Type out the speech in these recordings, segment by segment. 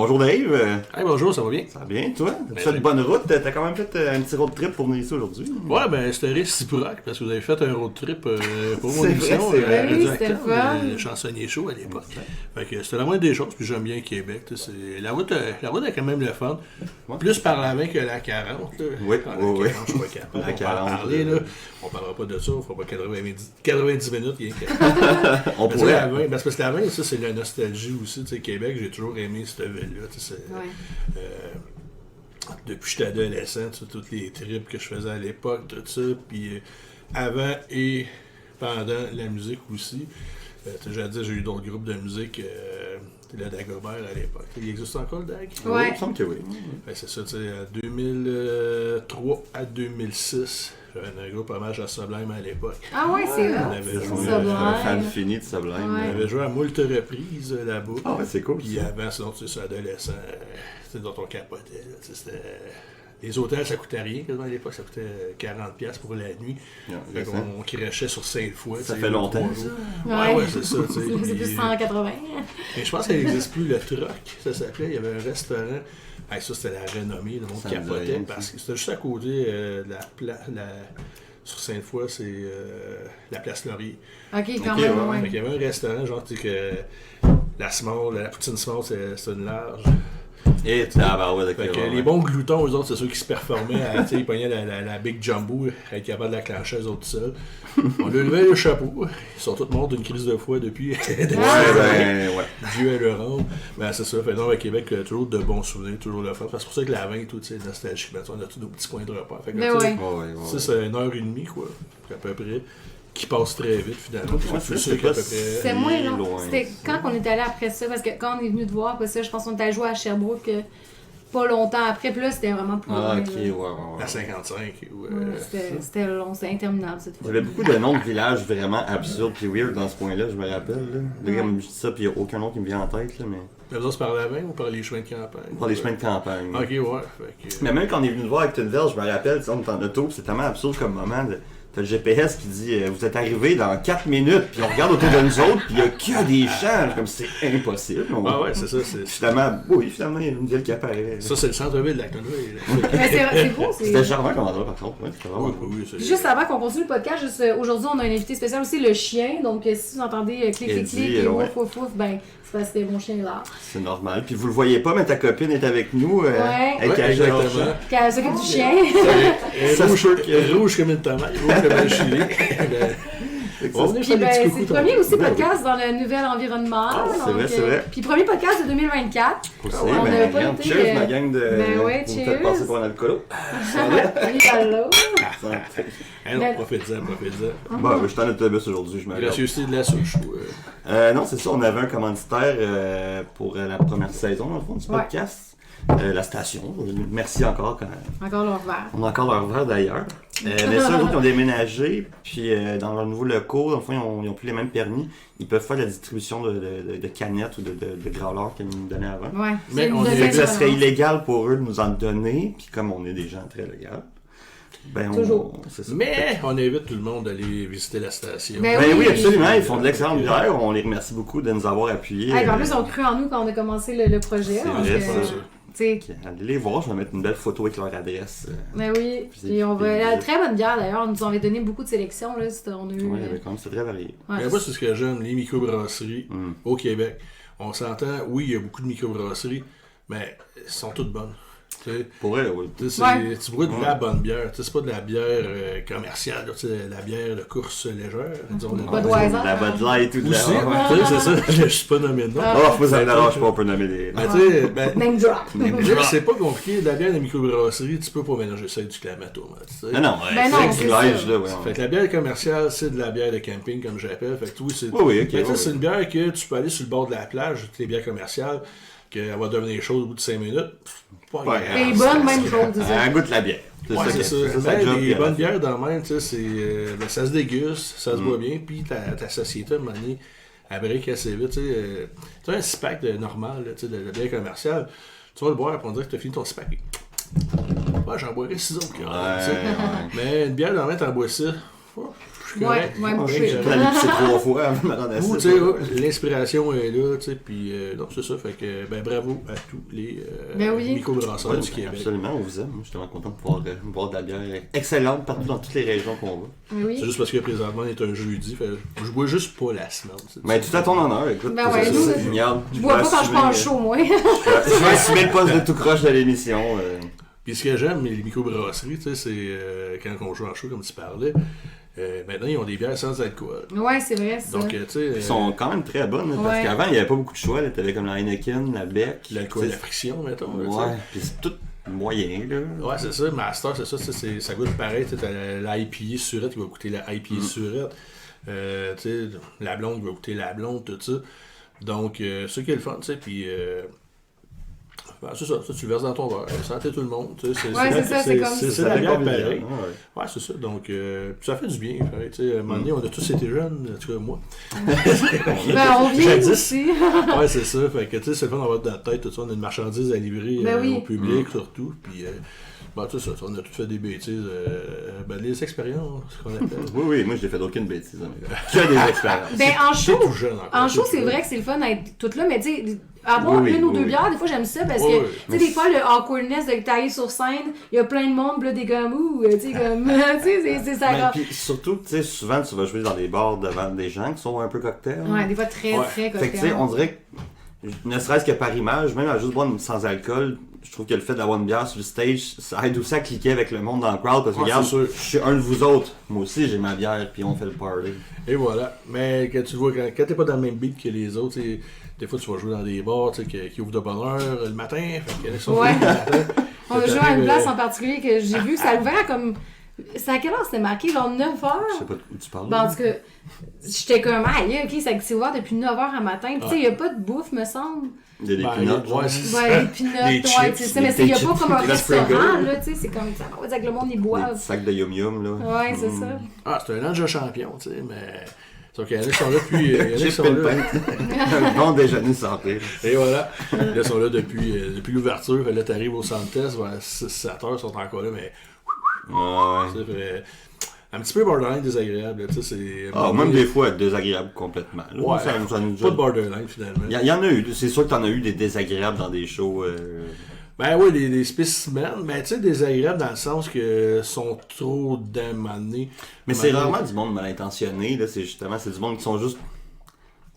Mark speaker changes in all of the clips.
Speaker 1: bonjour Dave.
Speaker 2: Hey, bonjour, ça va bien?
Speaker 1: Ça va bien, toi? T'as fait une bonne route? T'as quand même fait un petit road trip pour venir ici aujourd'hui?
Speaker 2: Ouais, ben c'était réciproque parce que vous avez fait un road trip pour mon
Speaker 1: C'est
Speaker 2: émission.
Speaker 1: vrai, c'est vrai.
Speaker 3: Oui, c'était fun.
Speaker 2: Le chansonnier chaud à l'époque. Fait que c'était la moindre des choses, puis j'aime bien Québec. La route est quand même le fun.
Speaker 1: Ouais.
Speaker 2: Plus par la 20 que la 40. Là.
Speaker 1: Oui,
Speaker 2: Ah,
Speaker 1: oui,
Speaker 2: la 40, je suis pas capable.
Speaker 1: La
Speaker 2: On
Speaker 1: 40,
Speaker 2: va en parler, là. On parlera pas de ça, on fera pas 90 minutes.
Speaker 1: On
Speaker 2: Mais
Speaker 1: pourrait.
Speaker 2: la 20, parce que la 20, ça, c'est la nostalgie aussi. Tu sais, Québec, j'ai toujours aimé cette ville-là. Tu sais, depuis que j'étais adolescent, tu sais, toutes les trips que je faisais à l'époque, tout ça. Puis avant et pendant la musique aussi. Jadis, j'ai eu d'autres groupes de musique. Le Dagobert à l'époque. Il existe encore le Dag?
Speaker 1: Oui,
Speaker 3: Ouais.
Speaker 1: il me semble que oui.
Speaker 2: Ben, c'est ça, tu sais, de 2003 à 2006, j'avais un groupe hommage à Sublime à l'époque.
Speaker 3: Ah ouais, c'est
Speaker 2: On
Speaker 3: là.
Speaker 2: avait
Speaker 1: Je
Speaker 2: joué,
Speaker 1: suis un fan fini de Sublime.
Speaker 3: Ouais.
Speaker 2: on avait joué à moult reprises là-bas.
Speaker 1: Ah ouais, c'est cool.
Speaker 2: Puis
Speaker 1: ça.
Speaker 2: avant, sinon, tu sais, adolescent, dont on capotait. Là, tu sais, c'était... Les hôtels, ça coûtait rien. Quasiment à l'époque, ça coûtait 40$ pour la nuit.
Speaker 1: Ouais,
Speaker 2: Fait qu'on crachait sur 5 fois.
Speaker 1: Ça
Speaker 2: tu sais,
Speaker 1: fait longtemps,
Speaker 2: 3 jours.
Speaker 3: Ouais.
Speaker 2: Ouais, c'est ça. Tu sais.
Speaker 3: C'est plus
Speaker 2: Puis,
Speaker 3: 180.
Speaker 2: et je pense qu'il n'existe plus le Troc, ça s'appelait. Il y avait un restaurant. Hey, ça, c'était la renommée. Le monde
Speaker 1: Ça me dit
Speaker 2: capotait
Speaker 1: rien,
Speaker 2: parce
Speaker 1: ça.
Speaker 2: que c'était juste à côté de sur Sainte-Foy, c'est la place Laurier.
Speaker 3: Ok, quand
Speaker 1: Ok,
Speaker 3: même,
Speaker 1: ouais,
Speaker 2: Fait
Speaker 3: ouais.
Speaker 2: qu'il y avait un restaurant, genre, tu sais, que la poutine small, c'est une large.
Speaker 1: Et ouais,
Speaker 2: Fait que les bons gloutons, eux autres, c'est ceux qui se performaient. Tu sais, ils pognaient la Big Jumbo, être capable de la clencher eux autres seuls. On leur levait le chapeau. Ils sont tous morts d'une crise de foie depuis.
Speaker 1: ouais.
Speaker 2: Dieu à leur rendre. Ben, c'est ça. Fait non, à Québec, toujours de bons souvenirs, toujours le fun. C'est pour ça que la 20, tout, tu sais, nostalgique. Ben, on a tous nos petits coins de repas. Fait que,
Speaker 3: Mais
Speaker 2: tu sais,
Speaker 3: ouais.
Speaker 2: ça, c'est 1h30, quoi. À peu près. Qui passe très vite, finalement.
Speaker 1: Ouais,
Speaker 2: C'est
Speaker 1: c'est
Speaker 2: sûr
Speaker 1: pas
Speaker 2: qu'à peu près.
Speaker 3: C'était moins long.
Speaker 1: loin.
Speaker 3: C'était quand on est allé après ça, parce que quand on est venu te voir, après ça, je pense qu'on était allé jouer à Sherbrooke pas longtemps après, puis là, c'était vraiment plus
Speaker 1: Ah,
Speaker 3: loin.
Speaker 1: ok,
Speaker 3: là.
Speaker 1: ouais.
Speaker 2: À 55. Ou,
Speaker 3: Ouais, c'était long, c'était interminable cette
Speaker 1: Il
Speaker 3: fois.
Speaker 1: y avait beaucoup de noms de villages vraiment absurdes puis weird dans ce coin-là, je me rappelle. Là, comme je dis ça, puis il n'y a aucun nom qui me vient en tête, là, mais...
Speaker 2: Mais vous autres, c'est par la 20 ou par les chemins de campagne?
Speaker 1: Par les chemins de campagne.
Speaker 2: Ok, ouais. Fait que...
Speaker 1: Mais même quand on est venu te voir avec Tuneville, je me rappelle, tu sais, on est en auto, puis c'est tellement absurde comme moment. T'as le GPS qui dit vous êtes arrivé dans 4 minutes, puis on regarde autour de nous autres, puis il y a que des champs, comme c'est impossible.
Speaker 2: Ah ouais, c'est ça.
Speaker 1: Finalement, finalement, il y a une ville qui apparaît.
Speaker 2: Ça, c'est le centre-ville de la Connerie.
Speaker 3: Mais c'est beau,
Speaker 1: C'était
Speaker 3: c'est.
Speaker 1: charmant comme endroit, par contre. Ouais, c'était vraiment
Speaker 2: Oui,
Speaker 1: cool.
Speaker 2: oui, c'est...
Speaker 3: Puis juste avant qu'on continue le podcast, juste aujourd'hui, on a un invité spécial aussi, le chien. Donc, si vous entendez clic, clic,
Speaker 1: Eddie,
Speaker 3: clic et
Speaker 1: ouais.
Speaker 3: ouf, ouf, ouf, ben, c'est parce que c'était mon chien là.
Speaker 1: C'est normal. Puis vous le voyez pas, mais ta copine est avec nous.
Speaker 3: Ouais.
Speaker 1: Avec
Speaker 2: Ouais, exactement.
Speaker 3: Qui s'occupe du chien.
Speaker 1: Ça se peut que-
Speaker 2: Rouge comme une tomate, rouge comme un chili. On venait
Speaker 3: Puis
Speaker 2: faire des
Speaker 3: ben,
Speaker 2: petits
Speaker 3: c'est
Speaker 2: coucous
Speaker 3: le premier aussi
Speaker 1: Ben oui.
Speaker 3: podcast dans le nouvel environnement.
Speaker 1: Ah, c'est
Speaker 3: donc,
Speaker 1: vrai, c'est vrai.
Speaker 3: Puis premier podcast de 2024.
Speaker 1: Aussi,
Speaker 3: on
Speaker 1: ben,
Speaker 3: n'avait pas
Speaker 1: regarde,
Speaker 3: été,
Speaker 1: cheers, ma gang de...
Speaker 3: ben ouais,
Speaker 1: vous me
Speaker 3: cheers.
Speaker 1: faites passer pour un alcoolo.
Speaker 3: Salut, allô.
Speaker 2: Eh non, profite-en.
Speaker 1: Bon, je suis en autobus aujourd'hui, je me regarde.
Speaker 2: Gracieuseté de la souche.
Speaker 1: Non, c'est ça, on avait un commanditaire pour la première saison, dans le fond, du
Speaker 3: Ouais.
Speaker 1: podcast. La station. Merci encore.
Speaker 3: Encore leur verre.
Speaker 1: On a encore leur verre d'ailleurs. Mais ça, eux autres, ils ont déménagé. Puis dans leur nouveau locaux, dans le fond, ils n'ont plus les mêmes permis. Ils peuvent faire la distribution de canettes ou de growlers qu'ils nous donnaient avant.
Speaker 3: Ouais.
Speaker 2: Mais
Speaker 3: C'est
Speaker 2: on
Speaker 3: une
Speaker 2: est-
Speaker 1: Fait que ça
Speaker 3: deuxième
Speaker 1: serait
Speaker 3: relance.
Speaker 1: illégal pour eux de nous en donner. Puis comme on est des gens très légaux, ben
Speaker 3: Toujours.
Speaker 1: c'est ça.
Speaker 2: Mais on invite tout le monde d'aller visiter la station.
Speaker 3: Ben
Speaker 1: Ben oui,
Speaker 3: oui.
Speaker 1: absolument. Ils font de l'excellente bière. On les remercie beaucoup de nous avoir appuyés.
Speaker 3: Hey, puis en plus, ils ont cru en nous quand on a commencé le projet.
Speaker 1: C'est
Speaker 3: donc,
Speaker 1: vrai,
Speaker 2: c'est ça.
Speaker 3: tu sais,
Speaker 1: Allez les voir, je vais mettre une belle photo avec leur adresse.
Speaker 3: ben oui. Puis on va. La très bonne bière d'ailleurs. On nous avait donné beaucoup de sélections. Là. On a eu.
Speaker 1: Ouais, mais quand même, c'est très varié.
Speaker 3: ouais.
Speaker 2: Mais moi, c'est ce que j'aime, les microbrasseries
Speaker 1: Mm.
Speaker 2: au Québec. On s'entend, oui, il y a beaucoup de microbrasseries, mais elles sont toutes bonnes. Tu sais,
Speaker 1: Pour vrai, oui.
Speaker 2: tu sais,
Speaker 3: Ouais.
Speaker 2: tu bois de la bonne bière. Tu sais, c'est pas de la bière commerciale, là, tu sais, la bière de course légère. Disons,
Speaker 3: Budweiser.
Speaker 1: La Bud Light ou de
Speaker 2: Aussi,
Speaker 1: la...
Speaker 2: tu sais, c'est ça, je suis pas nommé de nom.
Speaker 3: Ah.
Speaker 1: Oh, moi, ça me dérange pas, on peut nommer des...
Speaker 2: Mais tu sais,
Speaker 3: Name drop.
Speaker 2: c'est pas compliqué. La bière de microbrasserie, tu peux pas mélanger ça avec du clamato. Tu sais.
Speaker 1: Non,
Speaker 3: Ben non,
Speaker 1: c'est
Speaker 3: c'est
Speaker 1: du
Speaker 3: ça.
Speaker 1: live, là, ouais.
Speaker 2: Fait que la bière commerciale, c'est de la bière de camping, comme j'appelle. Fait que oui, c'est.
Speaker 1: Oui, ok,
Speaker 2: Mais tu sais,
Speaker 1: oui.
Speaker 2: c'est une bière que tu peux aller sur le bord de la plage, toutes les bières commerciales, qu'elle va devenir chaude au bout de 5 minutes. Pas
Speaker 1: Ouais,
Speaker 2: grave.
Speaker 3: Et bonne, même chose, c'est ça.
Speaker 1: Elle goûte la bière.
Speaker 2: Ouais, c'est ça.
Speaker 1: sa
Speaker 2: Ben,
Speaker 1: job,
Speaker 2: les
Speaker 1: puis elle
Speaker 2: bonnes
Speaker 1: a fait.
Speaker 2: bières dans le même, tu sais, ben, ça se déguste, ça se boit bien, puis ta société, à un moment donné, elle brique assez vite. Tu sais, un six-pack de normal, là, tu sais, de bière commerciale, tu vas le boire, puis on dirait que tu as fini ton six-pack. Ouais, j'en boirais 6 autres.
Speaker 1: Ouais, ouais.
Speaker 2: Mais une bière dans le même, t'en bois ça. Oh, je suis correct.
Speaker 3: Ouais,
Speaker 1: Ouais,
Speaker 3: bouché.
Speaker 1: j'ai pas allé pisser 3 fois avant de me rendre
Speaker 2: Ou,
Speaker 1: assis.
Speaker 2: tu sais, l'inspiration est là, tu sais, puis non, c'est ça, fait que, ben, bravo à tous les
Speaker 3: Ben oui.
Speaker 2: microbrasseurs
Speaker 1: Ouais,
Speaker 2: du Québec.
Speaker 1: absolument, on vous aime. Moi, je suis tellement content de pouvoir boire de la bière excellente partout dans toutes les régions qu'on va.
Speaker 3: Oui.
Speaker 2: C'est juste parce que présentement, on est un jeudi, fait que je bois juste pas la semaine.
Speaker 1: Mais tout à ton honneur, écoute.
Speaker 3: Ben ouais,
Speaker 1: c'est
Speaker 3: nous,
Speaker 1: ça, regarde,
Speaker 3: Je bois pas quand je prends chaud, moi.
Speaker 1: Je vais assumer le poste de tout croche de l'émission.
Speaker 2: Puis ce que j'aime, les microbrasseries, tu sais, c'est quand on joue en show, comme tu parlais, maintenant, ils ont des bières sans alcool.
Speaker 3: Ouais, c'est vrai, ça.
Speaker 2: Donc, tu sais,
Speaker 1: Ils sont quand même très bonnes, là, parce
Speaker 3: Ouais.
Speaker 1: qu'avant, il n'y avait pas beaucoup de choix. Tu avais comme la Heineken, la Beck.
Speaker 2: l'alcool,
Speaker 1: tu
Speaker 2: la
Speaker 1: sais,
Speaker 2: friction, mettons. là, tu sais.
Speaker 1: Ouais, puis c'est tout moyen, là.
Speaker 2: Ouais, c'est ça. Master, c'est ça. Ça goûte pareil. Tu sais, t'as l'IPA surette qui va goûter la IPA surette. Tu sais, la blonde qui va goûter la blonde, tout ça. Donc, ça qui est le fun, tu sais. Puis, ben, c'est ça. Tu le verses dans ton verre. Santé tout le monde. Tu sais,
Speaker 3: Ouais, c'est ça, c'est comme ça.
Speaker 2: C'est la bière pareil.
Speaker 1: Ouais.
Speaker 2: Ouais, c'est ça. Donc, ça fait du bien. Pareil, tu sais, à un moment donné, on a tous été jeunes, en tout cas moi.
Speaker 3: Ben, on vient
Speaker 2: Jadis.
Speaker 3: aussi.
Speaker 2: Ouais, c'est ça. Fait que, tu sais, c'est le fun d'avoir dans la tête, tout ça. On a une marchandise à livrer
Speaker 3: Ben oui.
Speaker 2: au public, surtout. Puis, ben, tout ça, on a tout fait des bêtises. Ben, les expériences, ce qu'on appelle.
Speaker 1: Oui, oui, moi, je n'ai fait aucune bêtise. Que des expériences.
Speaker 3: Ben, en
Speaker 2: T'es
Speaker 3: show,
Speaker 2: tout jeune encore.
Speaker 3: en show,
Speaker 2: t'es
Speaker 3: c'est
Speaker 2: tout
Speaker 3: vrai
Speaker 2: jeune.
Speaker 3: que c'est le fun d'être toute là, mais tu sais, avoir
Speaker 1: Oui,
Speaker 3: une ou
Speaker 1: oui,
Speaker 3: deux
Speaker 1: oui.
Speaker 3: bières, des fois j'aime ça parce
Speaker 2: Oui,
Speaker 3: que,
Speaker 2: oui.
Speaker 3: tu sais, des fois le awkwardness de tailler sur scène, il y a plein de monde, pis là, des comme, ouh, tu sais, comme, tu sais, c'est ça.
Speaker 1: Mais puis surtout, tu sais, souvent, tu vas jouer dans des bars devant des gens qui sont un peu cocktails.
Speaker 3: Ouais, des fois très,
Speaker 2: Ouais.
Speaker 3: très
Speaker 1: Fait que, tu sais, on dirait que, ne serait-ce que par image, même à juste boire une sans alcool, je trouve que le fait d'avoir une bière sur le stage, ça aide aussi à cliquer avec le monde dans le crowd, parce que
Speaker 2: Ouais,
Speaker 1: regarde,
Speaker 2: c'est sûr.
Speaker 1: je suis un de vous autres, moi aussi j'ai ma bière, puis on fait le party.
Speaker 2: Et voilà. Mais quand tu vois, quand t'es pas dans le même beat que les autres, tu sais, des fois tu vas jouer dans des bars tu sais, qui ouvrent de bonne heure le matin. Fait que, sont
Speaker 3: Ouais.
Speaker 2: le matin.
Speaker 3: On a
Speaker 2: Fait
Speaker 3: joué à
Speaker 2: t'arrives,
Speaker 3: une place en particulier que j'ai vu, ça a ouvert comme. C'est à quelle heure c'était marqué? Genre 9h?
Speaker 1: Je sais pas où tu parles.
Speaker 3: Ben, en tout cas, j'étais comme, ah, yeah, ok, c'est ouvert depuis 9h à matin. Puis, tu sais, il n'y a pas de bouffe, me semble.
Speaker 1: Il y a des
Speaker 2: Ben,
Speaker 1: peanuts, genre.
Speaker 2: ouais, c'est
Speaker 3: Ouais,
Speaker 2: ça.
Speaker 3: des peanuts,
Speaker 2: Des
Speaker 3: ouais,
Speaker 2: chips,
Speaker 3: c'est ça. Mais il n'y a pas comme un
Speaker 1: des
Speaker 3: restaurant,
Speaker 1: Pringles.
Speaker 3: là, tu sais, c'est comme ça. On va dire que le monde, ils
Speaker 1: Des
Speaker 3: boivent.
Speaker 1: petits sacs de yum-yum, là.
Speaker 3: Ouais, c'est ça.
Speaker 2: Ah, c'est un ange champion, tu sais, mais. Sauf qu'il y en a qui sont là depuis. Il y en a qui
Speaker 1: Chips
Speaker 2: sont
Speaker 1: et le
Speaker 2: là.
Speaker 1: pain. Un bon déjeuner santé.
Speaker 2: Et voilà. Là, ils sont là depuis l'ouverture. Fait là, t'arrives au centre test, vers 6-7 heures, ils sont encore là, mais.
Speaker 1: Ouais.
Speaker 2: Ça fait un petit peu borderline désagréable, tu sais, c'est.
Speaker 1: Ah, même des fois désagréable complètement. Là.
Speaker 2: Ouais.
Speaker 1: Ça nous
Speaker 2: Pas de borderline, finalement.
Speaker 1: Il y en a eu, c'est sûr que t'en as eu des désagréables dans des shows.
Speaker 2: Ben oui, des spécimens, mais tu sais, désagréables dans le sens que sont trop d'amenés.
Speaker 1: Mais c'est rarement du monde mal intentionné, là. C'est justement, c'est du monde qui sont juste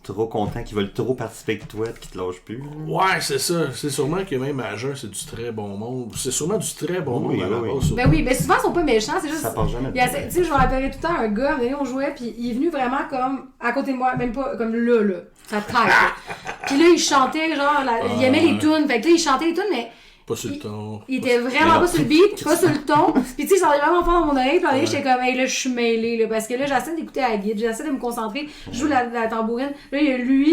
Speaker 1: trop contents, qui veulent trop participer avec toi, qui te lâchent plus. là.
Speaker 2: Ouais, c'est ça. C'est sûrement que même à jeun, c'est du très bon monde. C'est sûrement du très bon
Speaker 1: Oui,
Speaker 2: monde à la
Speaker 1: oui.
Speaker 2: base.
Speaker 3: Ben oui, mais souvent, ils sont pas méchants, c'est juste.
Speaker 1: Ça part jamais.
Speaker 3: Tu sais, je me rappellerai tout le temps un gars, mais on jouait, puis il est venu vraiment comme à côté de moi, même pas comme là, sa tête. Là. Puis là, il chantait, genre, il aimait les tunes, fait que là, il chantait les tunes, mais.
Speaker 2: Pas sur le ton.
Speaker 3: Il était vraiment pas sur le beat, pas sur le ton. Puis tu sais, ça allait vraiment fort dans mon oreille. Puis là, j'étais comme, hey, là, je suis mêlée, là. Parce que là, j'essaie d'écouter la guide, j'essaie de me concentrer. Je joue la tambourine. Là, il y a lui.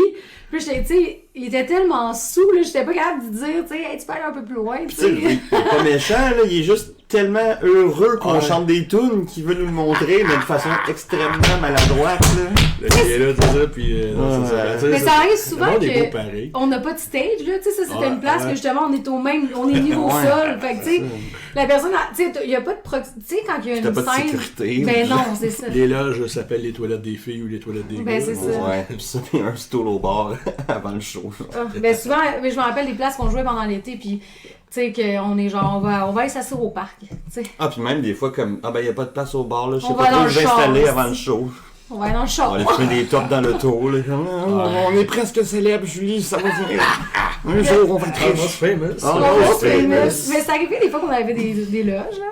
Speaker 3: Puis j'étais, tu sais, il était tellement sous, là, j'étais pas capable de dire, tu sais, hey, tu peux aller un peu plus loin, tu
Speaker 1: Tu sais,
Speaker 3: sais.
Speaker 1: il est pas méchant, là, il est juste tellement heureux qu'on
Speaker 2: Ouais.
Speaker 1: chante des tunes qu'il veut nous le montrer, mais de façon extrêmement maladroite, là.
Speaker 2: Là, il est là, tout ça, puis. Non, c'est ça.
Speaker 1: Ouais.
Speaker 2: Tu sais,
Speaker 3: Mais ça arrive souvent
Speaker 2: le monde est beau
Speaker 3: que
Speaker 2: pareil.
Speaker 3: on n'a pas de stage, là, tu sais, ça c'était
Speaker 2: Ouais,
Speaker 3: une place
Speaker 2: ouais.
Speaker 3: que justement on est on est niveau
Speaker 1: Ouais.
Speaker 3: sol, fait que tu sais, la personne, tu sais, il y a pas de tu sais, quand il y a
Speaker 1: T'as
Speaker 3: une
Speaker 1: pas de
Speaker 3: scène,
Speaker 1: sécurité.
Speaker 3: ben non, c'est ça.
Speaker 2: Les loges s'appellent les toilettes des filles ou les toilettes des
Speaker 3: Ben,
Speaker 2: gars.
Speaker 3: c'est ça.
Speaker 1: Ouais, pis ça, t'es un stool au bar avant le show.
Speaker 3: Ah, ben souvent, mais je me rappelle des places qu'on jouait pendant l'été, puis tu sais, qu'on est genre, on va aller s'asseoir au parc, tu sais.
Speaker 1: Ah, puis même des fois, comme, ah ben, y a pas de place au bar, là, je sais
Speaker 3: On va
Speaker 1: pas
Speaker 3: dans
Speaker 1: trop où
Speaker 3: le
Speaker 1: je vais
Speaker 3: char,
Speaker 1: installer
Speaker 3: aussi.
Speaker 1: avant le show.
Speaker 3: On va aller dans le
Speaker 1: On
Speaker 3: char.
Speaker 1: va aller fumer des tops dans l'auto, là. On est presque célèbre, Julie, ça va venir. Un jour, on va être
Speaker 2: Almost
Speaker 1: riche.
Speaker 2: famous.
Speaker 1: Ah,
Speaker 3: On
Speaker 1: ouais,
Speaker 3: va
Speaker 1: c'est
Speaker 3: famous.
Speaker 1: famous.
Speaker 3: Mais c'est arrivé des fois qu'on avait des loges, là.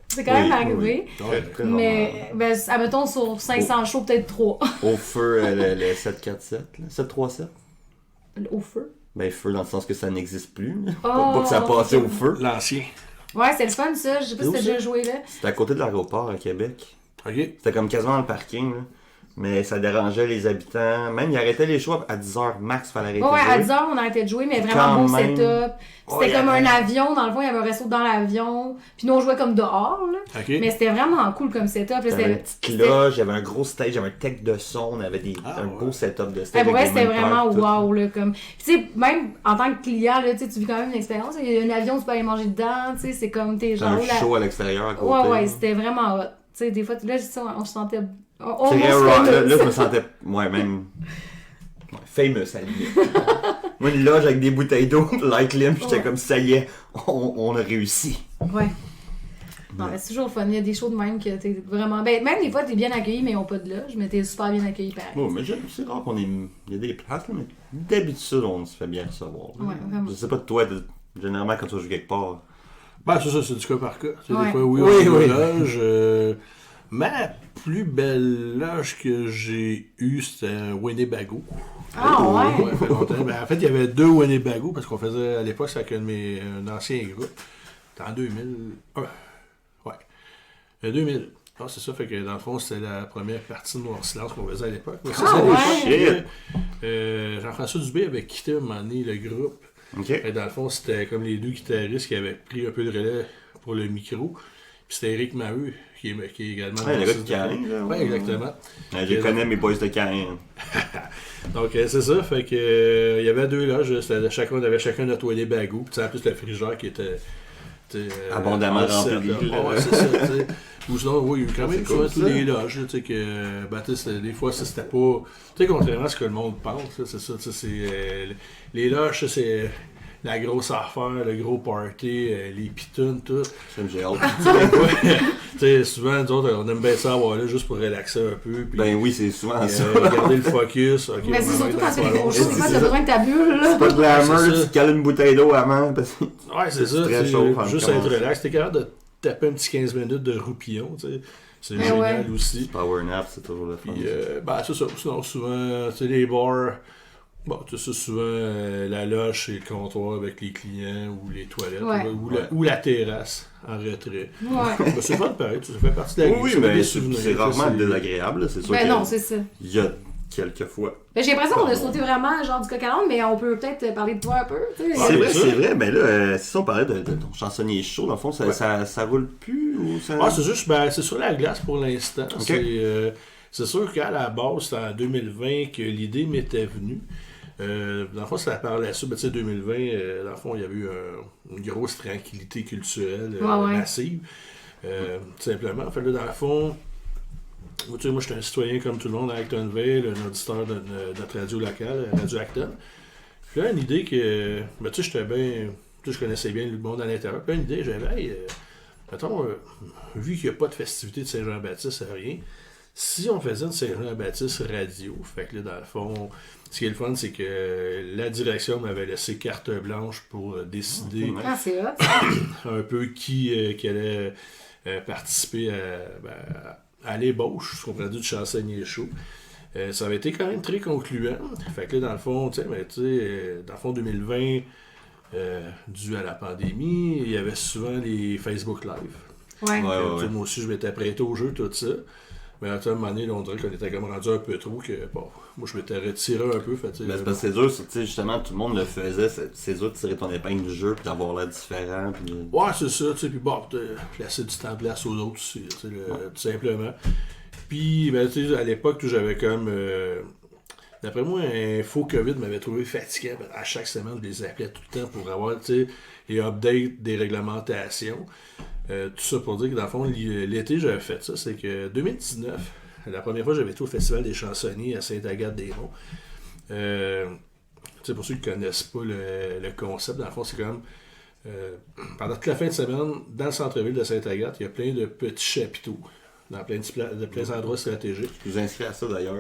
Speaker 3: C'est quand même arrivé.
Speaker 1: Très, très
Speaker 3: Mais, ben, admettons, sur 500 shows, peut-être 3.
Speaker 1: normal. Au feu, le 747, là. 737.
Speaker 3: Au feu.
Speaker 1: Ben, feu dans le sens que ça n'existe plus. Là.
Speaker 3: Oh,
Speaker 1: Pas que ça a passé au feu.
Speaker 2: L'ancien.
Speaker 3: Ouais, c'est le fun, ça. Je sais pas si
Speaker 1: Où
Speaker 3: t'as
Speaker 1: ça?
Speaker 3: déjà joué, là.
Speaker 1: C'était à côté de l'aéroport à Québec.
Speaker 2: Ok.
Speaker 1: C'était comme quasiment dans le parking, là. Mais ça dérangeait les habitants. Même, ils arrêtaient les shows à 10h max, fallait arrêter
Speaker 3: Ouais,
Speaker 1: de
Speaker 3: à
Speaker 1: jouer.
Speaker 3: 10h, on arrêtait de jouer, mais vraiment
Speaker 1: Quand
Speaker 3: beau
Speaker 1: même.
Speaker 3: setup. C'était
Speaker 1: Ouais,
Speaker 3: comme
Speaker 1: y avait-
Speaker 3: un avion, dans le fond, il y avait un resto dans l'avion. Puis nous, on jouait comme dehors, là.
Speaker 2: Ok.
Speaker 3: Mais c'était vraiment cool comme setup. Là,
Speaker 1: Il y avait une petite loge, il y avait un gros stage, il y avait un tech de son, on avait un
Speaker 2: ouais.
Speaker 1: beau setup de stage.
Speaker 3: Ouais, pour vrai,
Speaker 1: avec des
Speaker 3: c'était
Speaker 1: moniteurs,
Speaker 3: vraiment
Speaker 1: tout.
Speaker 3: wow, là, comme... Puis, tu sais, même en tant que client, là, tu sais, tu vis quand même une expérience. Il y a un avion, tu peux aller manger dedans, tu sais, c'est comme, t'es
Speaker 1: C'est
Speaker 3: genre...
Speaker 1: un
Speaker 3: là-
Speaker 1: show à l'extérieur à côté.
Speaker 3: Ouais, ouais, c'était vraiment hot. Tu sais, des fois, là, ça, on se sentait
Speaker 1: Très rock. Là, je me sentais. Ouais, même. Ouais, famous à la limite. Moi, une loge avec des bouteilles d'eau, Like Limp, j'étais comme ça y est, on a réussi.
Speaker 3: Ouais. Non, mais c'est toujours le fun. Il y a des shows de même que t'es vraiment. Ben, même des fois, t'es bien accueilli, mais ils n'ont pas de loge, mais t'es super bien accueilli pareil.
Speaker 1: Bon, mais c'est rare qu'on ait. Il y a des places, là, mais d'habitude, on se fait bien recevoir.
Speaker 3: Ouais, vraiment.
Speaker 1: Je sais pas de toi, généralement, quand tu joues quelque part.
Speaker 2: Ben, c'est ça, c'est du cas par cas. Tu sais,
Speaker 3: Ouais.
Speaker 2: des fois, oui,
Speaker 1: Oui,
Speaker 2: on a
Speaker 1: oui.
Speaker 2: une loge. Ma plus belle loge que j'ai eue, c'était un Winnebago.
Speaker 3: Ah, ouais.
Speaker 2: Ouais, ça fait longtemps. Ben, en fait, il y avait 2 Winnebago parce qu'on faisait à l'époque, c'est avec un ancien groupe. C'était en 2001. Ouais. 2000. Ah, c'est ça, fait que dans le fond, c'était la première partie de Noir Silence qu'on faisait à l'époque. Mais c'est
Speaker 3: Ah,
Speaker 2: ça,
Speaker 3: ouais.
Speaker 2: Jean-François Dubé avait quitté à un moment donné le groupe.
Speaker 1: Ok.
Speaker 2: Et dans le fond, c'était comme les 2 guitaristes qui avaient pris un peu de relais pour le micro. Puis c'était Éric Maheu, qui est également...
Speaker 1: Ouais, le gars de Caen, là.
Speaker 2: Ouais, exactement.
Speaker 1: Ouais, je connais mes boys de Caen.
Speaker 2: Donc, c'est ça, fait que il y avait 2 loges, on avait chacun notre Winnebago. Puis en plus, le frigeur qui était...
Speaker 1: Abondamment rempli.
Speaker 2: Ouais, c'est ça, tu sais. Ou sinon, oui, il y a eu quand même
Speaker 1: C'est
Speaker 2: souvent
Speaker 1: cool,
Speaker 2: tous
Speaker 1: ça.
Speaker 2: les loges, tu sais, que, ben, tu sais, des fois, ça, c'était pas... Tu sais, contrairement à ce que le monde pense, là, c'est ça, tu sais, c'est... les loges, ça, c'est la grosse affaire, le gros party, les pitounes, tout.
Speaker 1: Ça, j'ai hâte.
Speaker 2: Tu sais, souvent, nous autres, on aime bien ça avoir là, juste pour relaxer un peu, puis
Speaker 1: Ben oui, c'est souvent ça.
Speaker 2: garder le focus. Ok,
Speaker 3: Mais
Speaker 2: on
Speaker 3: c'est
Speaker 2: va
Speaker 3: surtout
Speaker 2: mettre
Speaker 3: quand
Speaker 2: la
Speaker 3: c'est des gros
Speaker 2: colonne.
Speaker 3: shows, des fois, t'as besoin de ta bulle, là.
Speaker 1: Pas de glamour,
Speaker 2: Ouais, c'est
Speaker 1: tu
Speaker 2: ça.
Speaker 1: te cales une bouteille d'eau avant. Parce que...
Speaker 2: Ouais, c'est ça.
Speaker 1: très
Speaker 2: tu sais,
Speaker 1: chaud avant de
Speaker 2: juste être
Speaker 1: commencer.
Speaker 2: relax. T'es capable de taper un petit 15 minutes de roupillon, tu sais. C'est
Speaker 3: Ben
Speaker 2: génial
Speaker 3: ouais.
Speaker 2: aussi.
Speaker 1: Power nap, c'est toujours le fun.
Speaker 2: Puis, ben, c'est ça. Sinon, souvent, tu sais, les bars. Bon, tu sais, souvent, la loge, c'est le comptoir avec les clients ou les toilettes
Speaker 3: Ouais.
Speaker 2: ou la terrasse en retrait.
Speaker 3: Ouais.
Speaker 2: Ben, c'est fun pareil, ça fait partie de la
Speaker 1: Oui,
Speaker 2: vie.
Speaker 1: oui,
Speaker 2: ça fait
Speaker 1: mais
Speaker 2: des
Speaker 1: c'est
Speaker 2: souvenirs,
Speaker 1: rarement
Speaker 2: c'est-
Speaker 1: désagréable, là, c'est sûr
Speaker 3: Ben
Speaker 1: que
Speaker 3: non, c'est ça.
Speaker 1: il y a quelques fois.
Speaker 3: Ben, j'ai l'impression qu'on a sauté vraiment genre du coq à l'âne, mais on peut peut-être parler de toi un peu, tu sais.
Speaker 1: C'est
Speaker 2: bien
Speaker 1: vrai,
Speaker 2: sûr.
Speaker 1: c'est vrai. Ben là, si on parlait de ton chansonnier chaud, dans le fond, ça roule plus ou ça...
Speaker 2: Ah, c'est juste, ben, c'est sur la glace pour l'instant.
Speaker 1: Ok.
Speaker 2: C'est sûr qu'à la base, c'était en 2020 que l'idée m'était venue. Dans le fond, c'est par la suite, ben, tu sais, 2020, dans le fond, il y avait eu une grosse tranquillité culturelle
Speaker 3: Ouais.
Speaker 2: massive. Tout simplement. Fait que là, dans le fond, tu sais, moi, j'étais un citoyen comme tout le monde à Actonville, un auditeur de notre radio locale, Radio Acton. Puis là, une idée que, ben, tu sais, j'étais bien, tu sais, je connaissais bien le monde à l'intérieur. Puis là, une idée, j'avais, hey, mettons, vu qu'il n'y a pas de festivité de Saint-Jean-Baptiste, rien, si on faisait une Saint-Jean-Baptiste radio, fait que là, dans le fond, ce qui est le fun, c'est que la direction m'avait laissé carte blanche pour décider
Speaker 3: Ah, c'est hot.
Speaker 2: un peu qui allait participer à l'ébauche, ce qu'on pourrait dire du chansonnier chaud. Ça avait été quand même très concluant. Fait que là, dans le fond, dans le fond 2020, dû à la pandémie, il y avait souvent les Facebook Live.
Speaker 3: Ouais.
Speaker 1: Ouais,
Speaker 2: Tu sais, moi aussi, je m'étais prêté au jeu, tout ça. Mais à un moment donné, là, on dirait qu'on était comme rendu un peu trop que, bon, moi, je m'étais retiré un peu. Fait, tu sais,
Speaker 1: Ben, c'est parce que c'est dur, tu sais, justement, tout le monde le faisait, c'est dur de tirer ton épingle du jeu puis d'avoir l'air différent. Puis...
Speaker 2: Ouais, c'est ça, tu sais, puis bon, laisser du temps de place aux autres aussi, tu sais, tout simplement. Puis, ben, tu sais, à l'époque, tout, j'avais comme. D'après moi, un faux COVID m'avait trouvé fatiguant. Ben, à chaque semaine, je les appelais tout le temps pour avoir, tu sais, les updates des réglementations. Tout ça pour dire que, dans le fond, l'été, j'avais fait ça. C'est que 2019, la première fois, j'avais été au Festival des chansonniers à Sainte-Agathe-des-Monts. Tu sais, pour ceux qui ne connaissent pas le concept, dans le fond, c'est comme. Pendant toute la fin de semaine, dans le centre-ville de Sainte-Agathe, il y a plein de petits chapiteaux dans plein de endroits stratégiques.
Speaker 1: Je vous inscris à ça d'ailleurs.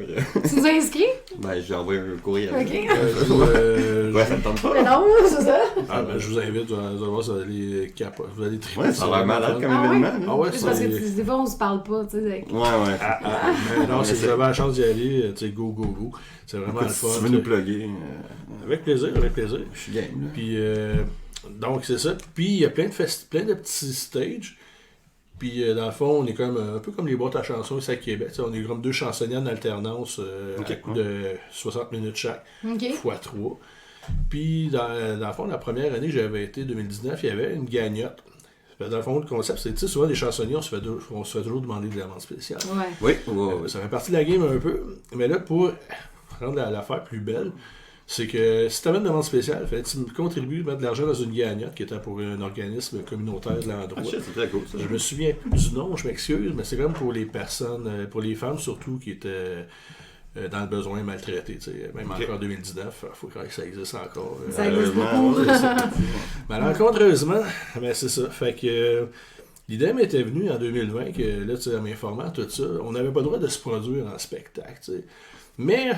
Speaker 3: Tu nous as inscrits?
Speaker 1: Ben, j'ai envoyé un courrier.
Speaker 3: Ok.
Speaker 1: Ouais, ça me tente
Speaker 3: Mais
Speaker 1: pas.
Speaker 3: non, c'est ça.
Speaker 2: Ben, je vous invite, vous allez voir, ça va aller capoter. Vous allez triper.
Speaker 1: Ouais, ça a l'air malade comme
Speaker 3: Ah ouais?
Speaker 1: événement. là.
Speaker 2: Ah ouais,
Speaker 3: Juste parce que
Speaker 2: c'est...
Speaker 3: des fois, on se parle pas, tu sais.
Speaker 1: Ouais, ouais.
Speaker 2: Mais non,
Speaker 1: On
Speaker 2: si vous
Speaker 1: essaie.
Speaker 2: avez la chance d'y aller, tu sais, go, go, go. C'est vraiment
Speaker 1: Écoute,
Speaker 2: le
Speaker 1: si
Speaker 2: fun.
Speaker 1: tu veux nous plugger,
Speaker 2: Avec plaisir, avec plaisir.
Speaker 1: je suis game. Là.
Speaker 2: Puis, donc, c'est ça. Puis, il y a plein de petits stages. Puis, dans le fond, on est comme un peu comme les boîtes à chansons ici à Québec. Tu sais, on est comme 2 chansonniers en alternance
Speaker 1: Ok.
Speaker 2: à coup de 60 minutes chaque,
Speaker 3: Ok.
Speaker 2: fois 3. Puis, dans le fond, la première année que j'avais été, 2019, il y avait une gagnotte. Dans le fond, le concept, c'est, tu sais, souvent, les chansonniers, on se fait toujours demander des demandes spéciales.
Speaker 3: Ouais.
Speaker 1: Oui, ouais, ouais.
Speaker 2: Ça fait partie de la game un peu. Mais là, pour rendre l'affaire plus belle, c'est que si tu avais une demande spéciale, il fallait que tu me contribues, mettre de l'argent dans une cagnotte qui était pour un organisme communautaire de l'endroit.
Speaker 1: Ah, shit, c'est très cool, ça.
Speaker 2: Je me souviens plus du nom, je m'excuse, mais c'est comme pour les personnes, pour les femmes surtout qui étaient dans le besoin maltraitées. Même encore en 2019, il faut que ça existe encore.
Speaker 3: Ça existe
Speaker 1: Malheureusement,
Speaker 3: beaucoup.
Speaker 2: Malencontreusement, ben c'est ça. Fait que l'idée m'était venue en 2020 que là, tu sais, dans mes formats, tout ça, on n'avait pas le droit de se produire en spectacle. Tu sais. Mais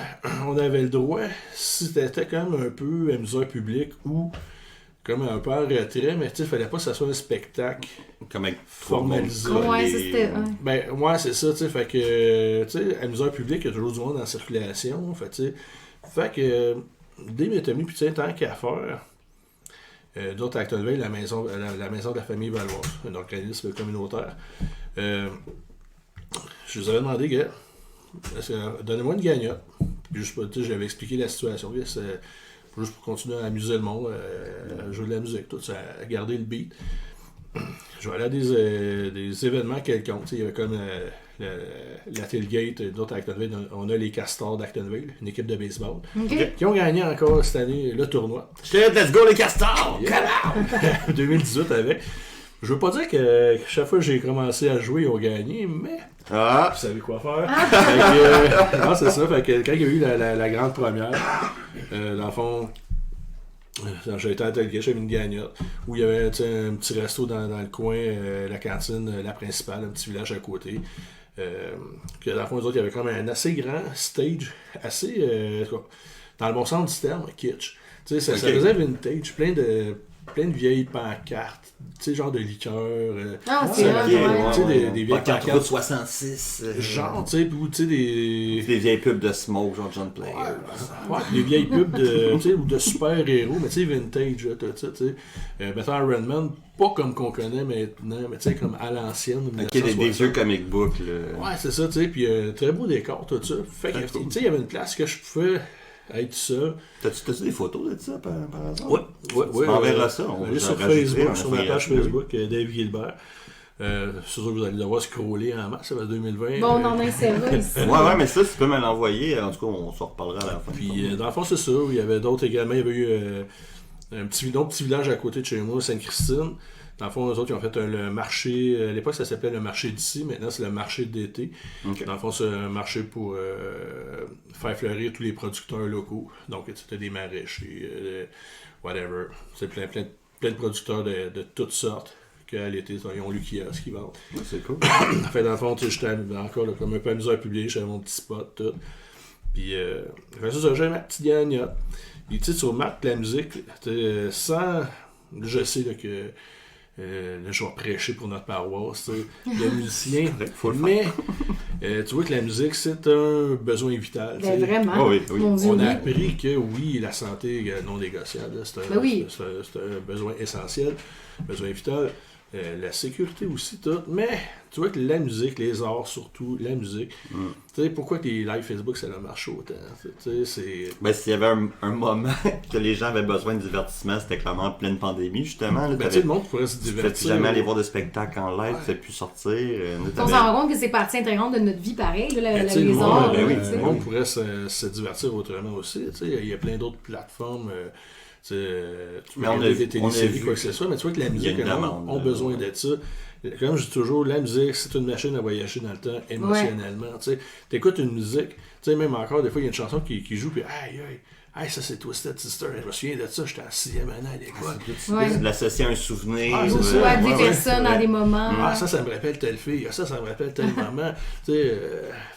Speaker 2: on avait le droit, si c'était quand même un peu amuseur public ou comme un peu en retrait, mais tu sais, il fallait pas que ça soit un spectacle
Speaker 1: Comme avec
Speaker 2: formalisé.
Speaker 3: Ouais, ça, c'était- ouais.
Speaker 2: Ben, ouais, c'est ça, tu sais, fait que, tu sais, amuseur public, il y a toujours du monde en circulation, fait que, l'idée m'est venue, puis tu sais, tant qu'à faire, d'autres à Actonville, la maison de la famille Valois, un organisme communautaire, je vous avais demandé, gars, donnez-moi une cagnotte. Puis juste, tu sais, j'avais expliqué la situation. C'est juste pour continuer à amuser le monde, à jouer de la musique, tout ça, à garder le beat. Je vais aller à des événements quelconques. Tu sais, il y avait comme la tailgate, d'autres à Actonville. On a les Castors d'Actonville, une équipe de baseball,
Speaker 3: Ok.
Speaker 2: qui ont gagné encore cette année le tournoi.
Speaker 1: Shit, let's go les castors!
Speaker 2: Yeah. 2018 avec. Je veux pas dire que chaque fois que j'ai commencé à jouer, ils ont gagné, mais
Speaker 1: Ah!
Speaker 2: vous savez quoi faire. Fait que, non, c'est ça. Fait que quand il y a eu la grande première, dans le fond, j'ai été à Telgate, j'avais une cagnotte où il y avait un petit resto dans le coin, la cantine, la principale, un petit village à côté. Que dans le fond, nous autres, il y avait quand même un assez grand stage, assez, dans le bon sens du terme, kitsch. Tu sais, ça faisait vintage, plein de vieilles pancartes, tu sais, genre de liqueurs.
Speaker 3: Ah, c'est
Speaker 2: ça,
Speaker 3: vrai,
Speaker 2: tu sais,
Speaker 3: ouais.
Speaker 2: des vieilles
Speaker 1: Pancarte
Speaker 2: pancartes.
Speaker 1: 66.
Speaker 2: Genre, tu sais, ou tu sais,
Speaker 1: Des vieilles pubs de Smoke, genre John Player.
Speaker 2: Ouais, des vieilles pubs de, tu sais, ou de super-héros, mais tu sais, vintage, là, tout ça, tu sais. Mettons Iron Man, pas comme qu'on connaît maintenant, mais tu sais, comme à l'ancienne.
Speaker 1: Ok, des vieux comic books, là.
Speaker 2: Ouais, c'est ça, tu sais, puis très beau décor, tout ça. Fait que, tu sais, il y avait une place que je pouvais être seul.
Speaker 1: T'as-tu des photos de ça par hasard?
Speaker 2: Ouais.
Speaker 1: Tu m'enverras ça. On
Speaker 2: Allez
Speaker 1: va
Speaker 2: sur
Speaker 1: rajouter,
Speaker 2: Facebook,
Speaker 1: on
Speaker 2: sur
Speaker 1: va
Speaker 2: ma
Speaker 1: y
Speaker 2: page
Speaker 1: rajouter.
Speaker 2: Facebook, Dave Gilbert. C'est sûr que vous allez devoir scroller en masse, ça va 2020.
Speaker 3: Bon, on en insérera ici.
Speaker 1: Ouais, mais ça, tu peux me l'envoyer. En tout cas, on s'en reparlera à la fin.
Speaker 2: Puis dans le fond, c'est ça. Il y avait d'autres également. Il y avait eu un petit village à côté de chez moi, Sainte-Christine. Dans le fond, eux autres, ils ont fait le marché. À l'époque, ça s'appelait le marché d'ici. Maintenant, c'est le marché d'été.
Speaker 1: Ok.
Speaker 2: Dans le fond, c'est un marché pour faire fleurir tous les producteurs locaux. Donc, c'était des maraîchers, whatever. C'est plein de producteurs de toutes sortes. Qu'à l'été, ils ont le kiosque qui vendent.
Speaker 1: Ouais, c'est cool.
Speaker 2: Fait dans le fond, tu sais, j'étais encore là, comme un peu amuseur public, j'avais mon petit spot, tout. Puis, fait ça, j'avais ma petite cagnotte. Puis, tu sais, tu remarques que la musique, sans. Je sais là, que. Là, je vais prêcher pour notre paroisse, tu sais, le musicien.
Speaker 1: Faut le
Speaker 2: Mais, tu vois que la musique, c'est un besoin vital. tu sais.
Speaker 3: Ben, vraiment.
Speaker 1: Oh, oui, oui.
Speaker 3: Mon Dieu,
Speaker 2: On a
Speaker 3: oui.
Speaker 2: appris que oui, la santé non négociable, c'est un,
Speaker 3: Ben oui.
Speaker 2: c'est un besoin essentiel, besoin vital. La sécurité aussi, tout. Mais tu vois que la musique, les arts surtout, la musique, tu sais, pourquoi que les lives Facebook, ça a marché autant? Tu sais, c'est...
Speaker 1: Ben, s'il y avait un moment que les gens avaient besoin de divertissement, c'était clairement en pleine pandémie, justement. Là,
Speaker 2: Ben, tu sais, le monde pourrait se
Speaker 1: tu pouvais
Speaker 2: divertir.
Speaker 1: jamais aller voir de spectacle en live, tu pouvais plus sortir.
Speaker 3: On s'en rend compte que c'est partie intégrante de notre vie pareil, là,
Speaker 2: Ben, tu sais, le
Speaker 3: les
Speaker 2: monde,
Speaker 3: arts.
Speaker 1: ben oui,
Speaker 3: tu sais.
Speaker 2: le monde pourrait se divertir autrement aussi. Tu sais, il y a plein d'autres plateformes. Tu peux
Speaker 1: Mais on
Speaker 2: regarder
Speaker 1: a-
Speaker 2: des
Speaker 1: on a
Speaker 2: téléséries,
Speaker 1: vu
Speaker 2: quoi que ce soit, mais tu vois que la
Speaker 1: il y a
Speaker 2: musique,
Speaker 1: une
Speaker 2: le monde
Speaker 1: demande,
Speaker 2: ont besoin de ça. Comme je dis toujours, la musique, c'est une machine à voyager dans le temps émotionnellement. Tu écoutes une musique, tu sais, même encore, des fois, il y a une chanson qui joue, puis aïe, ça c'est Twisted Sister. Je me souviens de ça, j'étais en 6e année à l'école.
Speaker 3: Ouais.
Speaker 1: De l'associer à un souvenir.
Speaker 2: Ah, c'est ça.
Speaker 3: Ou à des
Speaker 2: Ouais,
Speaker 3: personnes
Speaker 2: ouais.
Speaker 3: à des moments.
Speaker 2: Ah, ça me rappelle telle fille, ça me rappelle tel maman. Tu sais,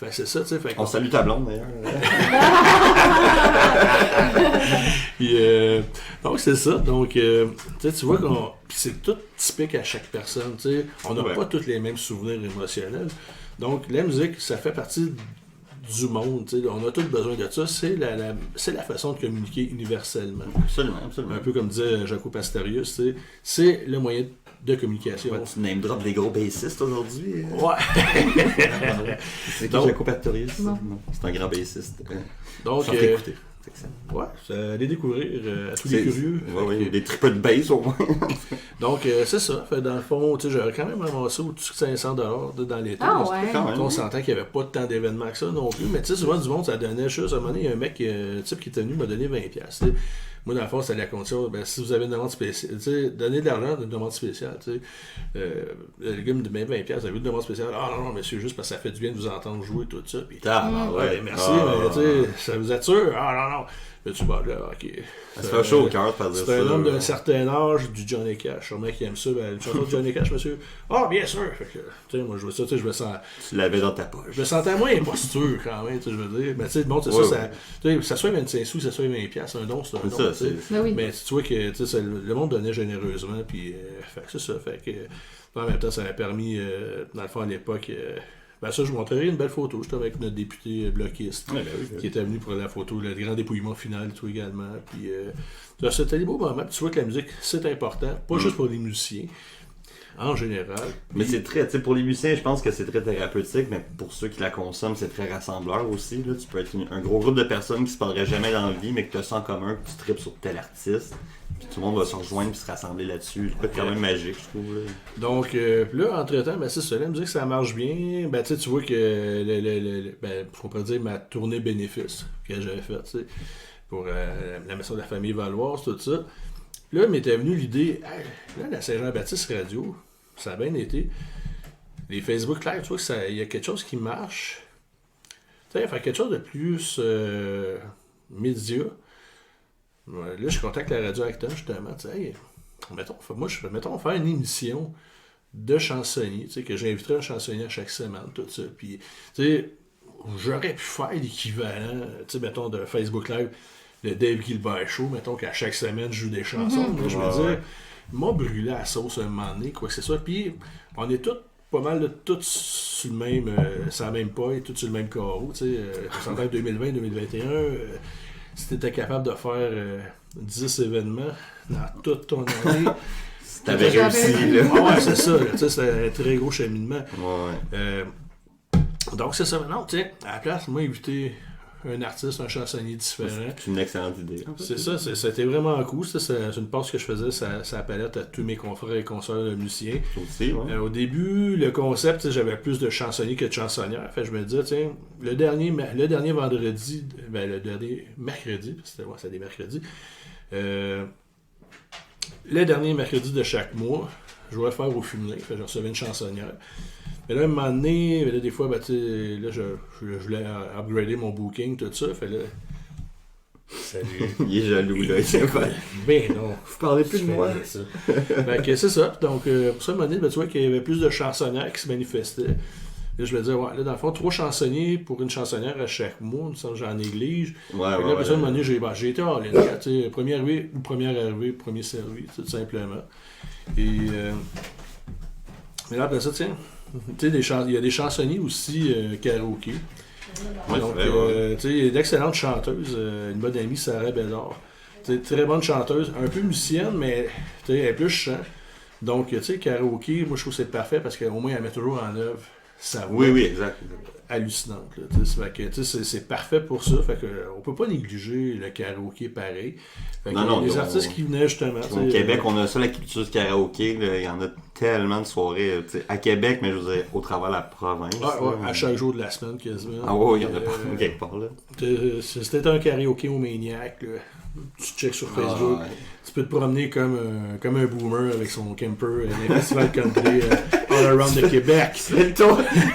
Speaker 2: fait que c'est ça, tu sais. Fait
Speaker 1: On salue ta blonde, d'ailleurs.
Speaker 2: Puis, donc, c'est ça. Donc, tu vois qu'on. Puis c'est tout typique à chaque personne. Tu sais. On n'a
Speaker 1: Ouais.
Speaker 2: pas tous les mêmes souvenirs émotionnels. Donc, la musique, ça fait partie du monde. Tu sais. On a tous besoin de ça. C'est la façon de communiquer universellement.
Speaker 1: Absolument, absolument.
Speaker 2: Un peu comme disait Jaco Pastorius, tu sais, c'est le moyen de communication.
Speaker 1: Ouais, tu name drop des gros bassistes aujourd'hui.
Speaker 2: Ouais.
Speaker 1: C'est qui
Speaker 2: Donc-
Speaker 1: Jaco Pastorius?
Speaker 3: Non.
Speaker 1: Non, c'est un grand bassiste.
Speaker 2: Donc,
Speaker 1: Sans t'écouter. C'est excellent.
Speaker 2: Ouais, ça allez découvrir à tous les curieux.
Speaker 1: Oui, des tripes de base au moins.
Speaker 2: Donc, c'est ça. Fait, dans le fond, j'aurais quand même ramassé au-dessus de 500$ dans l'été.
Speaker 3: Ah ouais.
Speaker 1: Quand même.
Speaker 2: On s'entend qu'il n'y avait pas tant d'événements que ça non plus. Mais tu sais, souvent du monde, ça donnait juste. À un moment donné, il y a un mec type qui était venu m'a donné 20$. T'sais. Moi, dans le fond, c'était la condition. Ben, si vous avez une demande spéciale, tu sais, donnez de l'argent d'une demande spéciale. Le gars me dit 20$, vous avez une demande spéciale. Ah non, monsieur, juste parce que ça fait du bien de vous entendre jouer, tout ça. Puis,
Speaker 1: Ouais,
Speaker 2: merci, mais tu sais, ça vous attire. Ah non. Là, tu vas là, ok.
Speaker 1: Ça se fait chaud au cœur de faire dire ça.
Speaker 2: C'est un homme d'un certain âge, du Johnny Cash. Sûrement qui aime ça. Ben, une chanson de Johnny Cash, monsieur. Ah, bien sûr. Fait que, tu sais, moi, je vois ça, tu sais, je me sens.
Speaker 1: Tu l'avais dans ta poche.
Speaker 2: Je me sentais moins imposture quand même, tu sais, je veux dire. Mais tu sais, bon, c'est ça, tu sais, ça soit 25 sous, ça soit 20$, un don, c'est un don.
Speaker 1: Ça,
Speaker 2: tu sais.
Speaker 3: Ben oui.
Speaker 2: Mais tu vois que tu sais, le monde donnait généreusement, puis fait que c'est ça. Fait que, en même temps, ça m'a permis, dans le fond, à l'époque. Ben ça, je vous montrerai une belle photo. J'étais avec notre député bloquiste qui était venu pour la photo, le grand dépouillement final, tout également. Puis c'était des beaux moments. Tu vois que la musique, c'est important, pas juste pour les musiciens, en général.
Speaker 1: Mais c'est très, tu sais, pour les musiciens, je pense que c'est très thérapeutique, mais pour ceux qui la consomment, c'est très rassembleur aussi. Là. Tu peux être un gros groupe de personnes qui se parleraient jamais dans la vie, mais que tu as ça en commun, que tu tripes sur tel artiste. Puis tout le monde va se rejoindre et se rassembler là-dessus. C'est quand même magique, je trouve. Là.
Speaker 2: Donc, là, entre-temps, ben, c'est ça, la musique, ça marche bien. Ben, tu vois que, on pourrait dire ma tournée bénéfice que j'avais faite, tu sais, pour la maison de la famille Valoise, tout ça. Là, m'était venue l'idée, hey, là, la Saint-Jean-Baptiste Radio, ça a bien été. Les Facebook Live, tu vois qu'il y a quelque chose qui marche. Tu sais, faire quelque chose de plus média. Là, je contacte la radio Acton, justement. Tu sais, hey, mettons, faire une émission de chansonniers, tu sais, que j'inviterais un chansonnier à chaque semaine, tout ça. Puis, tu sais, j'aurais pu faire l'équivalent, tu sais, mettons, de Facebook Live, le Dave Gilbert Show, mettons qu'à chaque semaine, je joue des chansons. Là, je me disais, m'a brûlé à la sauce un moment donné, quoi que ce soit. Puis, on est tous pas mal tous sur le même, sur la même paille, tous sur le même carreau, tu sais. On s'entend 2020-2021. Si tu étais capable de faire 10 événements dans toute ton année,
Speaker 1: t'avais réussi, là.
Speaker 2: Ouais, c'est ça. C'est un très gros cheminement.
Speaker 1: Ouais.
Speaker 2: Donc, c'est ça. Maintenant, tu sais, à la place, moi, inviter un artiste, un chansonnier différent.
Speaker 1: C'est une excellente idée.
Speaker 2: C'est ça. C'était vraiment cool. C'est une passe que je faisais, ça palette à tous mes confrères et consoeurs de musiciens.
Speaker 1: Aussi, ouais.
Speaker 2: Au début, le concept, j'avais plus de chansonniers que de chansonnières. Fait, je me disais, tiens, le dernier vendredi, le dernier mercredi, c'était des mercredis, le dernier mercredi de chaque mois, je vais le faire au féminin. Fait, je recevais une chansonnière. Mais là, à un moment donné, là, des fois, là, je voulais upgrader mon booking, tout ça. Fait là, salut.
Speaker 1: Il est jaloux, là.
Speaker 2: Ben non.
Speaker 1: Vous parlez plus de moi.
Speaker 2: Ça. Fait que c'est ça. Donc, pour ça, à un moment donné, tu vois qu'il y avait plus de chansonnières qui se manifestaient. Là, je me disais, ouais, là, dans le fond, 3 chansonniers pour une chansonnière à chaque mois, il me semble que j'en néglige.
Speaker 1: Ouais,
Speaker 2: là, à un moment donné, j'ai été all in. Premier arrivé ou première arrivée, premier servi, tout simplement. Et mais là, après ça, tiens, tu sais, il y a des chansonniers aussi karaoké.
Speaker 1: Ouais,
Speaker 2: Donc,
Speaker 1: vrai,
Speaker 2: tu sais, il y a d'excellentes chanteuses. Une bonne amie, Sarah Bédard. Très bonne chanteuse, un peu musicienne, mais elle est plus chant. Donc, tu sais, karaoké, moi, je trouve que c'est parfait parce qu'au moins, elle met toujours en œuvre sa voix.
Speaker 1: Oui, exact.
Speaker 2: Hallucinante. C'est parfait pour ça. Fait que, on peut pas négliger le karaoké pareil. Fait que,
Speaker 1: Non,
Speaker 2: les artistes qui venaient justement.
Speaker 1: Au Québec, on a ça, la culture du karaoké. Il y en a tellement de soirées à Québec, mais je veux dire, au travers de la province.
Speaker 2: À chaque jour de la semaine quasiment.
Speaker 1: Ah ouais, il y en a pas quelque part là.
Speaker 2: C'était un karaoké au Maniac. Là. Tu checkes sur Facebook. Tu peux te promener comme un boomer avec son camper dans les festivals country all around the Québec.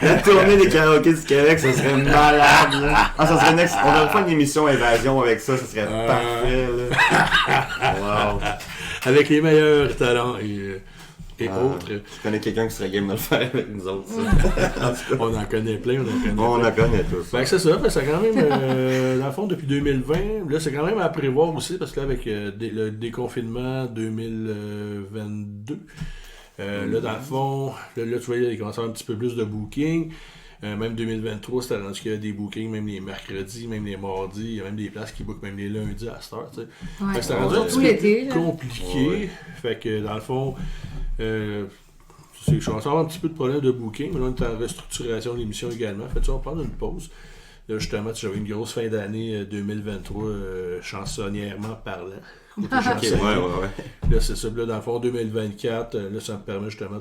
Speaker 1: La tournée des karaokés du Québec, ça serait malade. Là. Ça serait on devrait faire une émission Évasion avec ça serait parfait. Là. Wow.
Speaker 2: Avec les meilleurs talents et autres.
Speaker 1: Je connais quelqu'un qui serait game de le faire avec nous autres. Ça.
Speaker 2: On en connaît plein,
Speaker 1: on en connaît tous.
Speaker 2: Ben, c'est ça, c'est quand même, dans le fond, depuis 2020, là, c'est quand même à prévoir aussi, parce que là, avec le déconfinement 2022, là, dans le fond, là, tu vois, il commence à avoir un petit peu plus de booking. Même 2023, c'était rendu qu'il y a des bookings, même les mercredis, même les mardis, il y a même des places qui bookent même les lundis à cette heure, tu sais.
Speaker 3: Ouais.
Speaker 2: C'était rendu un
Speaker 3: tout
Speaker 2: petit
Speaker 3: l'été,
Speaker 2: peu compliqué.
Speaker 1: Ouais.
Speaker 2: Fait que, dans le fond, je commence à avoir un petit peu de problème de booking, mais là, on est en restructuration de l'émission également. Fait que, on va prendre une pause. Là, justement, j'avais une grosse fin d'année 2023, chansonnièrement parlant.
Speaker 1: Ok, ouais.
Speaker 2: Là, c'est ça. Là, dans le fond, 2024, là, ça me permet justement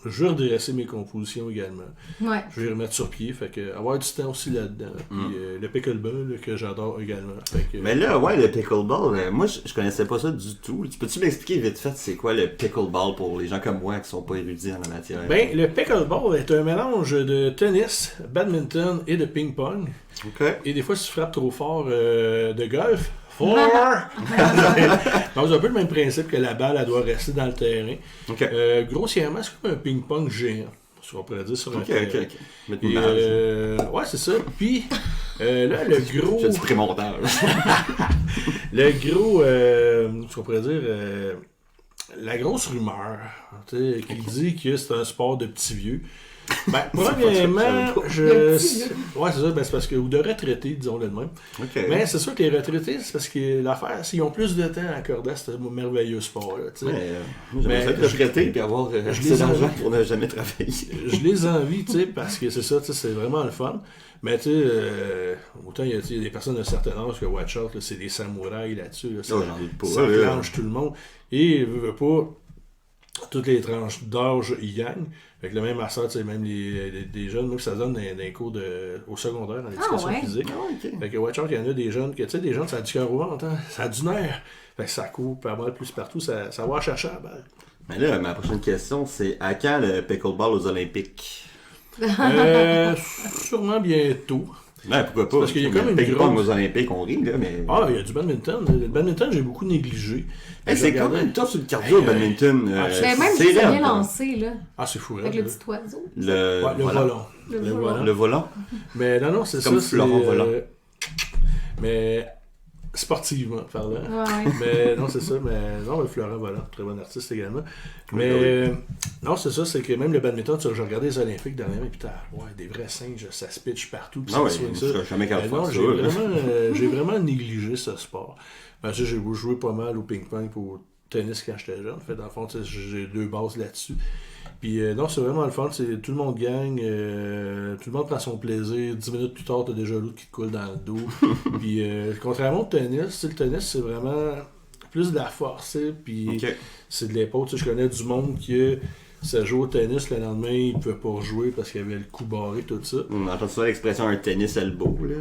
Speaker 2: je vais redresser mes compositions également.
Speaker 3: Ouais.
Speaker 2: Je vais les remettre sur pied. Fait que avoir du temps aussi là-dedans. Puis le pickleball, là, que j'adore également. Fait que,
Speaker 1: Mais là, ouais, le pickleball, moi, je connaissais pas ça du tout. Peux-tu m'expliquer vite fait c'est quoi le pickleball pour les gens comme moi qui sont pas érudits en la matière?
Speaker 2: Ben, le pickleball est un mélange de tennis, badminton et de ping-pong.
Speaker 1: Ok.
Speaker 2: Et des fois, si tu frappes trop fort de golf, donc, c'est un peu le même principe que la balle, elle doit rester dans le terrain.
Speaker 1: Ok.
Speaker 2: Grossièrement, c'est comme un ping-pong géant, si on pourrait dire sur un terrain.
Speaker 1: Ok. Mettre une
Speaker 2: Et,
Speaker 1: image.
Speaker 2: ouais, c'est ça. Puis, là, le gros...
Speaker 1: J'ai du pré-montage.
Speaker 2: Le gros, ce qu'on pourrait dire, la grosse rumeur, tu sais, qui dit que c'est un sport de petits vieux. Ben, premièrement, ouais, c'est ça, ben, c'est parce que, ou de retraités, disons-le de même.
Speaker 1: Ok.
Speaker 2: Mais c'est sûr que les retraités, c'est parce que l'affaire, c'est qu'ils ont plus de temps à accorder à ce merveilleux sport-là, tu sais.
Speaker 1: J'aimerais ça être retraité et avoir assez d'argent pour ne jamais travailler.
Speaker 2: Je les envie, tu sais, parce que c'est ça, tu sais, c'est vraiment le fun. Mais tu sais, autant il y a des personnes d'un certain âge que Watch Out, là, c'est des samouraïs là-dessus. Là, ça clenche tout le monde. Et veut pas, toutes les tranches d'âge y gagnent. Fait que le même à ça, tu sais, même des jeunes, moi, ça donne des cours au secondaire en éducation physique. Fait que Watch Out, il y en a des jeunes, tu sais, des jeunes, ça a du cœur au ventre, hein, ça a du nerf. Fait que ça court pas mal plus partout, ça va chercher à la balle.
Speaker 1: Mais là, ma prochaine question, c'est à quand le pickleball aux Olympiques?
Speaker 2: Sûrement bientôt.
Speaker 1: Ben, pourquoi pas?
Speaker 2: Parce qu'il y a comme une
Speaker 1: pickleball aux Olympiques, on rit, là, mais...
Speaker 2: Ah, il y a du badminton. Le badminton, j'ai beaucoup négligé.
Speaker 1: C'est quand même top sur le cardio, le badminton.
Speaker 3: Mais même si c'est bien lancé, là.
Speaker 2: Ah, c'est fou,
Speaker 3: Avec le petit oiseau.
Speaker 1: Le
Speaker 2: volant.
Speaker 1: Le volant.
Speaker 2: Mais non, c'est
Speaker 1: comme
Speaker 2: ça.
Speaker 1: Florent Volant.
Speaker 2: Mais sportivement parlant.
Speaker 3: Ouais.
Speaker 2: Mais non, c'est ça. Mais non, Florent Volant, très bon artiste également. Mais non, c'est ça, c'est que même le badminton, tu sais, j'ai regardé les Olympiques dernièrement, et putain, ouais, des vrais singes, ça se pitch partout.
Speaker 1: Non, oui, je suis jamais capable de faire ça.
Speaker 2: J'ai vraiment négligé ce sport. Ben, j'ai joué pas mal au ping-pong et au tennis quand j'étais jeune. En fait, dans le fond, j'ai 2 bases là-dessus. Puis non, c'est vraiment le fun. Tout le monde gagne, tout le monde prend son plaisir. 10 minutes plus tard, t'as déjà l'autre qui te coule dans le dos. Puis contrairement au tennis, le tennis, c'est vraiment plus de la force. Puis c'est de l'épaule. Je connais du monde qui ça joue au tennis, le lendemain, il ne pouvait pas rejouer parce qu'il avait le cou barré, tout ça.
Speaker 1: On entend souvent l'expression un tennis elbow, là.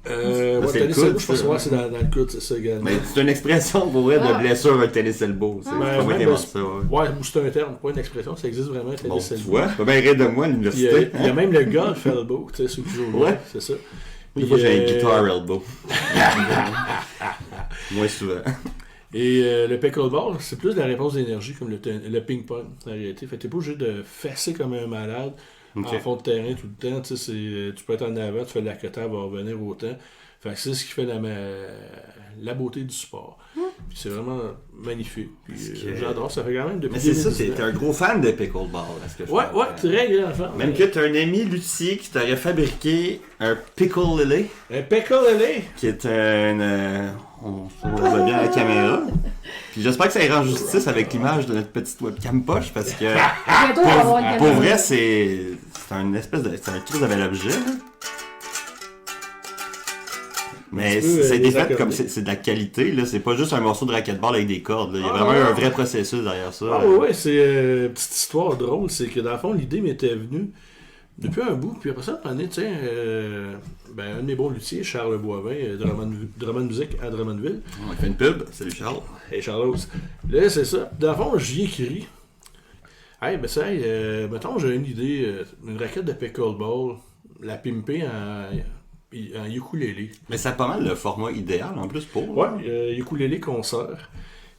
Speaker 2: Le tennis elbow, je pense que c'est dans le coude, c'est ça également.
Speaker 1: Mais c'est une expression pour vrai de blessure, un tennis elbow. C'est pas moi qui invente ça.
Speaker 2: Ouais, c'est un terme, pas une expression, ça existe vraiment, un tennis elbow.
Speaker 1: Tu vois, tu peux bien rire de moi à l'université.
Speaker 2: Il y a même le golf elbow, tu sais, ceux qui jouent au golf, c'est ça.
Speaker 1: Des fois, j'ai un guitar elbow. Moins souvent.
Speaker 2: Et le pickleball, c'est plus de la réponse d'énergie comme le ping-pong, en réalité. Fait que t'es pas obligé de fesser comme un malade en fond de terrain tout le temps. Tu peux être en avant, tu fais de la cote, elle va revenir autant. Fait que c'est ce qui fait la beauté du sport. Puis c'est vraiment magnifique. Puis j'adore, ça fait quand même depuis.
Speaker 1: Mais c'est ça, t'es un gros fan de pickleball.
Speaker 2: Ouais, très grand fan.
Speaker 1: Même que t'as un ami luthier qui t'aurait fabriqué un pickle-lily.
Speaker 2: Un pickle-lily?
Speaker 1: Qui est on voit bien à la caméra. Puis j'espère que ça ira en justice avec l'image de notre petite webcam poche parce que pour vrai, c'est un espèce de. C'est un truc de bel objet. Là. Mais c'est des fait comme c'est de la qualité, là. C'est pas juste un morceau de racquetball avec des cordes. Là. Il y a vraiment un vrai processus derrière ça.
Speaker 2: Ah ouais, c'est une petite histoire drôle. C'est que dans le fond, l'idée m'était venue depuis un bout. Puis après ça, un de mes bons luthiers, Charles Boivin, Drummond Music à Drummondville.
Speaker 1: On fait une pub. Salut Charles.
Speaker 2: Hey Charles. Là, c'est ça. Dans le fond, j'y écris. Hey, ben ça, mettons, j'ai une idée, une raquette de pickleball, la pimper en ukulélé.
Speaker 1: Mais c'est pas mal le format idéal en plus pour.
Speaker 2: Ouais, ukulélé concert.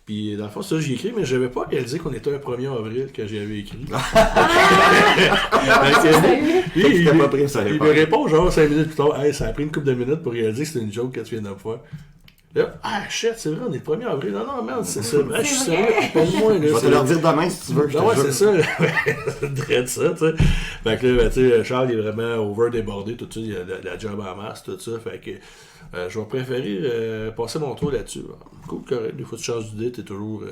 Speaker 2: Puis dans le fond, ça j'y écrit, mais je n'avais pas réalisé qu'on était un 1er avril que j'y avais écrit. Il me répond genre 5 minutes plus tard, hey, ça a pris une couple de minutes pour réaliser que c'était une joke que tu viens de faire. Là, shit, c'est vrai, on est le 1er avril. Non, merde, c'est ça. Je suis sérieux, appelle-moi.
Speaker 1: Je vais te leur dire demain si tu veux.
Speaker 2: Ouais, c'est ça. Drette ça, tu sais. Fait que là, tu sais, Charles, il est vraiment over-débordé, tout ça. Il a de la job en masse, tout ça. Fait que je vais préférer passer mon tour là-dessus. Cool, correct. Des fois, tu changes d'idée, t'es toujours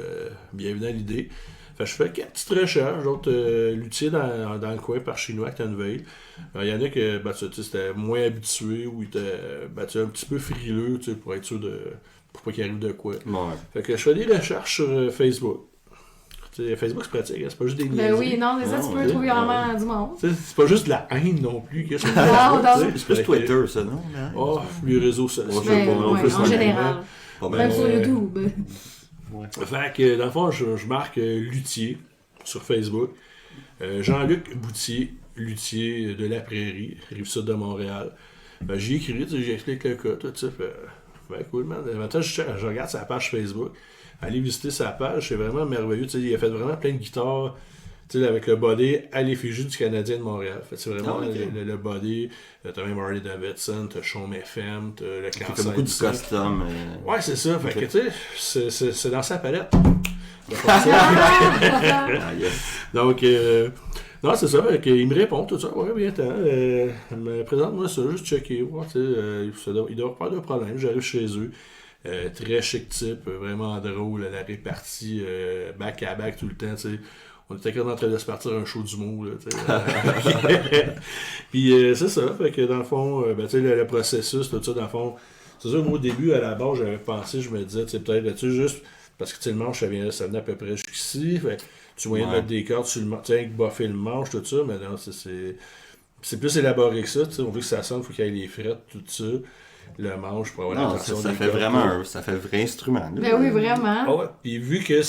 Speaker 2: bienvenu à l'idée. Fait que je fais quelques petites recherches, d'autres luthiers dans le coin par chez nous à Canville. Il y en a que c'était moins habitué ou ils étaient un petit peu frileux pour être sûr pour pas qu'il arrive de quoi.
Speaker 1: Ouais.
Speaker 2: Fait que je fais des recherches sur Facebook. Facebook, c'est pratique, c'est pas juste des
Speaker 3: Ben oui, non, mais ça, tu peux trouver vraiment du monde.
Speaker 2: C'est pas juste de la haine non plus. Que
Speaker 1: C'est plus Twitter, ça, non?
Speaker 2: Oh, les réseaux sociaux.
Speaker 3: En général. Même sur YouTube.
Speaker 1: Ouais.
Speaker 2: Fait que, dans le fond, je marque luthier sur Facebook. Jean-Luc Boutier, luthier de la Prairie, Rive-Sud de Montréal. J'y écris, j'explique le cas, tout ça. Cool, man. Maintenant, je regarde sa page Facebook. Allez visiter sa page, c'est vraiment merveilleux. Il a fait vraiment plein de guitares avec le body à l'effigie du Canadien de Montréal. Fait, c'est vraiment le body. T'as même Harley Davidson, t'as Chaume FM, t'as le cancer.
Speaker 1: T'as beaucoup de custom.
Speaker 2: Ouais, c'est ça. Fait que c'est dans sa palette. Donc, non, c'est ça. Fait il me répond tout ça. Ouais, bien temps. Présente-moi ça, juste checker. Ouais, il doit pas de problème. J'arrive chez eux. Très chic type, vraiment drôle, la répartie back à back tout le temps, t'sais. On était quand même en train de se partir un show d'humour, Puis c'est ça, fait que dans le fond, le processus, tout ça, dans le fond, c'est ça, moi au début, à la base, j'avais pensé, je me disais, peut-être, juste, parce que le manche, ça venait à peu près jusqu'ici, fait tu voyais mettre des cordes sur le manche, avec buffer le manche, tout ça, mais non, c'est plus élaboré que ça, on veut que ça sonne, il faut qu'il y ait les frettes, tout ça. Le manche pour avoir l'attention
Speaker 1: ça fait vraiment ça fait vrai instrument.
Speaker 3: Ben oui, vraiment.
Speaker 2: Ah ouais. Puis vu que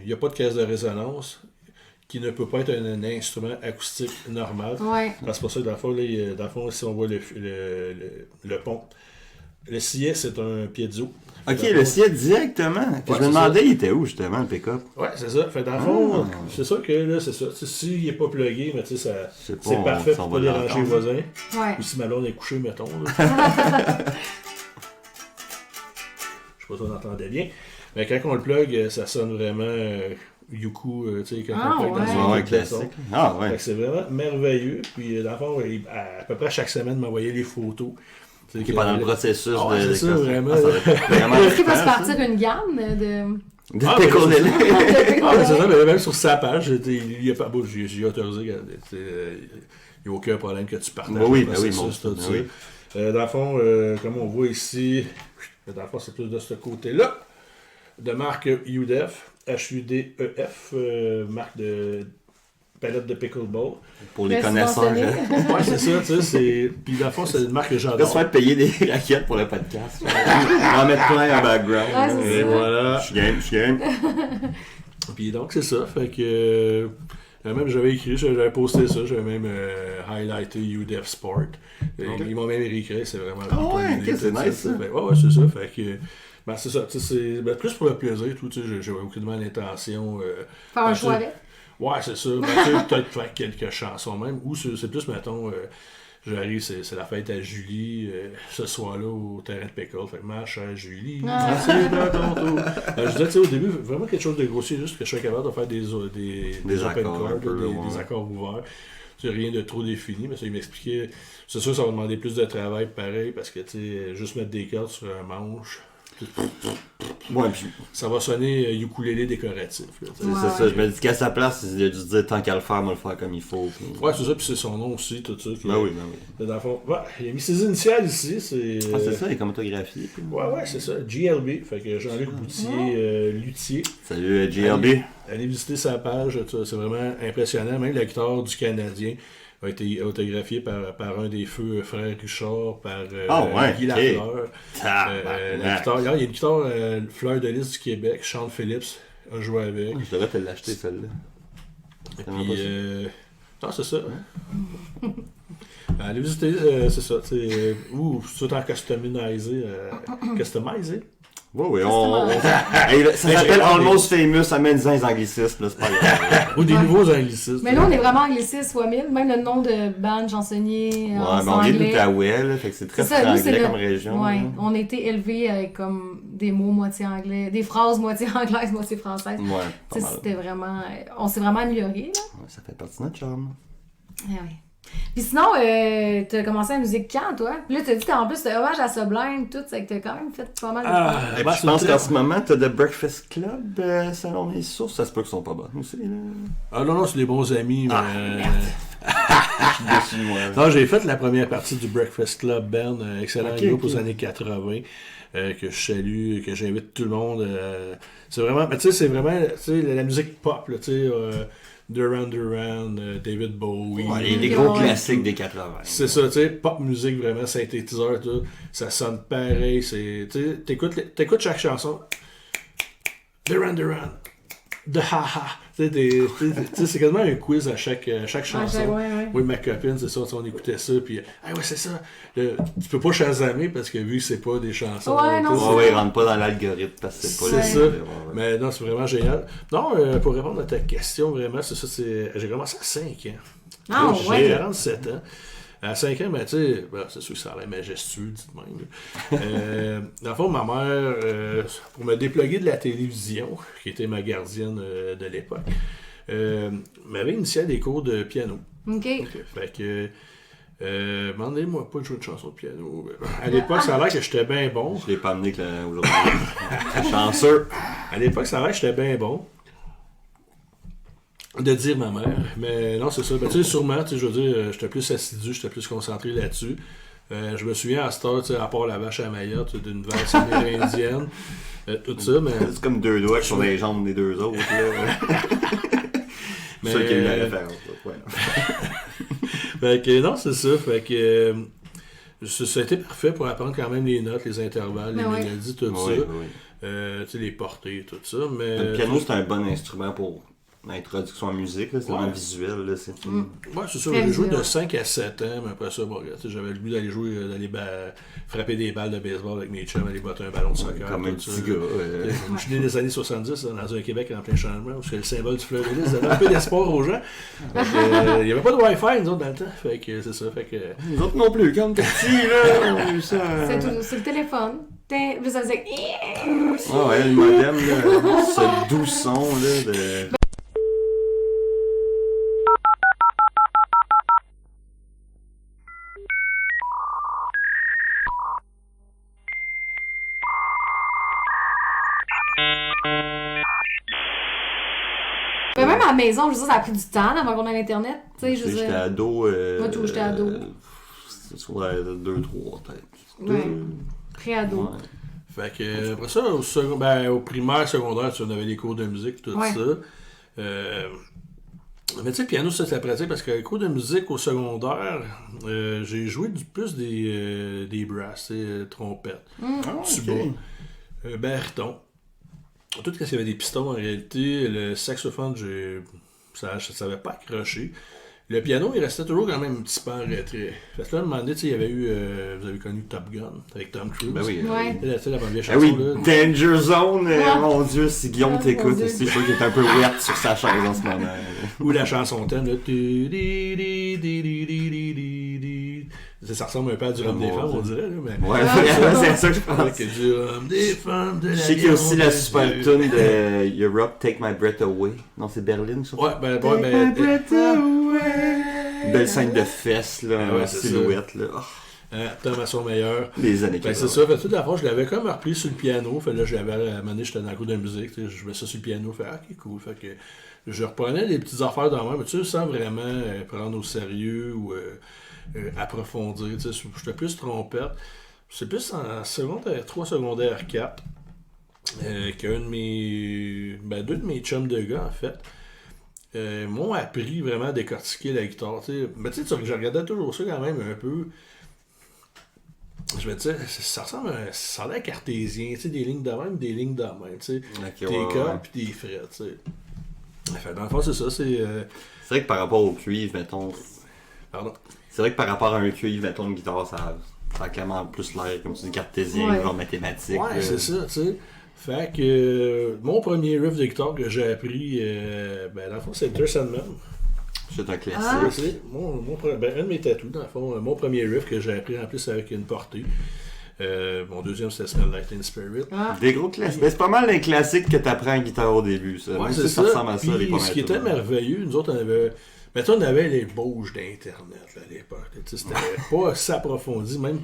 Speaker 2: il n'y a pas de caisse de résonance, qui ne peut pas être un instrument acoustique normal.
Speaker 3: Ouais.
Speaker 2: C'est pour ça que dans le fond, si on voit le pont, le sillet, c'est un piezo.
Speaker 1: Ok, le sillet directement. Je me demandais, il était où justement le pick-up?
Speaker 2: Ouais, c'est ça. Fait dans le fond, c'est sûr que là, c'est ça. S'il n'est pas plugué, mais tu sais, c'est parfait pour pas déranger les voisins.
Speaker 3: Ouais.
Speaker 2: Ou si ma blonde est couchée, mettons. Je sais pas si on entendait bien. Mais quand on le plug, ça sonne vraiment Yuku, tu sais, quand on plug dans une
Speaker 1: classique. Ah ouais.
Speaker 2: Fait que c'est vraiment merveilleux. Puis dans le fond, à peu près chaque semaine, il m'envoyait les photos.
Speaker 1: Qui est pendant le processus
Speaker 2: de... C'est ça, vraiment.
Speaker 3: Est-ce qu'il va se partir une gamme de...
Speaker 1: De Picolelli.
Speaker 2: C'est ça, mais même sur sa page, il a pas... j'ai autorisé, il n'y a aucun problème que tu partages
Speaker 1: oui,
Speaker 2: le processus, tout ça. Dans le fond, comme on voit ici, dans le fond, c'est plus de ce côté-là, de marque UDEF, HUDEF, marque de... palette de pickleball.
Speaker 1: Pour les connaisseurs.
Speaker 2: Ouais, c'est ça, tu sais. Puis dans le fond, c'est une marque que j'adore.
Speaker 1: On va se faire payer des raquettes pour le podcast. On va mettre plein en background.
Speaker 3: Ouais,
Speaker 2: et voilà.
Speaker 1: Je suis game.
Speaker 2: Puis donc, c'est ça. Fait que. Même j'avais écrit, j'avais posté ça, j'avais même highlighté UDEF Sport. Ils m'ont même réécrit, c'est vraiment.
Speaker 1: Ah ouais, c'est nice ça.
Speaker 2: Ouais, c'est ça. Fait que. Ben, c'est ça. C'est plus pour le plaisir, tout. Tu sais, j'avais aucunement l'intention.
Speaker 3: Faire un choix avec.
Speaker 2: Ouais, c'est ça. Peut-être faire quelques chansons même. Ou c'est plus, mettons, j'arrive, c'est la fête à Julie, ce soir-là, au terrain de Pickle. Fait que ma chère Julie, c'est dans ton tour. Je disais, tu sais, au début, vraiment quelque chose de grossier, juste que je sois capable de faire des open
Speaker 1: accords,
Speaker 2: chords, des accords ouverts. C'est rien de trop défini, mais ça, il m'expliquait. C'est sûr, ça va demander plus de travail, pareil, parce que, tu sais, juste mettre des cordes sur un manche.
Speaker 1: Ouais, puis
Speaker 2: ça va sonner ukulélé décoratif. Là,
Speaker 1: c'est ça, je me dis qu'à sa place, il a dû dire tant qu'à le faire, moi le faire comme il faut. Puis...
Speaker 2: Ouais, c'est ça, puis c'est son nom aussi, tout ça.
Speaker 1: Ben oui.
Speaker 2: Dans le fond, il a mis ses initiales ici. C'est
Speaker 1: ça, il est comme autographié. Puis...
Speaker 2: Ouais, c'est ça. GLB, fait que Jean-Luc Boutier, luthier.
Speaker 1: Salut GLB.
Speaker 2: Allez visiter sa page, c'est vraiment impressionnant. Même la guitare du Canadien a été autographié par un des feux frères Richard, par Guy Lafleur. La guitare, il y a une guitare Fleur de Lys du Québec, Sean Phillips a joué avec.
Speaker 1: Je devrais te l'acheter celle-là.
Speaker 2: Et puis, non, c'est ça. Allez visiter, c'est ça. Ou tout en customisé.
Speaker 1: Oui, ça s'appelle Almost Famous, ça met des anglicismes, là, c'est pas grave.
Speaker 2: Ou des nouveaux anglicismes.
Speaker 3: Mais là, on est vraiment anglicisme fois 1000, même le nom de band chansonnier en
Speaker 1: mais on vient de
Speaker 3: anglais.
Speaker 1: l'Outaouais, là, fait que c'est très franglais comme région.
Speaker 3: Ouais, on a été élevés avec comme des mots moitié anglais, des phrases moitié anglaises, moitié françaises.
Speaker 1: Ouais,
Speaker 3: c'était vraiment... On s'est vraiment amélioré, là.
Speaker 1: Ouais, ça fait partie de notre charme.
Speaker 3: Ah oui. Puis sinon, t'as commencé la musique quand, toi? Puis là, t'as dit en plus, t'as hommage à Sublime, tout, c'est que t'as quand même fait pas mal de choses.
Speaker 1: Et puis, je pense qu'en ce moment, t'as The Breakfast Club, selon mes sources, ça se peut qu'ils sont pas bonnes aussi. Là.
Speaker 2: Ah non, c'est des bons amis, mais...
Speaker 1: Je suis déçu, moi.
Speaker 2: Non, j'ai fait la première partie du Breakfast Club Band, excellent groupe aux années 80, que je salue, que j'invite tout le monde. C'est vraiment, tu sais, c'est vraiment, tu sais, la musique pop, là, tu sais, Duran Duran, David Bowie.
Speaker 1: Ouais, les gros classiques des 80.
Speaker 2: C'est ça, tu sais, pop musique vraiment, synthétiseur, tout. Ça sonne pareil, c'est, tu sais, t'écoutes chaque chanson. Duran Duran, The Ha Ha. Tu sais, c'est quasiment un quiz à chaque chanson.
Speaker 3: Ouais.
Speaker 2: Oui, ma copine, c'est ça, on écoutait ça, puis ah ouais, c'est ça. Tu peux pas chasamer parce que vu que c'est pas des chansons.
Speaker 3: Ouais, non,
Speaker 1: ils rentrent pas dans l'algorithme parce que c'est pas
Speaker 2: c'est ça.
Speaker 1: Ouais.
Speaker 2: Mais non, c'est vraiment génial. Non, pour répondre à ta question, vraiment, c'est ça, j'ai commencé à 5 ans.
Speaker 3: Ah,
Speaker 2: J'ai
Speaker 3: ouais.
Speaker 2: 47 ans. À 5 ans, ben, tu sais, c'est sûr que ça a l'air majestueux, dit de même. Dans le fond, ma mère, pour me dépluguer de la télévision, qui était ma gardienne de l'époque, m'avait initié à des cours de piano.
Speaker 3: OK.
Speaker 2: Fait que, demandez-moi pas de jouer une chanson de piano. À l'époque, ça a l'air que j'étais bien bon.
Speaker 1: Je l'ai pas amené aujourd'hui. Chanceux.
Speaker 2: À l'époque, ça a l'air que j'étais bien bon. De dire ma mère. Mais non, c'est ça. Ben, tu sais, sûrement, tu sais, je veux dire, j'étais plus assidu, j'étais plus concentré là-dessus. Je me souviens à cette heure, tu sais, à part la vache à Mayotte, d'une valse amérindienne, tout ça, mais...
Speaker 1: C'est comme deux doigts sur les jambes des deux autres. Là.
Speaker 2: Mais...
Speaker 1: C'est ça qui a eu la référence. Ouais.
Speaker 2: Fait que non, c'est ça. Fait que ça a été parfait pour apprendre quand même les notes, les intervalles, les mélodies, tout ça. Tu sais, les portées, tout ça. Mais...
Speaker 1: Le piano, c'est un bon instrument pour l'introduction en musique. Là. C'est vraiment visuel. Là. C'est
Speaker 2: Ouais, c'est ça. J'ai joué de 5 à 7 ans, mais après ça, bon, j'avais le goût d'aller jouer, frapper des balles de baseball avec mes chums, aller botter un ballon de soccer.
Speaker 1: Comme un petit gars.
Speaker 2: Je suis né des années 70 dans un Québec en plein changement, parce que le symbole du fleur de lys donnait un peu d'espoir aux gens. Il n'y avait pas de Wi-Fi, nous autres, dans le temps. Fait que c'est ça. Fait que...
Speaker 1: Nous autres non plus, comme petit, là. On a eu ça.
Speaker 3: C'est tout sur le téléphone. Puis ça faisait...
Speaker 1: Ah ouais, le modem, là. Ce doux son, là, de...
Speaker 3: Mais même à la maison, je veux dire, ça a pris du temps avant qu'on ait Internet. Tu sais, je veux
Speaker 1: J'étais
Speaker 3: dire.
Speaker 1: ado.
Speaker 3: Moi, tout, j'étais ado.
Speaker 1: Ouais, 2-3 peut-être.
Speaker 3: Ouais. Pré-ado.
Speaker 1: Ouais.
Speaker 2: Fait que, après ça, au primaire, secondaire, on avait les cours de musique, tout ça. Mais tu sais, le piano, ça, c'est pratique parce que les cours de musique au secondaire, j'ai joué plus des brasses, trompettes, tuba, baryton. Tout ce qu'il y avait des pistons, en réalité, le saxophone, ça ne savait pas accrocher. Le piano, il restait toujours quand même un petit peu en retrait. Fait que là, à un moment donné, il y avait eu, vous avez connu Top Gun avec Tom Cruise.
Speaker 1: Ben oui.
Speaker 3: Ouais.
Speaker 2: La première
Speaker 1: Ah
Speaker 2: chanson,
Speaker 1: oui,
Speaker 2: là.
Speaker 1: Danger Zone,
Speaker 3: Ah.
Speaker 1: mon Dieu, si Guillaume
Speaker 3: Ah,
Speaker 1: t'écoute,
Speaker 3: mon Dieu.
Speaker 1: c'est sûr qu'il est un peu wet sur sa chaise en ce moment.
Speaker 2: Ou la chanson thème, là. Ça ressemble un peu à du rhum des femmes, on dirait, là, mais...
Speaker 1: Ouais, c'est ça que je pense.
Speaker 2: Que du rhum des femmes, de la
Speaker 1: Je sais qu'il y a aussi la
Speaker 2: viande,
Speaker 1: super
Speaker 2: du-
Speaker 1: tune de Europe, Take My Breath Away. Non, c'est Berlin, ça?
Speaker 2: Ouais,
Speaker 1: Une belle scène de fesses, là,
Speaker 2: Ah ouais,
Speaker 1: en
Speaker 2: c'est
Speaker 1: silhouette, là. Oh,
Speaker 2: Tom à son meilleur.
Speaker 1: les années
Speaker 2: Fait que
Speaker 1: 80.
Speaker 2: c'est ça, fait toute la fois, je l'avais comme repris sur le piano. Fait là, à un moment donné, j'étais dans le cours de musique, tu sais, je mets ça sur le piano, fait ok, cool. Fait que je reprenais des petites affaires dans moi, mais tu sais, sans vraiment prendre au sérieux ou approfondir. Tu sais, j'étais plus trompette. C'est plus en secondaire 3, secondaire 4 qu'un de mes. Deux de mes chums de gars, en fait. M'ont appris vraiment à décortiquer la guitare. T'sais. Mais tu sais, je regardais toujours ça quand même un peu. Je me disais, ça ressemble à, ça a l'air cartésien, tu sais, des lignes de même, des lignes de même, tu sais.
Speaker 1: Ok,
Speaker 2: Des
Speaker 1: ouais,
Speaker 2: cordes
Speaker 1: ouais.
Speaker 2: puis des frettes, tu sais. Fait, dans le fond, c'est ça, c'est...
Speaker 1: C'est vrai que par rapport au cuivre, mettons.
Speaker 2: Pardon.
Speaker 1: C'est vrai que par rapport à un cuivre, mettons, une guitare, ça a clairement plus l'air, comme tu dis, cartésien,
Speaker 3: Ouais.
Speaker 1: genre mathématique.
Speaker 2: Ouais,
Speaker 1: là.
Speaker 2: c'est ça, tu sais. Fait que mon premier riff de guitare que j'ai appris, dans le fond, c'est Enter Sandman.
Speaker 1: C'est un classique.
Speaker 3: Ah.
Speaker 2: C'est un de mes tatous, dans le fond. Mon premier riff que j'ai appris en plus avec une portée. Mon deuxième, c'était Smell Like Teen Spirit.
Speaker 3: Ah.
Speaker 1: Des gros classiques. Mais c'est pas mal les classiques que t'apprends en guitare au début, ça.
Speaker 2: Ouais,
Speaker 1: Même
Speaker 2: c'est
Speaker 1: si ça ressemble à ça, les
Speaker 2: Puis, ce qui était
Speaker 1: premiers tours.
Speaker 2: merveilleux, nous autres, Mais toi, on avait les bouges d'Internet là, à l'époque. C'était pas assez approfondi. Même,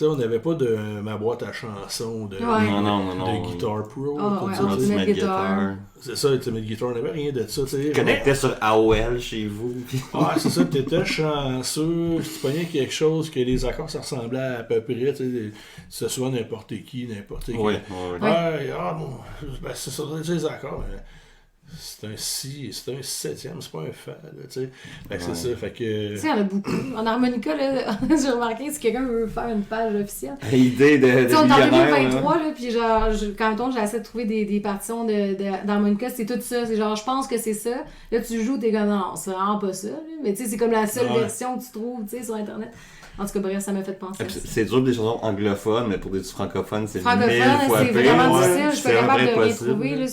Speaker 2: on n'avait pas de ma boîte à chansons, de Guitar Pro.
Speaker 3: Ultimate Guitar.
Speaker 2: C'est ça, Ultimate Guitar. On n'avait rien de ça. Tu
Speaker 1: connectais sur AOL chez vous.
Speaker 2: Ah, c'est ça. Tu étais chanceux. Tu pognais quelque chose que les accords, ça ressemblait à peu près. C'est souvent n'importe qui.
Speaker 1: Oui.
Speaker 2: C'est ça, les accords. Mais c'est un si, c'est un septième, c'est pas un fa, là, tu sais. Fait que c'est ça, fait que...
Speaker 3: Tu sais, il y en a beaucoup. En harmonica, là, j'ai remarqué, si quelqu'un veut faire une page officielle.
Speaker 1: L'idée de
Speaker 3: millionnaire. On est en 2023,
Speaker 1: là,
Speaker 3: puis genre, quand j'ai essayé de trouver des partitions d'harmonica, c'est tout ça. C'est genre, je pense que c'est ça. Là, tu joues, t'es comme, non, c'est vraiment pas ça. Là. Mais tu sais, c'est comme la seule version que tu trouves, tu sais, sur Internet. En tout cas, bref, ça m'a fait penser à ça.
Speaker 1: C'est dur pour des chansons anglophones, mais pour des francophones, c'est
Speaker 3: francophone,
Speaker 1: mille fois
Speaker 3: c'est
Speaker 1: pire.
Speaker 3: vraiment difficile. Je suis pas capable de rien
Speaker 1: impossible.
Speaker 3: trouver. Là.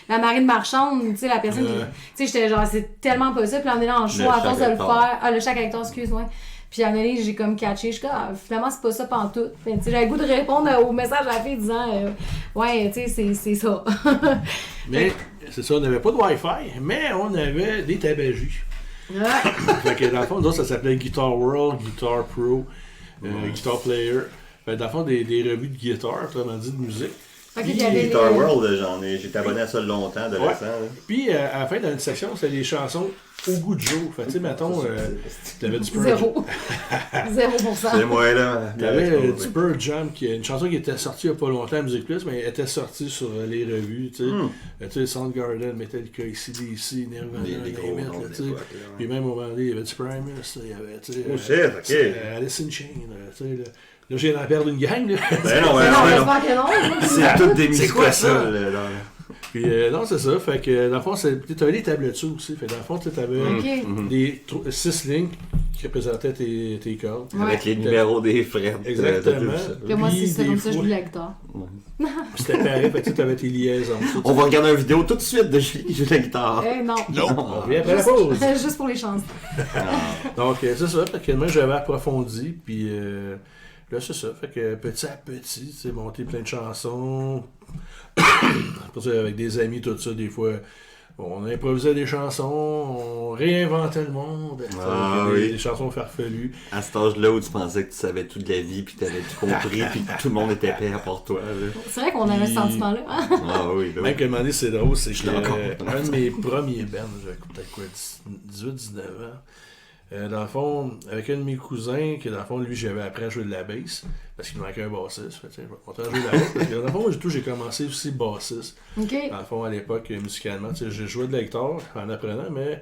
Speaker 3: La marine marchande, tu sais, la personne qui... Tu sais, j'étais genre, c'est tellement pas ça. Puis on est là en show, à force de le faire. Ah, le chaque acteur, excuse-moi. Puis à un moment donné, j'ai comme catché. Je suis comme, finalement, c'est pas ça pantoute. Tu sais, j'avais le goût de répondre au message à la fille disant, ouais, tu sais, c'est ça.
Speaker 2: Mais, c'est ça, on n'avait pas de Wi-Fi, mais on avait des tabagies. Fait que dans le fond, ça s'appelait Guitar World, Guitar Pro, Guitar Player. Fait que dans le fond, des revues de guitare, autrement dit de musique.
Speaker 1: Guitar World, j'étais abonné à ça longtemps, adolescent.
Speaker 2: Puis à la fin, dans une section, c'était des chansons au goût de Joe. Fait que, tu sais, mettons, t'avais du Pearl
Speaker 3: Zéro. 0%.
Speaker 1: C'est moi, là.
Speaker 2: T'avais du Pearl Jam, une chanson qui était sortie il n'y a pas longtemps à Musique Plus, mais elle était sortie sur les revues, tu sais. Soundgarden, Metallica, AC/DC, Nirvana,
Speaker 1: les gros noms de l'époque.
Speaker 2: Puis même au moment donné, il y avait du Primus, il y avait, tu sais...
Speaker 1: Oh shit, ok.
Speaker 2: Alice in Chains, tu sais, là, j'ai d'en perdre une gang, là.
Speaker 1: Ben non,
Speaker 3: j'espère que non.
Speaker 1: C'est toutes des musiques
Speaker 2: quoi ça?
Speaker 1: là.
Speaker 2: Puis non, c'est ça. Fait que dans le fond, t'avais des tablettes dessus aussi. Fait que dans le fond, t'avais des 6 lignes qui représentaient tes cordes.
Speaker 1: Avec les numéros des frères.
Speaker 2: Exactement.
Speaker 3: Puis moi, c'est comme ça, je joue la guitare.
Speaker 2: C'était pareil, fait que t'avais tes liaisons.
Speaker 1: On va regarder une vidéo tout de suite de Julie qui joue la guitare.
Speaker 3: Non.
Speaker 2: On revient après la pause.
Speaker 3: Juste pour les chansons.
Speaker 2: Donc, c'est ça. Fait que moi, j'avais approfondi. Puis là, c'est ça. Fait que petit à petit, tu sais, monté plein de chansons. Avec des amis, tout ça, des fois, on improvisait des chansons, on réinventait le monde. Des chansons farfelues.
Speaker 1: À cet âge-là où tu pensais que tu savais tout de la vie, puis tu avais tout compris, puis que tout le monde était prêt à part toi. Là.
Speaker 3: C'est vrai qu'on avait ce sentiment-là.
Speaker 1: Ah oui,
Speaker 2: même qu'à un moment donné, c'est drôle, c'est que un de mes premiers bands, j'avais peut-être quoi, 18-19 ans. Dans le fond, avec un de mes cousins, qui dans le fond, lui, j'avais appris à jouer de la bass, parce qu'il me manquait un bassiste. Fait, je vais continuer à jouer de la bass, parce que dans le fond, moi, j'ai commencé aussi bassiste.
Speaker 3: Okay.
Speaker 2: Dans le fond, à l'époque, musicalement, j'ai joué de la guitare en apprenant, mais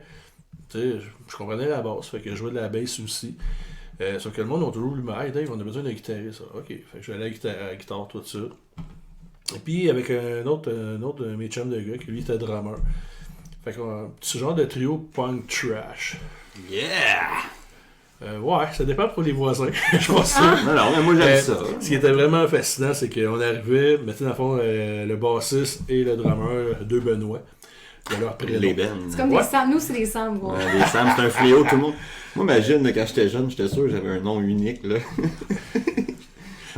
Speaker 2: je comprenais la basse, fait que je jouais de la bass aussi. Sauf que le monde a toujours voulu m'aider, on a besoin d'un guitariste. Ok, fait que je jouais à la guitare, tout ça. Et puis, avec un autre de mes chums de gars, qui lui était drummer. Fait que ce genre de trio punk trash.
Speaker 1: Yeah!
Speaker 2: Ouais, ça dépend pour les voisins, je pense ça.
Speaker 1: Non, mais moi j'aime ça.
Speaker 2: Ce qui était vraiment fascinant, c'est qu'on arrivait, mais tu sais, dans le fond, le bassiste et le drummer, deux Benoît, de leur prénom.
Speaker 1: Les bands.
Speaker 3: C'est comme des Sam, nous c'est des Sam.
Speaker 1: Les Sam, c'est un fléau, tout le monde. Moi, imagine, quand j'étais jeune, j'étais sûr que j'avais un nom unique, là.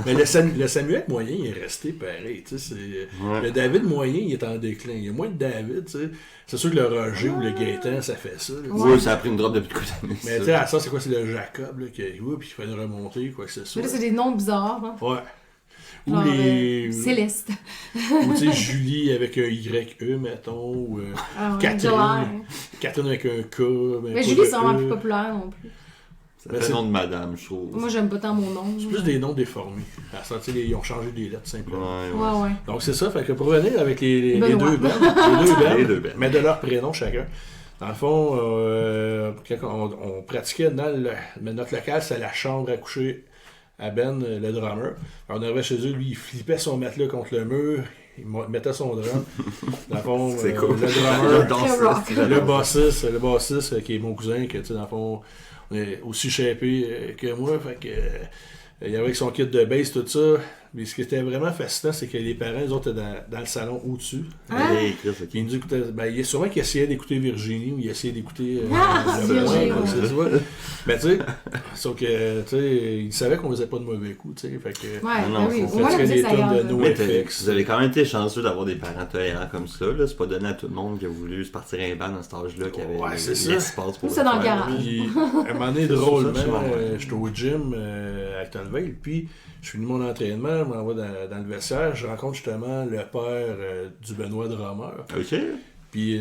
Speaker 2: Mais le Samuel moyen, il est resté pareil. Le David moyen, il est en déclin. Il y a moins de David. T'sais. C'est sûr que le Roger ou le Gaétan, ça fait ça.
Speaker 1: Oui, ça a pris une drop depuis quelques années.
Speaker 2: Mais tu sais, à ça, c'est quoi? C'est le Jacob là, qui fait une remontée, quoi que ce soit.
Speaker 3: Mais là, c'est des noms bizarres. Hein?
Speaker 2: Ouais. Ou
Speaker 3: genre,
Speaker 2: les.
Speaker 3: Céleste.
Speaker 2: Ou tu sais, Julie avec un YE, mettons. Ou Catherine. Catherine avec un K.
Speaker 3: Mais Julie, c'est vraiment plus populaire non plus.
Speaker 1: C'est le nom de madame, je trouve.
Speaker 3: Moi, j'aime pas tant mon nom.
Speaker 2: C'est plus des noms déformés. Ils ont changé des lettres simplement.
Speaker 1: Ouais.
Speaker 2: Donc c'est ça, fait que pour revenir avec les deux bands, mais de leur prénom chacun. Dans le fond, quand on pratiquait dans notre local, c'est la chambre à coucher à Ben, le drummer. Alors, on arrivait chez eux, lui, il flippait son matelas contre le mur, il mettait son drum. Dans le fond,
Speaker 1: c'est cool.
Speaker 2: Le drummer, le bassiste qui est mon cousin, que tu sais, dans le fond, on est aussi shapé que moi, fait que il y avait avec son kit de bass, tout ça. Mais ce qui était vraiment fascinant, c'est que les parents, les autres, étaient dans le salon au-dessus.
Speaker 1: Hey, Chris, ok.
Speaker 2: Ils nous écoutaient, il y a sûrement qu'ils essayaient d'écouter Virginie ou ils essayaient d'écouter
Speaker 3: Virginie,
Speaker 2: Point,
Speaker 3: ouais.
Speaker 2: c'est ça. Mais tu sais, sauf que, tu sais, ils savaient qu'on faisait pas de mauvais coups, tu sais. Fait que.
Speaker 3: Ouais,
Speaker 1: Non,
Speaker 3: oui.
Speaker 1: faut
Speaker 3: Au moins, la
Speaker 2: que
Speaker 3: musique,
Speaker 2: les
Speaker 3: ça
Speaker 2: tunes de
Speaker 3: garde.
Speaker 2: No
Speaker 1: Mais
Speaker 2: FX.
Speaker 1: vous avez quand même été chanceux d'avoir des parents tolérants comme ça. Là. C'est pas donné à tout le monde qui a voulu se partir un band à cet âge-là, qui avait
Speaker 2: Ouais, c'est ça.
Speaker 1: l'espace pour
Speaker 3: Nous, c'est dans le
Speaker 1: faire.
Speaker 3: garage.
Speaker 2: Puis, à un moment donné,
Speaker 1: C'est
Speaker 2: drôlement,
Speaker 1: ça,
Speaker 2: j'étais au gym à Actonville, puis je finis mon entraînement, je m'en vais dans le vestiaire, je rencontre justement le père du Benoît Drummer.
Speaker 1: Ok.
Speaker 2: Puis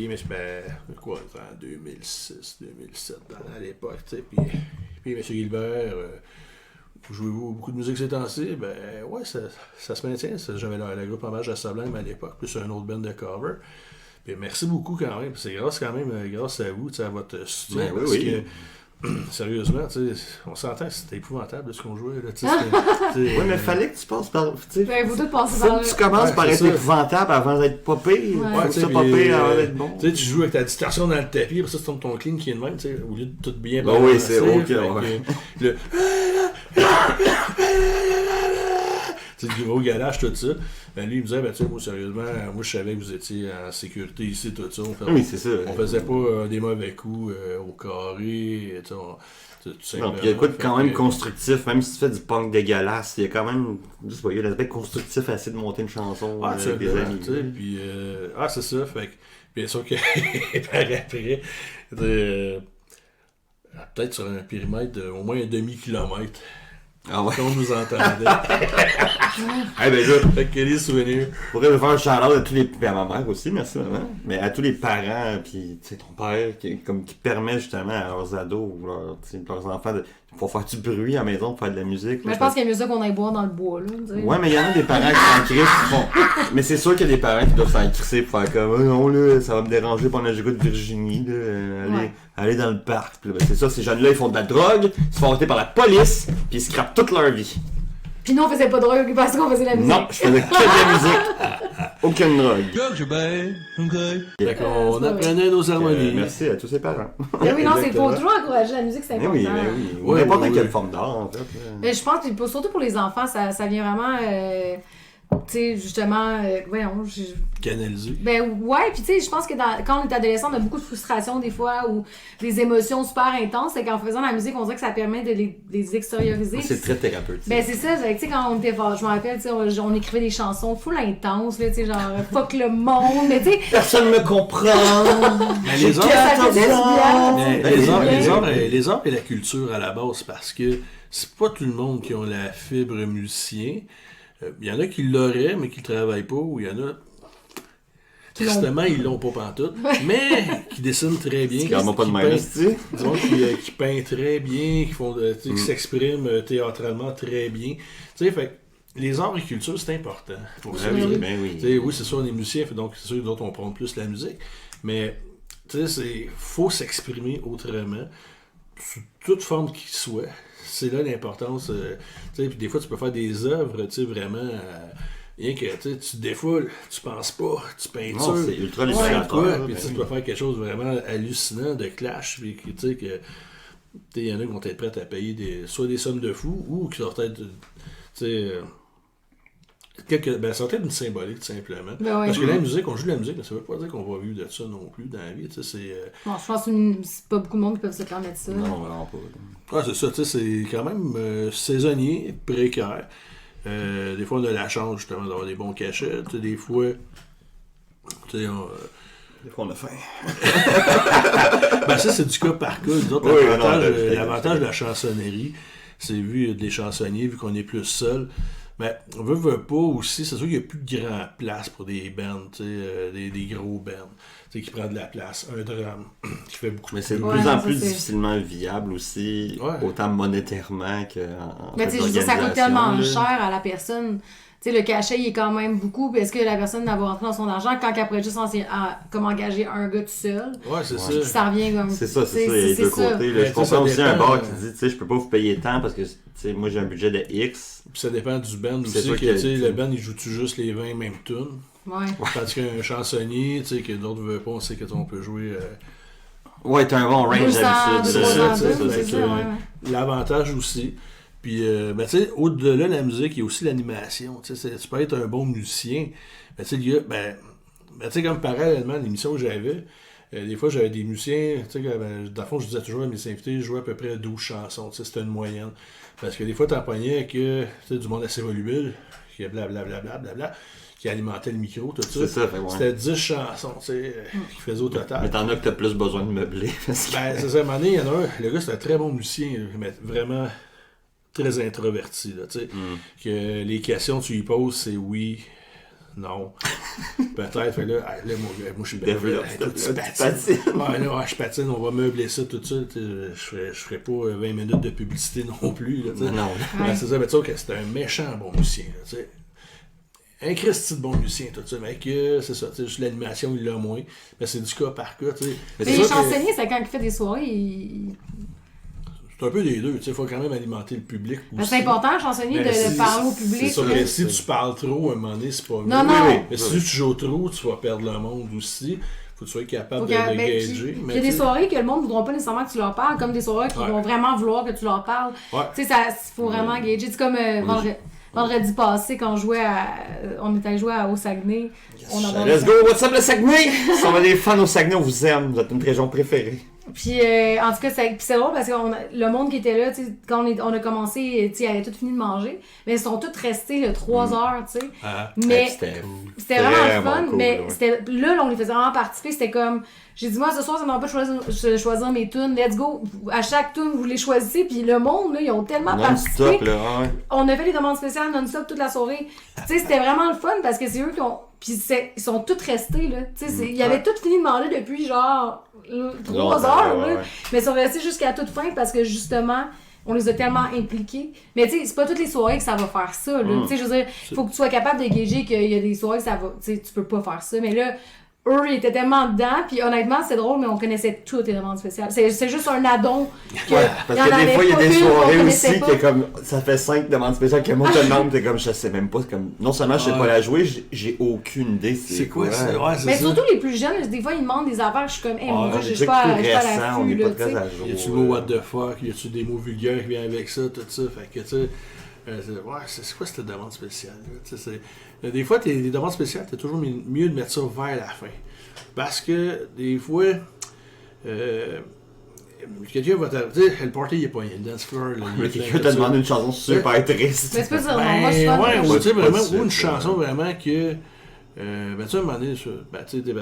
Speaker 2: mais c'est quoi, en 2006, 2007, à l'époque, tu sais. Puis M. Gilbert, jouez-vous beaucoup de musique ces temps-ci? Ben ouais, ça se maintient. J'avais le groupe Hommage à Sublime à l'époque, plus un autre band de cover. Puis merci beaucoup quand même. C'est grâce à vous, à votre soutien.
Speaker 1: Ben oui,
Speaker 2: parce
Speaker 1: oui.
Speaker 2: que sérieusement, on s'entend que c'était épouvantable ce qu'on jouait. Là,
Speaker 1: Oui, mais fallait que tu passes par.
Speaker 3: Ben, vous tous passez
Speaker 1: Faut
Speaker 3: par
Speaker 1: que
Speaker 3: là.
Speaker 1: tu commences
Speaker 2: Ouais,
Speaker 1: par
Speaker 2: c'est
Speaker 1: être
Speaker 2: ça.
Speaker 1: épouvantable avant d'être pas pire.
Speaker 3: Ouais.
Speaker 1: Faut que
Speaker 2: tu
Speaker 1: ça
Speaker 2: sais,
Speaker 1: pas
Speaker 2: puis,
Speaker 1: pire avant d'être bon.
Speaker 2: Tu sais, tu joues avec ta distorsion dans le tapis, après ça, tu tombes ton clean qui est de même, tu sais, au lieu de tout bien
Speaker 1: Ben oui, c'est
Speaker 2: balancer,
Speaker 1: ok,
Speaker 2: fait
Speaker 1: ouais.
Speaker 2: que le... Tu sais, du gros galage, tout ça. Ben lui, il me disait, ben tu sais, moi, sérieusement, moi, je savais que vous étiez en sécurité ici, tout ça.
Speaker 1: Oui, c'est ça.
Speaker 2: On faisait pas des mauvais coups au carré, tu sais,
Speaker 1: Non, puis il y a quoi de quand même constructif, même si tu fais du punk dégueulasse, il y a quand même, je sais pas, il y a l'aspect constructif assez de monter une chanson avec des amis.
Speaker 2: tu sais, puis c'est ça, fait que, bien sûr que, par après, peut-être sur un périmètre d'au moins un demi-kilomètre,
Speaker 1: Ah ouais.
Speaker 2: qu'on nous entendait.
Speaker 1: Eh ben là,
Speaker 2: Fait que les souvenirs.
Speaker 1: je pourrais me faire un shout-out à tous les... Puis à ma mère aussi, merci maman. Mais à tous les parents, puis tu sais, ton père, qui permet justement à leurs ados ou leurs enfants de pouvoir faire du bruit à la maison, de faire de la musique.
Speaker 3: Mais
Speaker 1: là,
Speaker 3: je pense qu'il y a mieux ça qu'on aille boire dans le bois, là. tu sais.
Speaker 1: Ouais, mais il y en a des parents qui s'en crissent, qui font... Mais c'est sûr qu'il y a des parents qui doivent s'en crisser pour faire comme non, là, ça va me déranger pendant que j'écoute Virginie, là, aller dans le parc. Puis là, ben, c'est ça, ces jeunes-là, ils font de la drogue, ils se font arrêter par la police, puis ils scrapent toute leur vie.
Speaker 3: Puis nous, on faisait pas de drogue parce qu'on faisait de la musique.
Speaker 1: Non, je faisais que de la musique. Aucune drogue.
Speaker 2: Fait qu'on apprenait nos harmonies.
Speaker 1: Merci à tous ces parents.
Speaker 3: Ben oui, non, c'est
Speaker 2: Exactement.
Speaker 3: faut toujours encourager la musique, c'est
Speaker 1: Mais
Speaker 3: important.
Speaker 1: oui, mais oui. Ou
Speaker 2: Ouais,
Speaker 1: n'importe
Speaker 2: ouais,
Speaker 1: quelle
Speaker 2: ouais.
Speaker 1: forme d'art, en fait.
Speaker 3: Mais je pense que surtout pour les enfants, ça vient vraiment, tu sais, justement, voyons,
Speaker 2: Canalisé.
Speaker 3: ben ouais, puis tu sais, je pense que quand on est adolescent, on a beaucoup de frustration des fois ou des émotions super intenses, et qu'en faisant la musique, on dirait que ça permet de les extérioriser.
Speaker 1: C'est très thérapeutique.
Speaker 3: Ben c'est ça, tu sais, quand on était fort, je me rappelle, tu sais, on écrivait des chansons full intenses, là, tu sais, genre fuck le monde, mais tu sais,
Speaker 1: Personne me comprend.
Speaker 2: Mais les
Speaker 3: que ça faisait du bien.
Speaker 2: Mais
Speaker 1: Ben,
Speaker 2: les arts et la culture à la base, parce que c'est pas tout le monde qui a la fibre musicien. Il y en a qui l'auraient, mais qui ne travaillent pas, ou il y en a. Tristement, ils l'ont pas pantoute, mais qui dessinent très bien.
Speaker 1: Regarde-moi pas de
Speaker 2: qui
Speaker 1: même,
Speaker 2: peignent-
Speaker 1: tu sais.
Speaker 2: disons, qui peignent très bien, qui font qui s'expriment théâtralement très bien. Tu sais, fait que les arts et culture, c'est important. Pour ça,
Speaker 1: Ben oui,
Speaker 2: tu sais.
Speaker 1: ben oui.
Speaker 2: Tu sais, oui, c'est sûr, on est musicien, donc c'est sûr que d'autres, on prend plus la musique. Mais, tu sais, faut s'exprimer autrement, sous toute forme qu'il soit. C'est là l'importance. Tu sais, puis des fois, tu peux faire des œuvres, tu sais, vraiment. Rien que, tu sais, tu défoules, tu penses pas, tu peintures.
Speaker 1: Non, c'est ultra
Speaker 2: tu fais
Speaker 1: libérateur.
Speaker 2: quoi,
Speaker 1: là,
Speaker 2: puis
Speaker 1: ben
Speaker 2: tu sais,
Speaker 1: oui.
Speaker 2: tu peux faire quelque chose de vraiment hallucinant, de clash, puis tu sais que. Il y en a qui vont être prêts à payer soit des sommes de fous, ou qui vont être. Tu sais. Ça va être une symbolique, tout simplement.
Speaker 3: Ben ouais.
Speaker 2: Parce que la musique, on joue de la musique, mais ça veut pas dire qu'on va vivre de ça non plus dans la vie. Tu sais, c'est.
Speaker 3: bon, je pense que c'est pas beaucoup de monde qui peuvent se permettre ça.
Speaker 1: Non, vraiment pas.
Speaker 2: Ouais, c'est ça, tu sais, c'est quand même saisonnier, précaire. Des fois, on a la chance, justement, d'avoir des bons cachets. Tu sais, des fois, tu sais,
Speaker 1: Des fois, on a faim.
Speaker 2: ben ça, c'est du cas par cas. Nous autres,
Speaker 1: Oui,
Speaker 2: l'avantage de la chansonnerie, c'est vu des chansonniers, vu qu'on est plus seul. Mais on veut pas aussi, c'est sûr qu'il n'y a plus de grand place pour des bands, tu sais, des gros bands, tu sais, qui prennent de la place. Un drum qui fait beaucoup
Speaker 1: Mais c'est de
Speaker 3: Ouais,
Speaker 1: plus en
Speaker 3: ça,
Speaker 1: plus
Speaker 3: c'est-
Speaker 1: difficilement viable aussi,
Speaker 2: Ouais.
Speaker 1: autant monétairement qu'en
Speaker 3: Mais
Speaker 1: fait
Speaker 3: tu sais, je veux dire, ça coûte
Speaker 1: d'organisation,
Speaker 3: tellement
Speaker 1: là.
Speaker 3: cher à la personne. Tu sais, le cachet, il est quand même beaucoup. Est-ce que la personne va rentrer dans son argent quand elle pourrait juste comme engager un gars tout seul?
Speaker 2: Ouais, c'est
Speaker 1: Ouais.
Speaker 3: Puis ça revient comme.
Speaker 1: C'est ça,
Speaker 3: tu sais,
Speaker 1: il y a les deux
Speaker 3: ça.
Speaker 1: côtés. là.
Speaker 2: Mais
Speaker 1: Je
Speaker 2: tu sais, ça
Speaker 1: comprends aussi un
Speaker 2: dépend,
Speaker 1: bar qui dit, tu sais, je peux pas vous payer tant parce que, tu sais, moi j'ai un budget de X.
Speaker 2: Puis ça dépend du band
Speaker 1: C'est
Speaker 2: aussi,
Speaker 1: sûr
Speaker 2: que
Speaker 1: que-
Speaker 2: tu sais, le band, il joue-tu juste les 20 mêmes tunes?
Speaker 3: Ouais.
Speaker 2: Tandis qu'un chansonnier, tu sais, que d'autres veulent pas, on sait qu'on peut jouer...
Speaker 1: Ouais, t'as un bon range
Speaker 3: 200,
Speaker 1: d'habitude.
Speaker 2: c'est
Speaker 3: 300,
Speaker 2: ça,
Speaker 3: c'est
Speaker 2: c'est
Speaker 3: ça,
Speaker 2: ça.
Speaker 3: ouais, ouais.
Speaker 2: L'avantage aussi, Puis, ben, tu sais, au-delà de la musique, il y a aussi l'animation. Tu sais, tu peux être un bon musicien. Ben, tu sais, il y a, tu sais, comme parallèlement à l'émission que j'avais, des fois, j'avais des musiciens, tu sais, dans le fond, je disais toujours à mes invités, je jouais à peu près 12 chansons, tu sais, c'était une moyenne. Parce que des fois, t'en pognais que, tu sais, du monde assez volubile, qui blablabla, qui alimentait le micro, tout ça.
Speaker 1: C'est ça, fait, ouais.
Speaker 2: C'était 10 chansons, tu sais, qui faisaient au total.
Speaker 1: Mais t'en as que t'as plus besoin de meubler. Parce que...
Speaker 2: Ben, c'est ça, à un moment donné, il y en a un, le gars, c'est un très bon musicien, mais vraiment très introverti, là, tu sais. Que les questions que tu lui poses, c'est oui, non, peut-être, fait là, moi, je suis bien tu patines. Ouais, je patine, on va meubler ça tout de suite. Je ferais pas 20 minutes de publicité non plus, là, tu sais.
Speaker 1: Non.
Speaker 2: Ben, c'est ça, mais tu sais, c'est un méchant bon musicien, là, tu sais. Un Christy de bon musicien, tout ça, mais que c'est ça, tu sais, juste l'animation, il l'a moins, mais c'est du cas par cas, tu sais.
Speaker 3: Mais les chansonniers, c'est quand il fait des soirées,
Speaker 2: c'est un peu des deux, tu sais, il faut quand même alimenter le public aussi.
Speaker 3: C'est important, chansonnier, de parler au public.
Speaker 2: C'est sûr que si tu parles trop, à un moment donné, c'est pas
Speaker 3: non,
Speaker 2: mieux.
Speaker 3: non.
Speaker 2: Mais si tu joues trop, tu vas perdre le monde aussi. Faut que tu sois capable de gager.
Speaker 3: Il y a des soirées que le monde ne voudra pas nécessairement que tu leur parles, comme des soirées qui vont vraiment vouloir que tu leur parles. Tu sais, il faut vraiment gager. C'est comme vendredi passé, quand on est allé jouer au Saguenay.
Speaker 1: Let's go, what's up le Saguenay? Si on a des fans au Saguenay, on vous aime, vous êtes notre région préférée.
Speaker 3: Puis, en tout cas, c'est drôle parce que le monde qui était là, quand on a commencé, ils avaient tout fini de manger, mais ils sont tous restés 3 heures, tu sais. Mais c'était vraiment le fun, cool, mais là, on les faisait vraiment participer, c'était comme, j'ai dit, moi, ce soir, ça m'a pas de choisir mes tunes, let's go. À chaque tune, vous les choisissez, puis le monde, là, ils ont tellement participé.
Speaker 1: Là, ouais.
Speaker 3: On a fait des demandes spéciales non-stop toute la soirée. Tu sais, c'était vraiment le fun parce que c'est eux qui ont... Puis ils sont tous restés, là. Tu sais, ils avaient tous fini de manger depuis, genre, 3 heures, là. Mais ils sont restés jusqu'à la toute fin parce que, justement, on les a tellement impliqués. Mais, tu sais, c'est pas toutes les soirées que ça va faire ça, là. Tu sais, je veux dire, il faut que tu sois capable de gager qu'il y a des soirées que ça va... Tu sais, tu peux pas faire ça. Mais là... Eux, ils étaient tellement dedans, puis honnêtement, c'est drôle, mais on connaissait toutes les demandes spéciales. C'est juste un addon.
Speaker 1: Parce que des fois, il y a des soirées aussi qui est comme, ça fait 5 demandes spéciales que moi, je te demande, t'es comme, je sais même pas, comme, non seulement je sais pas la jouer, j'ai aucune idée c'est quoi.
Speaker 3: Mais surtout les plus jeunes, des fois, ils demandent des affaires, je suis comme, hey, moi, je suis pas à
Speaker 1: on est pas
Speaker 3: l'affût,
Speaker 1: très à jour.
Speaker 2: Y a-tu le mot what the fuck, y a-tu des mots vulgaires qui viennent avec ça, tout ça, fait que, tu sais, c'est quoi cette demande spéciale, là? Des fois, les demandes spéciales, c'est toujours mieux de mettre ça vers la fin. Parce que, des fois, quelqu'un va te dire, le party, il est pas une dance floor.
Speaker 1: Quelqu'un t'a demandé une chanson super triste.
Speaker 3: Mais c'est pas dire, moi, je suis pas
Speaker 2: ou tu sais, vraiment, ou une chanson vraiment que. Tu sais, à un moment donné, je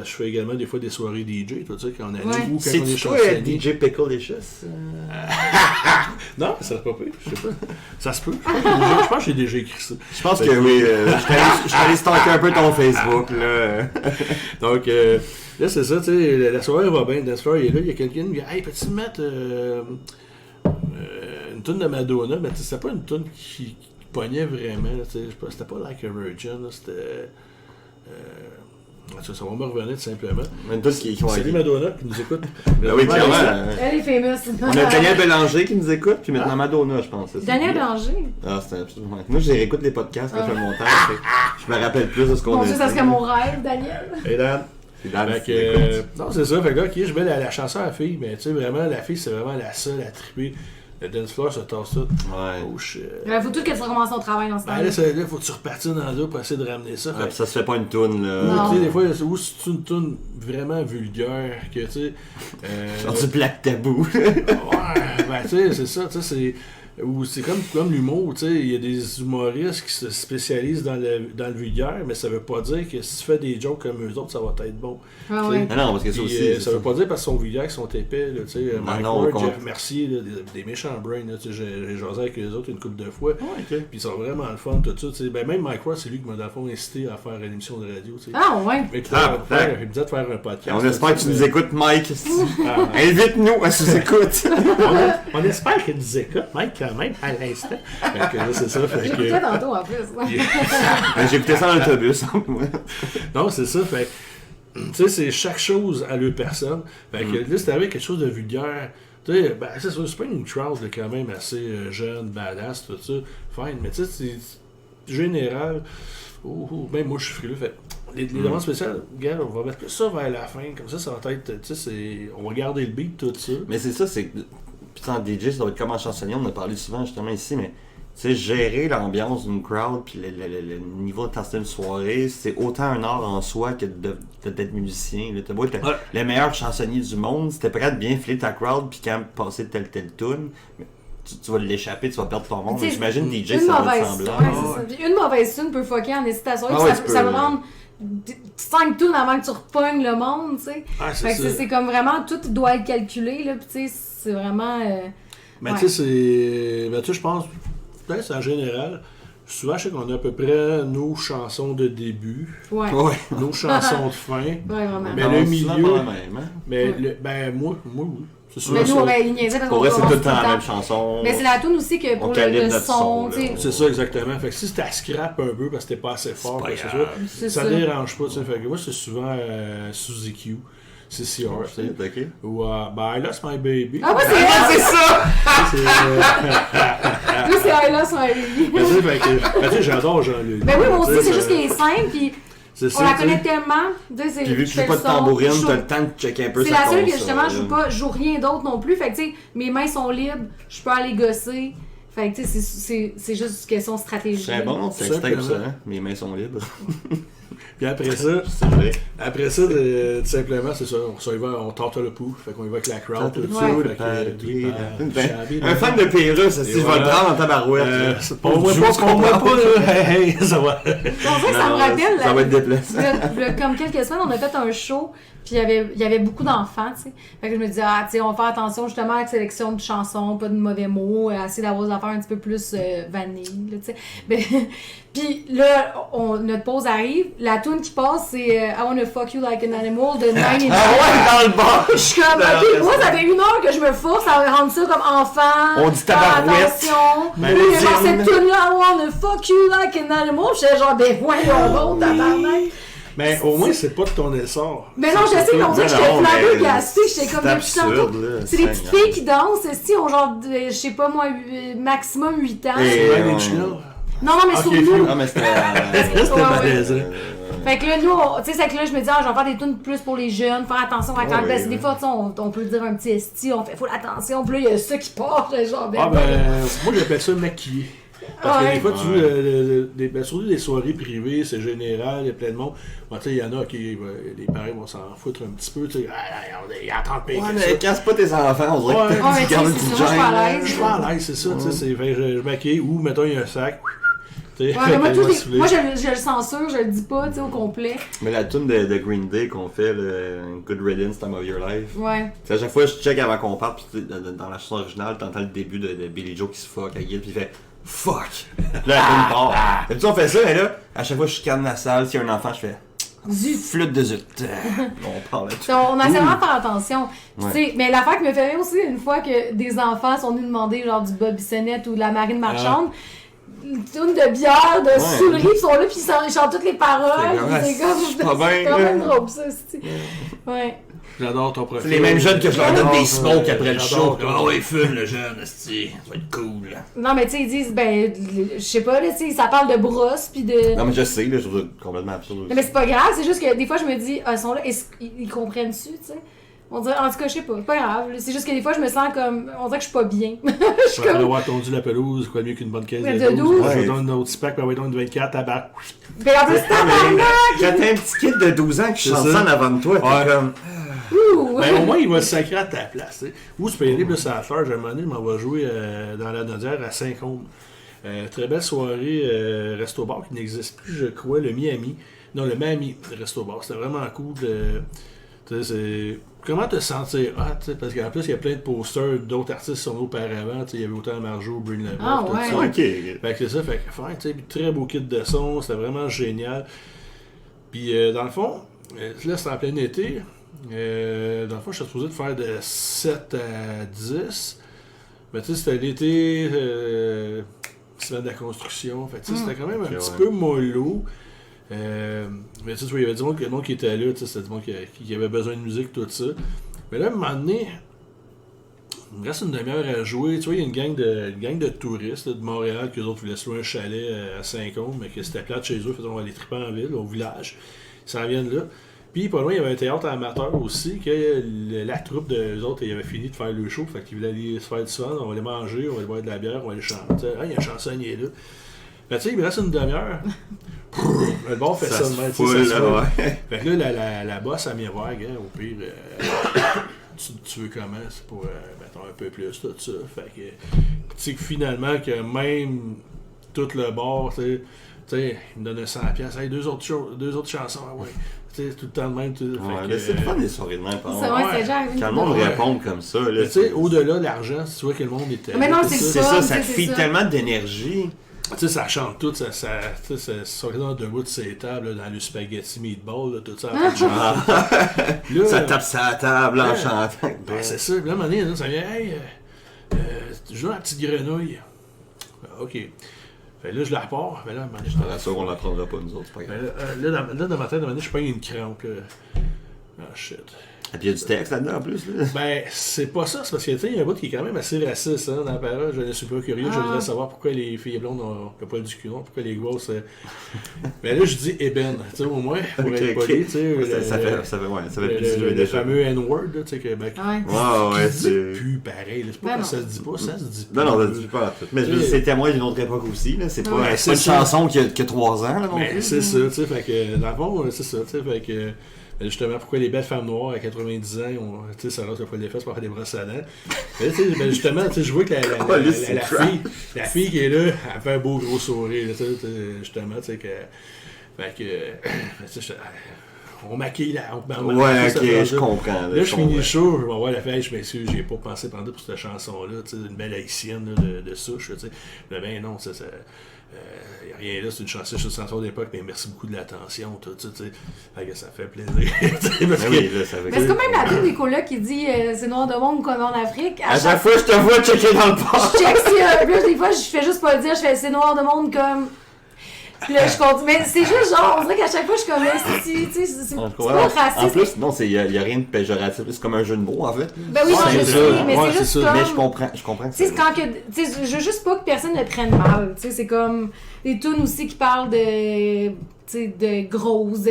Speaker 2: fais également des fois des soirées DJ, tout ça, quand on anime, ou quand on est chansonnier.
Speaker 1: DJ Picklicious?
Speaker 2: Non, ça serait pas pire, je sais pas. Ça se peut. Je pense que j'ai déjà écrit ça.
Speaker 1: Je pense que oui. Je suis allé stalker un peu ton Facebook, là.
Speaker 2: Donc, là, c'est ça, tu sais, la soirée va bien, Dance Floor, il est là, il y a quelqu'un qui dit, hey, peux-tu mettre une toune de Madonna? Mais c'était pas une toune qui pognait vraiment, tu sais, c'était pas Like a Virgin, c'était. Ça va me revenir tout simplement. Salut Madonna qui nous écoute.
Speaker 1: Oui, clairement.
Speaker 3: Elle est famous.
Speaker 1: On a Daniel Bélanger qui nous écoute, puis maintenant Madonna, je pense.
Speaker 3: Daniel Bélanger?
Speaker 1: Ah, c'était absolument. Moi, je réécoute les podcasts quand je fais le montage. Je me rappelle plus de ce qu'on a dit.
Speaker 3: Mon Dieu, ça serait mon rêve, Daniel.
Speaker 2: Et Dan. Non, c'est ça. Fait que là, ok, je mets la chanson à la fille, mais tu sais, vraiment, la fille, c'est vraiment la seule à triper. Le dance floor, ça tasse tout.
Speaker 1: Ouais.
Speaker 2: Oh shit.
Speaker 3: Il faut tout que tu recommences ton travail dans ce temps-là.
Speaker 2: Là, faut que tu repartir dans là pour essayer de ramener ça.
Speaker 1: Puis ça se fait pas une toune, là.
Speaker 3: Non.
Speaker 2: Tu sais, des fois, ou c'est une toune vraiment vulgaire, que tu sais.
Speaker 1: Genre du Black Tabou.
Speaker 2: Ouais, ben tu sais, c'est ça, tu sais, c'est. Ou c'est comme l'humour, tu sais, il y a des humoristes qui se spécialisent dans le vulgaire, mais ça veut pas dire que si tu fais des jokes comme eux autres, ça va être bon.
Speaker 3: Ah ouais.
Speaker 1: Non, parce que ça aussi.
Speaker 2: Ça veut pas dire parce qu'ils sont vulgaires qu'ils sont épais, là, tu sais. Mike
Speaker 1: Ward,
Speaker 2: Jeff Mercier, là, des méchants brains, là, tu sais, j'ai jasé avec les autres une couple de fois. Puis ils sont vraiment le fun, tout ça, tu sais. Ben même Mike Ward, c'est lui qui m'a dans le fond incité à faire une émission de radio, tu sais.
Speaker 3: Ah ouais.
Speaker 2: Mais il me disait de faire un podcast.
Speaker 1: On espère que tu nous écoutes, Mike. Invite-nous à nous écoute.
Speaker 2: On espère qu'il nous écoute, Mike, quand même, à l'instant. Fait que là, c'est ça.
Speaker 3: J'écoutais tantôt en plus.
Speaker 1: J'ai écouté ça dans l'autobus.
Speaker 2: Non, c'est ça. Fait tu sais, c'est chaque chose à leur personne. Fait que là, c'était avec quelque chose de vulgaire. Tu sais, ben, c'est ça, Spring Trout est quand même assez jeune, badass, tout ça. Fine, mais tu sais, c'est général. Même moi, je suis frileux. Fait les demandes spéciales, regarde, on va mettre plus ça vers la fin. Comme ça va être, tu sais, on va garder le beat, tout ça.
Speaker 1: Mais c'est ça, c'est. Puis en DJ, ça doit être comme en chansonnier, on en a parlé souvent justement ici, mais sais, gérer l'ambiance d'une crowd puis le niveau d'intensité d'une soirée, c'est autant un art en soi que d'être musicien. T'as beau être le meilleur chansonnier du monde, si t'es prêt à bien filer ta crowd puis quand passer telle tune, tu vas l'échapper, tu vas perdre ton monde. J'imagine DJ, ça va être semblant.
Speaker 3: Une mauvaise tune peut fucker en hésitation. Ça va prendre 5 tunes avant que tu repognes le monde, tu sais. C'est comme vraiment, tout doit être calculé, là, tu sais, c'est vraiment...
Speaker 2: Mais tu sais, je pense, peut-être en général, souvent, je sais qu'on a à peu près nos chansons de début, nos chansons de fin.
Speaker 3: Ouais, vraiment.
Speaker 2: Mais le milieu...
Speaker 1: Même,
Speaker 2: moi, oui. C'est sûr.
Speaker 3: Mais nous, on va niaiser parce qu'on
Speaker 1: c'est tout le temps la même chanson.
Speaker 3: Mais c'est la tune aussi que pour le son, tu sais.
Speaker 2: C'est ça, exactement. Fait que si t'as scrap un peu parce que t'es pas assez fort, ça dérange pas, tu sais. Fait que moi, c'est souvent Suzy Q. C'est CR, tu sais. Ou I Lost My Baby.
Speaker 3: Ah, moi, c'est ça! Moi, c'est I Lost My Baby.
Speaker 2: Mais tu sais, j'adore Jean-Luc.
Speaker 3: Ben oui, moi aussi, c'est juste qu'il est simple, puis on la connaît tellement.
Speaker 1: Puis vu que je joue pas de tambourine, t'as le temps de checker un peu
Speaker 3: ça. C'est la seule que justement, je joue rien d'autre non plus. Fait que tu sais, mes mains sont libres, je peux aller gosser. Fait que tu sais, c'est juste une question stratégique.
Speaker 1: C'est bon, c'est stable ça, hein? Mes mains sont libres.
Speaker 2: Puis après ça, tout simplement, c'est ça, on tente le pouls, fait qu'on y va avec la crowd, tout ça.
Speaker 1: Un fan de Pérus, si je vais le prendre en tabarouette.
Speaker 2: On voit pas, hey, ça va.
Speaker 3: On dirait que ça me rappelle.
Speaker 1: Ça va être déplaçant.
Speaker 3: Comme quelques semaines, on a fait un show, puis il y avait beaucoup d'enfants, tu sais. Fait que je me disais, tu sais, on va faire attention justement à la sélection de chansons, pas de mauvais mots, essayer d'avoir des affaires un petit peu plus vanille, tu sais. Puis là, notre pause arrive, la tune qui passe, c'est I Wanna Fuck You Like an Animal de 99.
Speaker 1: Dans le bar!
Speaker 3: Je suis comme, ok, moi, ça fait 1 heure que je me force à rendre ça comme enfant.
Speaker 1: On dit tabarouette.
Speaker 3: Attention. Puis il y a genre cette tune-là, I Wanna Fuck You Like an Animal. J'étais genre, voyons donc, tabarnak.
Speaker 2: Mais au moins, c'est pas de ton essor.
Speaker 3: Mais non, je sais, mais on dirait que j'étais flabbergastée. J'étais comme depuis tantôt. C'est des petites filles qui dansent, si ont genre, je sais pas moi, maximum 8 ans. Non, mais sur nous.
Speaker 1: Non, mais c'était
Speaker 2: malaisant.
Speaker 3: Fait que là, nous, tu sais, c'est que là, je me dis, je vais faire des tunes plus pour les jeunes, faire attention à quand des fois, tu sais, on peut dire un petit esti, on fait full attention, puis là, il y a ça qui part, genre,
Speaker 2: moi, j'appelle ça maquiller. Parce que des fois, tu vois, surtout des soirées privées, c'est général, il y a plein de monde. Bon, tu sais, il y en a qui, les parents vont s'en foutre un petit peu, tu sais, il attend de payer.
Speaker 1: Ouais, mais casse pas tes enfants, on dirait que tu gardes une petite gêne.
Speaker 2: Je suis pas à l'aise, c'est ça, tu sais, je maquille, ou mettons, il y a un sac.
Speaker 3: Ouais, mais moi, je le censure, je le dis pas, tu sais, au complet.
Speaker 1: Mais la tune de Green Day qu'on fait, le Good Riddance, Time of Your Life.
Speaker 3: Ouais.
Speaker 1: À chaque fois, je check avant qu'on parte, puis dans la chanson originale, t'entends le début de Billy Joe qui se fuck à Guy, puis il fait fuck! Là, la tune part. Et puis on fait ça, mais là, à chaque fois, je scanne la salle, s'il y a un enfant, je fais
Speaker 3: zut!
Speaker 1: Flûte de zut! On parle là-dessus.
Speaker 3: On essaie vraiment de faire attention. Ouais. Mais l'affaire qui me fait rire aussi, une fois que des enfants sont venus demander genre du Bob Bissonnette ou de la Marine Marchande, une toune de bière, de soulerie, ils sont là, puis ils chantent toutes les paroles. C'est quand même drôle, ça, c'est. Ouais.
Speaker 2: J'adore ton profil.
Speaker 1: C'est les mêmes jeunes que je leur donne des smokes après le show. Ah ouais, fume le jeune, esti. Ça va être cool.
Speaker 3: Non, mais tu sais, ils disent, je sais pas, là, tu sais, ça parle de brosse, puis de.
Speaker 1: Non, mais je sais, là, je trouve ça complètement absurde.
Speaker 3: Non, mais c'est pas grave, c'est juste que des fois, je me dis, ils sont là, ils comprennent-tu, tu sais? On dirait, en tout cas, je sais pas, c'est pas grave. C'est juste que des fois, je me sens comme. On dirait que je suis pas bien. Je suis
Speaker 2: comme. Avoir tondu la pelouse, quoi de mieux qu'une bonne caisse
Speaker 3: de 12.
Speaker 2: Je vais donner un autre pack, puis on va donner une 24, tabac.
Speaker 3: Mais en plus, tabarnak!
Speaker 1: Quand t'as un petit kid de 12 ans qui chante ça en avant de toi, t'es comme.
Speaker 2: Ben, au moins, il va se sacrer à ta place. T'sais. Ou tu peux y aller plus à la fleur. J'ai un moment donné, je m'en vais jouer dans la Nodière à Saint-Côme. Très belle soirée, resto-bar qui n'existe plus, je crois, le Miami. Non, le Miami resto-bar. C'était vraiment cool. Comment te sentir hot? Parce qu'en plus, il y a plein de posters d'autres artistes qui sont là auparavant. Il y avait autant Marjo, Bring the
Speaker 3: Ah ouais.
Speaker 2: Ça.
Speaker 1: Ok.
Speaker 2: Fait que c'est ça, fait que faire, très beau kit de son, c'était vraiment génial. Puis dans le fond, là c'était en plein été. Dans le fond, je suis supposé de faire de 7 à 10. Mais tu sais, c'était l'été, semaine de la construction. Fait que c'était quand même un petit peu mollo. Mais tu sais, il y avait du monde qui était là, c'était du monde qui avait besoin de musique, tout ça. Mais là, à un moment donné, il me reste une demi-heure à jouer. Tu vois, il y a une gang de touristes là, de Montréal, qui eux autres voulaient se louer un chalet à Saint-Côme, mais que c'était plate chez eux, on va aller triper en ville, au village. Ils s'en viennent là. Puis, pas loin, il y avait un théâtre amateur aussi, que la troupe d'eux autres, ils avaient fini de faire le show, fait qu'ils voulaient aller se faire du fun, on va aller manger, on va aller boire de la bière, on va aller chanter. Ah, il y a un chansonnier là. Ben, tu sais, il me reste une demi-heure. Le bar fait ça de même, tu sais, ça se fait. Fait que là, la boss, elle vient voir, gars, au pire, tu veux comment? C'est pour, mettons, un peu plus, tout ça. Fait que, tu sais, que finalement, que même tout le bar, tu sais, il me donnait 100$. Hey, deux autres chansons, ah ouais. Tu sais, tout le temps de même.
Speaker 1: C'est le fun des soirées de même.
Speaker 3: C'est vrai, c'est genre.
Speaker 1: Quand le monde répond comme ça.
Speaker 2: Tu sais, au-delà de l'argent, si tu vois que le monde était.
Speaker 3: Mais non, c'est
Speaker 1: ça, ça te file tellement d'énergie.
Speaker 2: Tu sais, ça chante tout, ça sont debout de ces tables, là, dans le spaghetti meatball, là, tout ça. Là,
Speaker 1: ça tape sa table en chantant.
Speaker 2: Ben, c'est ça. Puis là, à un moment donné, ça vient, hey, tu joues à la petite grenouille. Ok. Fait là, je la repars. Mais là, à un moment donné,
Speaker 1: Je te rassure, on la prendra pas, nous autres, c'est pas grave.
Speaker 2: là, dans ma tête, à un moment donné, je pogne une crampe. Ah, shit.
Speaker 1: Et puis il y a du texte là-dedans en plus. Là.
Speaker 2: Ben, c'est pas ça, c'est parce que, tu sais, il y a un bout qui est quand même assez raciste, hein, dans la parole. Je ne suis pas curieux, je voudrais savoir pourquoi les filles blondes ont le poil du cul, pourquoi les grosses. Mais là, je dis ébène, tu sais, au moins, pour être poli, tu sais.
Speaker 1: Ça fait plus
Speaker 2: le
Speaker 1: déjà.
Speaker 2: fameux N-word, tu sais, que. Ben,
Speaker 1: ouais, c'est.
Speaker 2: plus pareil, c'est pas que ça se dit pas, ça se dit
Speaker 1: pas. Non, ça se dit pas. Mais c'est témoin d'une autre époque aussi, là. C'est pas une chanson qui a 3 ans, là, non plus.
Speaker 2: C'est ça, tu sais, fait que, dans le fond, c'est ça, tu sais, fait que. Justement, pourquoi les belles femmes noires à 90 ans, ça rase le poil des fesses pour faire des brosses à dents. Mais, justement, je vois que la fille qui est là, elle fait un beau gros sourire. Justement, tu sais, que. Fait que. On maquille là.
Speaker 1: Ouais, ok, je comprends.
Speaker 2: Là, je finis le show, je vais voir la fille, je m'excuse, j'ai pas pensé pendant pour cette chanson-là, tu sais, une belle haïtienne là, de souche, tu sais. Ben non, ça. Y a rien là, c'est une chanson d'époque, mais merci beaucoup de l'attention, tout ça, tu sais. Fait que ça fait plaisir.
Speaker 3: Mais c'est quand même la tune des colocs qui dit c'est noir de monde comme en Afrique.
Speaker 1: À chaque fois, je te vois checker dans le port.
Speaker 3: Je check si plus des fois, je fais juste pas le dire, je fais c'est noir de monde comme. Puis là, je continue. Mais c'est juste genre, on dirait qu'à chaque fois, je suis comme tu sais, c'est pas raciste.
Speaker 1: En plus, non, il y a rien de péjoratif, c'est comme un jeu de mots, en fait.
Speaker 3: Ben oui, non, je sais, mais c'est juste comme.
Speaker 1: Mais je comprends que
Speaker 3: c'est quand que. Tu sais, je veux juste pas que personne ne prenne mal. Tu sais, c'est comme des tunes aussi qui parlent de. De grosses,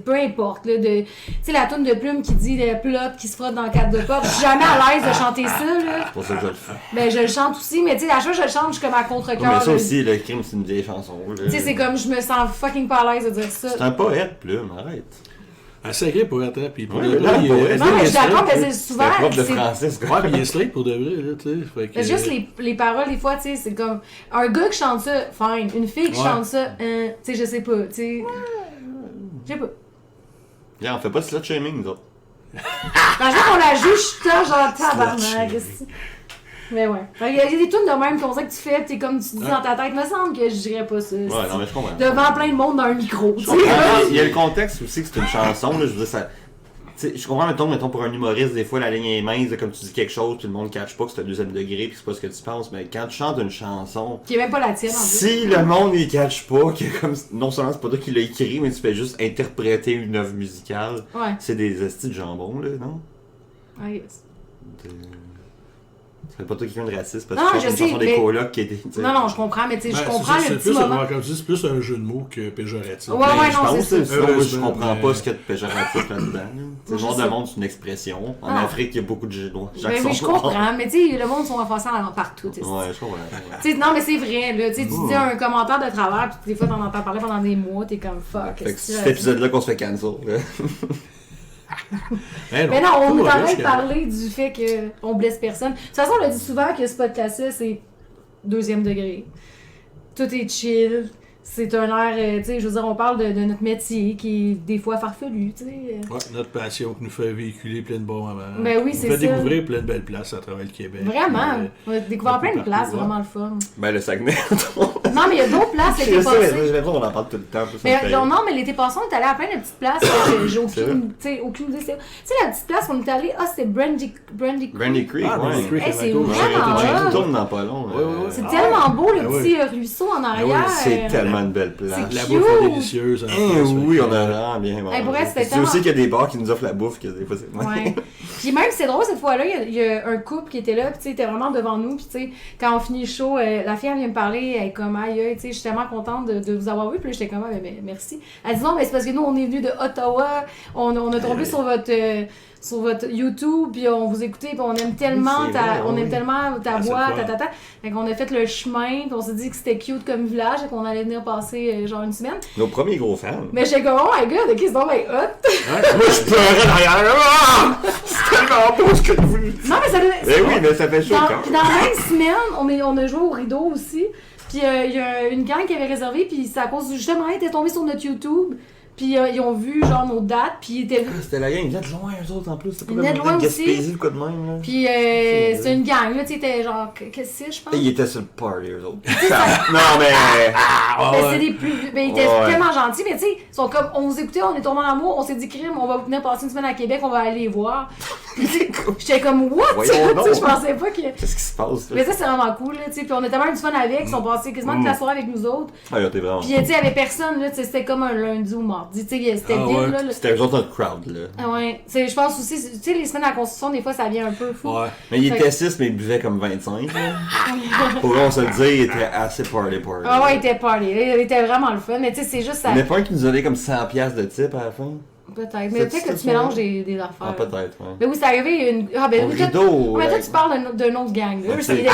Speaker 3: peu importe, là, tu sais, la toune de Plume qui dit le plot qui se frotte dans le cadre de pop, je suis jamais à l'aise de chanter ça, là.
Speaker 1: C'est pour ça que je le fais.
Speaker 3: Ben, je le chante aussi, mais tu sais, à chaque fois que je le chante, je suis comme à contre-cœur.
Speaker 1: Mais ça aussi, le crime, c'est une vieille chanson.
Speaker 3: Tu sais, c'est comme, je me sens fucking pas à l'aise de dire ça.
Speaker 1: C'est un poète, Plume, arrête.
Speaker 2: Un sacré poète, hein, puis pour
Speaker 3: de vrai, non, mais je suis d'accord, mais c'est souvent.
Speaker 1: C'est prof de français, c'est
Speaker 2: quoi. Ouais, il est straight pour de vrai, là, tu sais.
Speaker 3: Juste les paroles, des fois, tu sais, c'est comme. Un gars qui chante ça, fine. Une fille qui chante ça, tu sais, je sais pas, tu sais. Je sais pas.
Speaker 1: Yeah, on fait pas de slut shaming, nous autres.
Speaker 3: Franchement, on la juge, genre tabarnak. Mais ouais. Il y a des tunes de même comme ça que tu fais, t'es comme tu dis dans ta tête, me semble que je dirais pas ça.
Speaker 1: Ouais, non, mais je comprends.
Speaker 3: Devant plein de monde dans un micro.
Speaker 1: Il y a le contexte aussi que c'est une chanson, là, je veux dire, ça. T'sais, je comprends, mettons, pour un humoriste, des fois la ligne est mince, comme tu dis quelque chose, puis le monde ne catch pas que c'est un deuxième degré, puis c'est pas ce que tu penses, mais quand tu chantes une chanson.
Speaker 3: Qui est même pas la tienne en plus.
Speaker 1: Si le monde il catch pas, que comme non seulement c'est pas toi qui l'as écrit, mais tu fais juste interpréter une œuvre musicale, c'est des estis de jambon, là, non?
Speaker 3: Ah, yes.
Speaker 1: C'est pas toi qui viens de raciste parce
Speaker 3: non,
Speaker 1: que c'est une chanson des colocs qui était.
Speaker 3: Non, je comprends, mais tu sais, je comprends le petit moment.
Speaker 2: Comme tu dis, c'est plus un jeu de mots que péjoratif.
Speaker 3: Ouais, non, c'est ça.
Speaker 1: Je comprends pas ce qu'il y a de péjoratif là-dedans. Le genre de monde, c'est une expression. En Afrique, il y a beaucoup de gens.
Speaker 3: Ben oui, je comprends, mais tu sais, le monde sont offensés partout.
Speaker 1: Ouais, je comprends.
Speaker 3: Non, mais c'est vrai, là. Tu dis un commentaire de travers, puis des fois, t'en entends parler pendant des mois, t'es comme fuck.
Speaker 1: Fait que c'est cet épisode-là qu'on se fait cancel.
Speaker 3: Mais non, on est en train de parler du fait qu'on blesse personne. De toute façon, on a dit souvent que ce podcast-là, c'est deuxième degré. Tout est chill. C'est un air, tu sais, je veux dire, on parle de notre métier qui est des fois farfelu, tu sais.
Speaker 2: Ouais, notre passion qui nous fait véhiculer plein de bons moments.
Speaker 3: Ben oui, c'est ça.
Speaker 2: Nous fait découvrir plein de belles places à travers le Québec.
Speaker 3: Vraiment. On a découvert plein de places, vraiment le fun.
Speaker 1: Ben le Saguenay.
Speaker 3: Non, mais il y a d'autres places l'été passé.
Speaker 1: J'ai l'impression qu'on en parle tout le temps.
Speaker 3: Non, mais l'été passé, on est allé à plein de petites places. J'ai aucune idée. Tu sais, la petite place où on est allé, c'est Brandy Creek.
Speaker 1: Brandy Creek, ouais.
Speaker 3: C'est vraiment
Speaker 1: on tourne dans pas long.
Speaker 3: C'est tellement beau, le petit ruisseau en arrière.
Speaker 1: C'est tellement une belle place.
Speaker 2: La bouffe est délicieuse.
Speaker 1: Oui, on a vraiment bien.
Speaker 3: C'est
Speaker 1: aussi qu'il y a des bars qui nous offrent la bouffe. Que des fois,
Speaker 3: ouais. Puis même, c'est drôle, cette fois-là, il y a un couple qui était là, puis tu sais, était vraiment devant nous, puis tu sais, quand on finit le show, la fille, elle vient me parler, elle est comme, aïe, tu sais, je suis tellement contente de vous avoir vu, puis là, j'étais comme, merci. Elle dit, non, mais c'est parce que nous, on est venus de Ottawa, on a tombé sur votre YouTube, puis on vous écoutait, puis on aime tellement ta voix, Fait qu'on a fait le chemin, puis on s'est dit que c'était cute comme village, et qu'on allait venir passer genre une semaine.
Speaker 1: Nos premiers gros fans.
Speaker 3: Mais j'étais comme, oh my god, ok, c'est donc bien hot!
Speaker 1: Moi, je pleurais derrière. C'est tellement beau ce que vous dites.
Speaker 3: Non, mais ça
Speaker 1: Mais oui, mais ça fait chaud quand
Speaker 3: Puis dans la même semaine, on a joué au rideau aussi. Puis il y a une gang qui avait réservé, puis c'est à cause justement, ils étaient tombés sur notre YouTube. Puis ils ont vu genre nos dates, puis ils étaient...
Speaker 1: C'était la gang, ils venaient de loin eux autres en plus.
Speaker 3: Ils venaient de loin aussi.
Speaker 1: Gaspésie, le coup de même. Là.
Speaker 3: Puis c'est une gang, là, tu sais, t'es genre, qu'est-ce que c'est, je pense?
Speaker 1: Ils étaient sur le party eux autres. Non, mais...
Speaker 3: Mais c'est des plus... Mais ils étaient tellement gentils, mais tu sais, ils sont comme, on vous écoutait, on est tombés en amour, on s'est dit, crime, on va venir passer une semaine à Québec, on va aller les voir. J'étais comme, what? Tu sais, je pensais pas que...
Speaker 1: Qu'est-ce qui se passe, là?
Speaker 3: Mais ça, c'est vraiment cool, là, tu sais. Puis on était même du fun avec, ils sont passés quasiment toute la soirée avec nous autres.
Speaker 1: Ah, t'es vraiment...
Speaker 3: Puis tu sais, il y avait personne, là, tu sais, c'était comme un lundi ou mardi, tu sais, c'était vide, là.
Speaker 1: C'était eux autres notre crowd, là.
Speaker 3: Ah ouais. Je pense aussi, tu sais, les semaines à la construction, des fois, ça vient un peu fou.
Speaker 2: Ouais.
Speaker 1: Mais il était 6, mais il buvait comme 25, là. Pour on se le dire, il était assez party.
Speaker 3: Ah ouais, il était party. Il était vraiment le fun. Mais tu sais, c'est juste ça.
Speaker 1: Il n'y en a pas un qui nous donnait comme 100$ de type à la fin?
Speaker 3: Peut-être. Mais peut-être que tu mélanges des affaires.
Speaker 1: Ah, peut-être, ouais.
Speaker 3: Mais oui, c'est arrivé une. Ah, ben
Speaker 1: Au
Speaker 3: oui,
Speaker 1: rideau.
Speaker 3: Mais toi, tu parles d'un autre gang, là.
Speaker 1: Okay.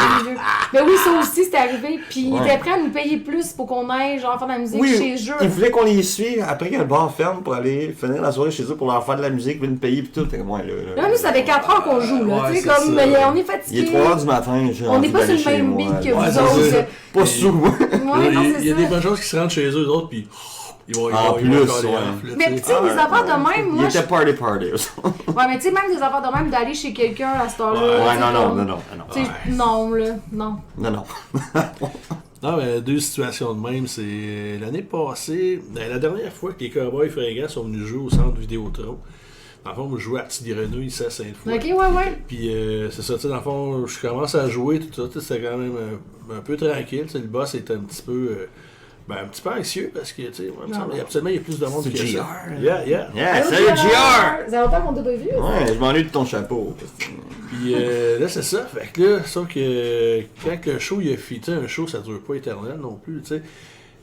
Speaker 3: Mais oui, ça aussi, c'était arrivé. Puis ils étaient prêts à nous payer plus pour qu'on aille, genre, faire de la musique chez eux.
Speaker 1: Ils voulaient qu'on les suive après que le bar ferme pour aller finir la soirée chez eux pour leur faire de la musique, puis nous payer, puis tout. T'es comme, ouais,
Speaker 3: là, nous, ça fait 4 heures qu'on joue, là. Tu sais, comme, on est fatigué.
Speaker 1: Il est 3h du matin,
Speaker 3: on n'est pas sur le même beat que vous autres.
Speaker 1: Pas sous, moi.
Speaker 2: Il y a des bonnes choses qui se rentrent chez eux, d'autres, puis. Ils vont
Speaker 3: Mais tu sais, des affaires de même, moi.
Speaker 1: Il était party.
Speaker 3: Ouais, mais tu sais, même des affaires de même, d'aller chez quelqu'un à cette heure-là.
Speaker 1: Ouais, non.
Speaker 3: Non, là, non.
Speaker 1: Non.
Speaker 2: Non, mais deux situations de même, c'est l'année passée, la dernière fois que les Cowboys fringants sont venus jouer au centre Vidéotron. Dans le fond, moi, je jouais à Petit Grenouille ici à Sainte-Foy.
Speaker 3: Ok, ouais.
Speaker 2: Puis c'est ça, tu sais, dans le fond, je commence à jouer, tout ça, c'était quand même un peu tranquille. Le boss était un petit peu anxieux parce que, tu sais, absolument, il y a plus de monde que ça. Yeah,
Speaker 1: salut JR!
Speaker 3: Ça va pas qu'on t'a pas vu?
Speaker 1: Ouais, je m'ennuie de ton chapeau.
Speaker 2: Puis là, c'est ça. Fait que là, sauf que quand le show il a fini, tu sais, un show ça dure pas éternel non plus, tu sais.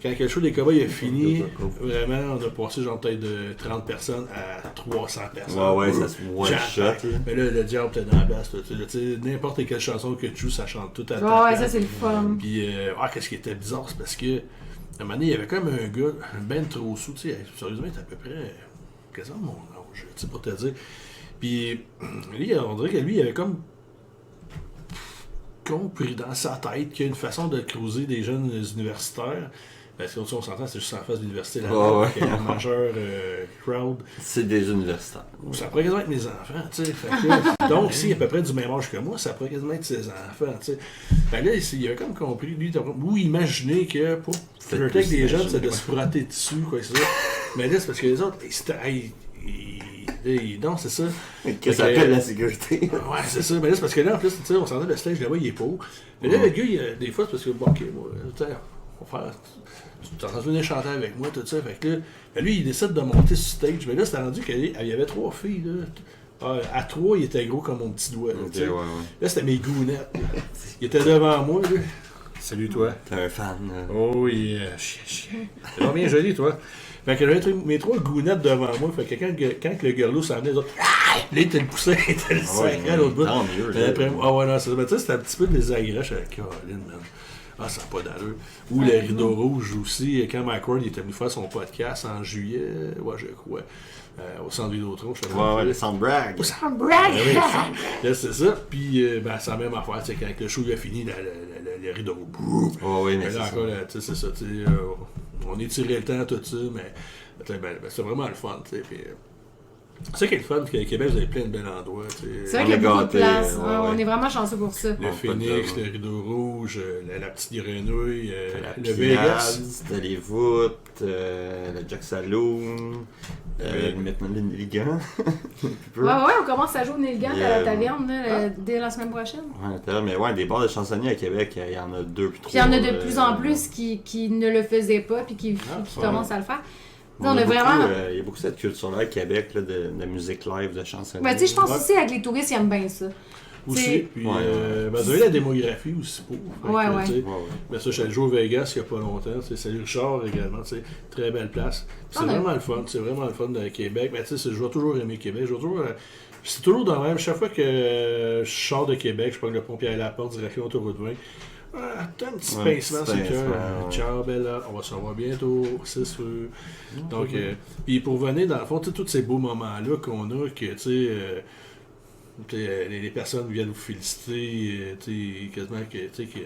Speaker 2: Quand le show des Cowboys a fini, vraiment, on a passé genre peut-être de 30 personnes à 300 personnes.
Speaker 1: Ouais, ça se one-shot.
Speaker 2: Mais là, le diable était dans la place. Tu sais, n'importe quelle chanson que tu joues, ça chante tout à ta
Speaker 3: ouais, ça c'est le fun.
Speaker 2: Puis, qu'est-ce qui était bizarre, c'est parce que, à un moment donné, il y avait comme un gars, ben trop sous, tu sais, sérieusement, il était à peu près quasiment mon âge, tu sais, pour te dire. Puis, lui, on dirait que lui, il avait comme compris dans sa tête qu'il y a une façon de creuser des jeunes universitaires. Parce qu'on s'entend, c'est juste en face de l'université là-bas, qu'il y a un majeur crowd.
Speaker 1: C'est des universitaires.
Speaker 2: Ça pourrait quasiment être mes enfants, tu sais. Donc, s'il est à peu près du même âge que moi, ça pourrait quasiment être ses enfants, tu sais. Fait là, il avait comme compris, lui, ou imaginé que pour flirter avec des jeunes, c'est de se frotter dessus, quoi, c'est ça. Mais là, c'est parce que les autres, non, c'est ça.
Speaker 1: Que ça appelle la sécurité.
Speaker 2: Ouais, c'est ça. Mais là, c'est parce que là, en plus, tu sais, on s'entend le stage là-bas, il est pas haut. Mais là, le gars, des fois, c'est parce que, bon, ok, moi, tu sais, on va faire. Tu es en train de venir chanter avec moi, tout ça. Fait que là, lui, il décide de monter sur stage. Mais là, c'était rendu qu'il y avait 3 filles, là. À 3, il était gros comme mon petit doigt. Là, là c'était mes gounettes. Il était devant moi, là.
Speaker 4: Salut, toi.
Speaker 1: T'es un fan.
Speaker 4: Oh, yeah. Chien. T'es vraiment bien joli, toi.
Speaker 2: Fait que j'avais mes 3 gounettes devant moi. Fait que quand le gurlot s'en venait, les autres, là, il était le poussé, il était le sacré à l'autre bout.
Speaker 1: Tant mieux.
Speaker 2: Ouais, non, c'est ça. Mais tu sais, c'était un petit peu désagréable. Je suis Caroline, man. Ah, ça n'a pas d'allure. Ou le rideau rouge aussi, quand McCord il était venu faire son podcast en juillet, je crois, au centre Vidéotron.
Speaker 1: Ouais, le Soundbrag.
Speaker 3: Au Soundbrag!
Speaker 2: Là, c'est ça. Puis, c'est la même affaire, quand le show il a fini, le rideau rouge.
Speaker 1: Oui, mais
Speaker 2: là encore, c'est ça. On étirait le temps, tout ça, mais c'est vraiment le fun, tu sais. C'est ça qui est le fun, parce qu'à Québec, vous avez plein de bels endroits.
Speaker 3: C'est vrai qu'il y a beaucoup de place. On est vraiment chanceux pour ça.
Speaker 2: Le Phoenix, le Rideau Rouge, la Petite Grenouille,
Speaker 1: le Vegas. Les voûtes, le Jack Saloon, maintenant le Nilligan.
Speaker 3: Ouais, on commence à jouer au Nilligan à la taverne dès la semaine prochaine.
Speaker 1: Mais des bars de chansonniers à Québec, il y en a 2 puis 3.
Speaker 3: Puis il y en a de plus en plus qui ne le faisaient pas puis qui commencent à le faire. On a vraiment.
Speaker 1: Il y a beaucoup cette culture-là à Québec, là, de musique live, de chansons.
Speaker 3: Ben, tu sais, je pense aussi avec les touristes, ils aiment bien ça.
Speaker 2: Aussi, puis vous avez la démographie aussi pour.
Speaker 3: Ouais.
Speaker 2: Mais ça, je suis allé jouer au Vegas il n'y a pas longtemps. Salut Richard également, très belle place. C'est vraiment le fun, de Québec. Mais tu sais, je vais toujours aimer Québec. C'est toujours dans le même. Chaque fois que je sors de Québec, je prends le pont Pierre-Laporte, direction autoroute 20. T'as un petit pincement sur le cœur. Ciao, Bella, on va se revoir bientôt, c'est sûr. Donc, puis pour venir, dans le fond, tous ces beaux moments-là qu'on a, que, tu sais, les personnes viennent vous féliciter, quasiment que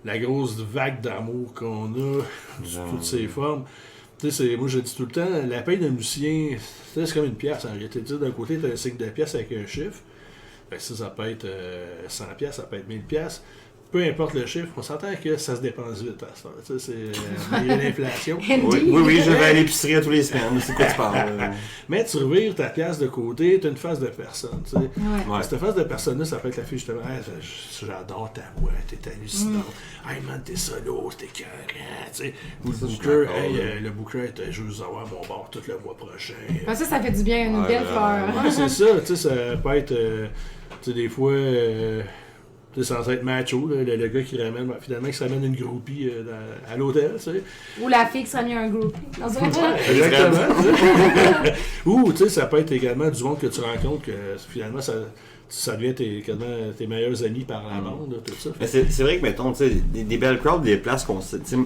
Speaker 2: la grosse vague d'amour qu'on a sous toutes ses formes. Moi je dis tout le temps, la paye d'un musicien, c'est comme une pièce en réalité. D'un côté, tu as un signe de pièce avec un chiffre. Ça peut être 100$, ça peut être 1000$. Peu importe le chiffre, on s'entend que ça se dépense vite à ce temps. C'est l'inflation.
Speaker 1: Oui, je vais à l'épicerie à tous les semaines. C'est quoi tu parles?
Speaker 2: Mais tu revires ta pièce de côté, tu as une face de personne.
Speaker 3: Ouais.
Speaker 2: Cette face de personne-là, ça peut être la fille justement. Hey, j'adore ta voix, t'es hallucinante. Hey man, t'es solo, t'es écœurant. Ou le booker, le booker était juste avoir mon bord tout le mois prochain.
Speaker 3: Ça fait du bien, une belle fleur.
Speaker 2: Ouais, c'est ça. Ça peut être. Des fois. C'est censé être macho, le gars qui ramène, finalement, qui se ramène une groupie à l'hôtel, tu sais.
Speaker 3: Ou la fille qui serait mis un groupie dans un
Speaker 2: exactement. Ou, tu sais, ça peut être également du monde que tu rencontres, que finalement, ça devient tes meilleurs amis par la bande, tout ça.
Speaker 1: Mais c'est vrai que, mettons, tu sais, des belles crowds, des places qu'on sait, tu sais,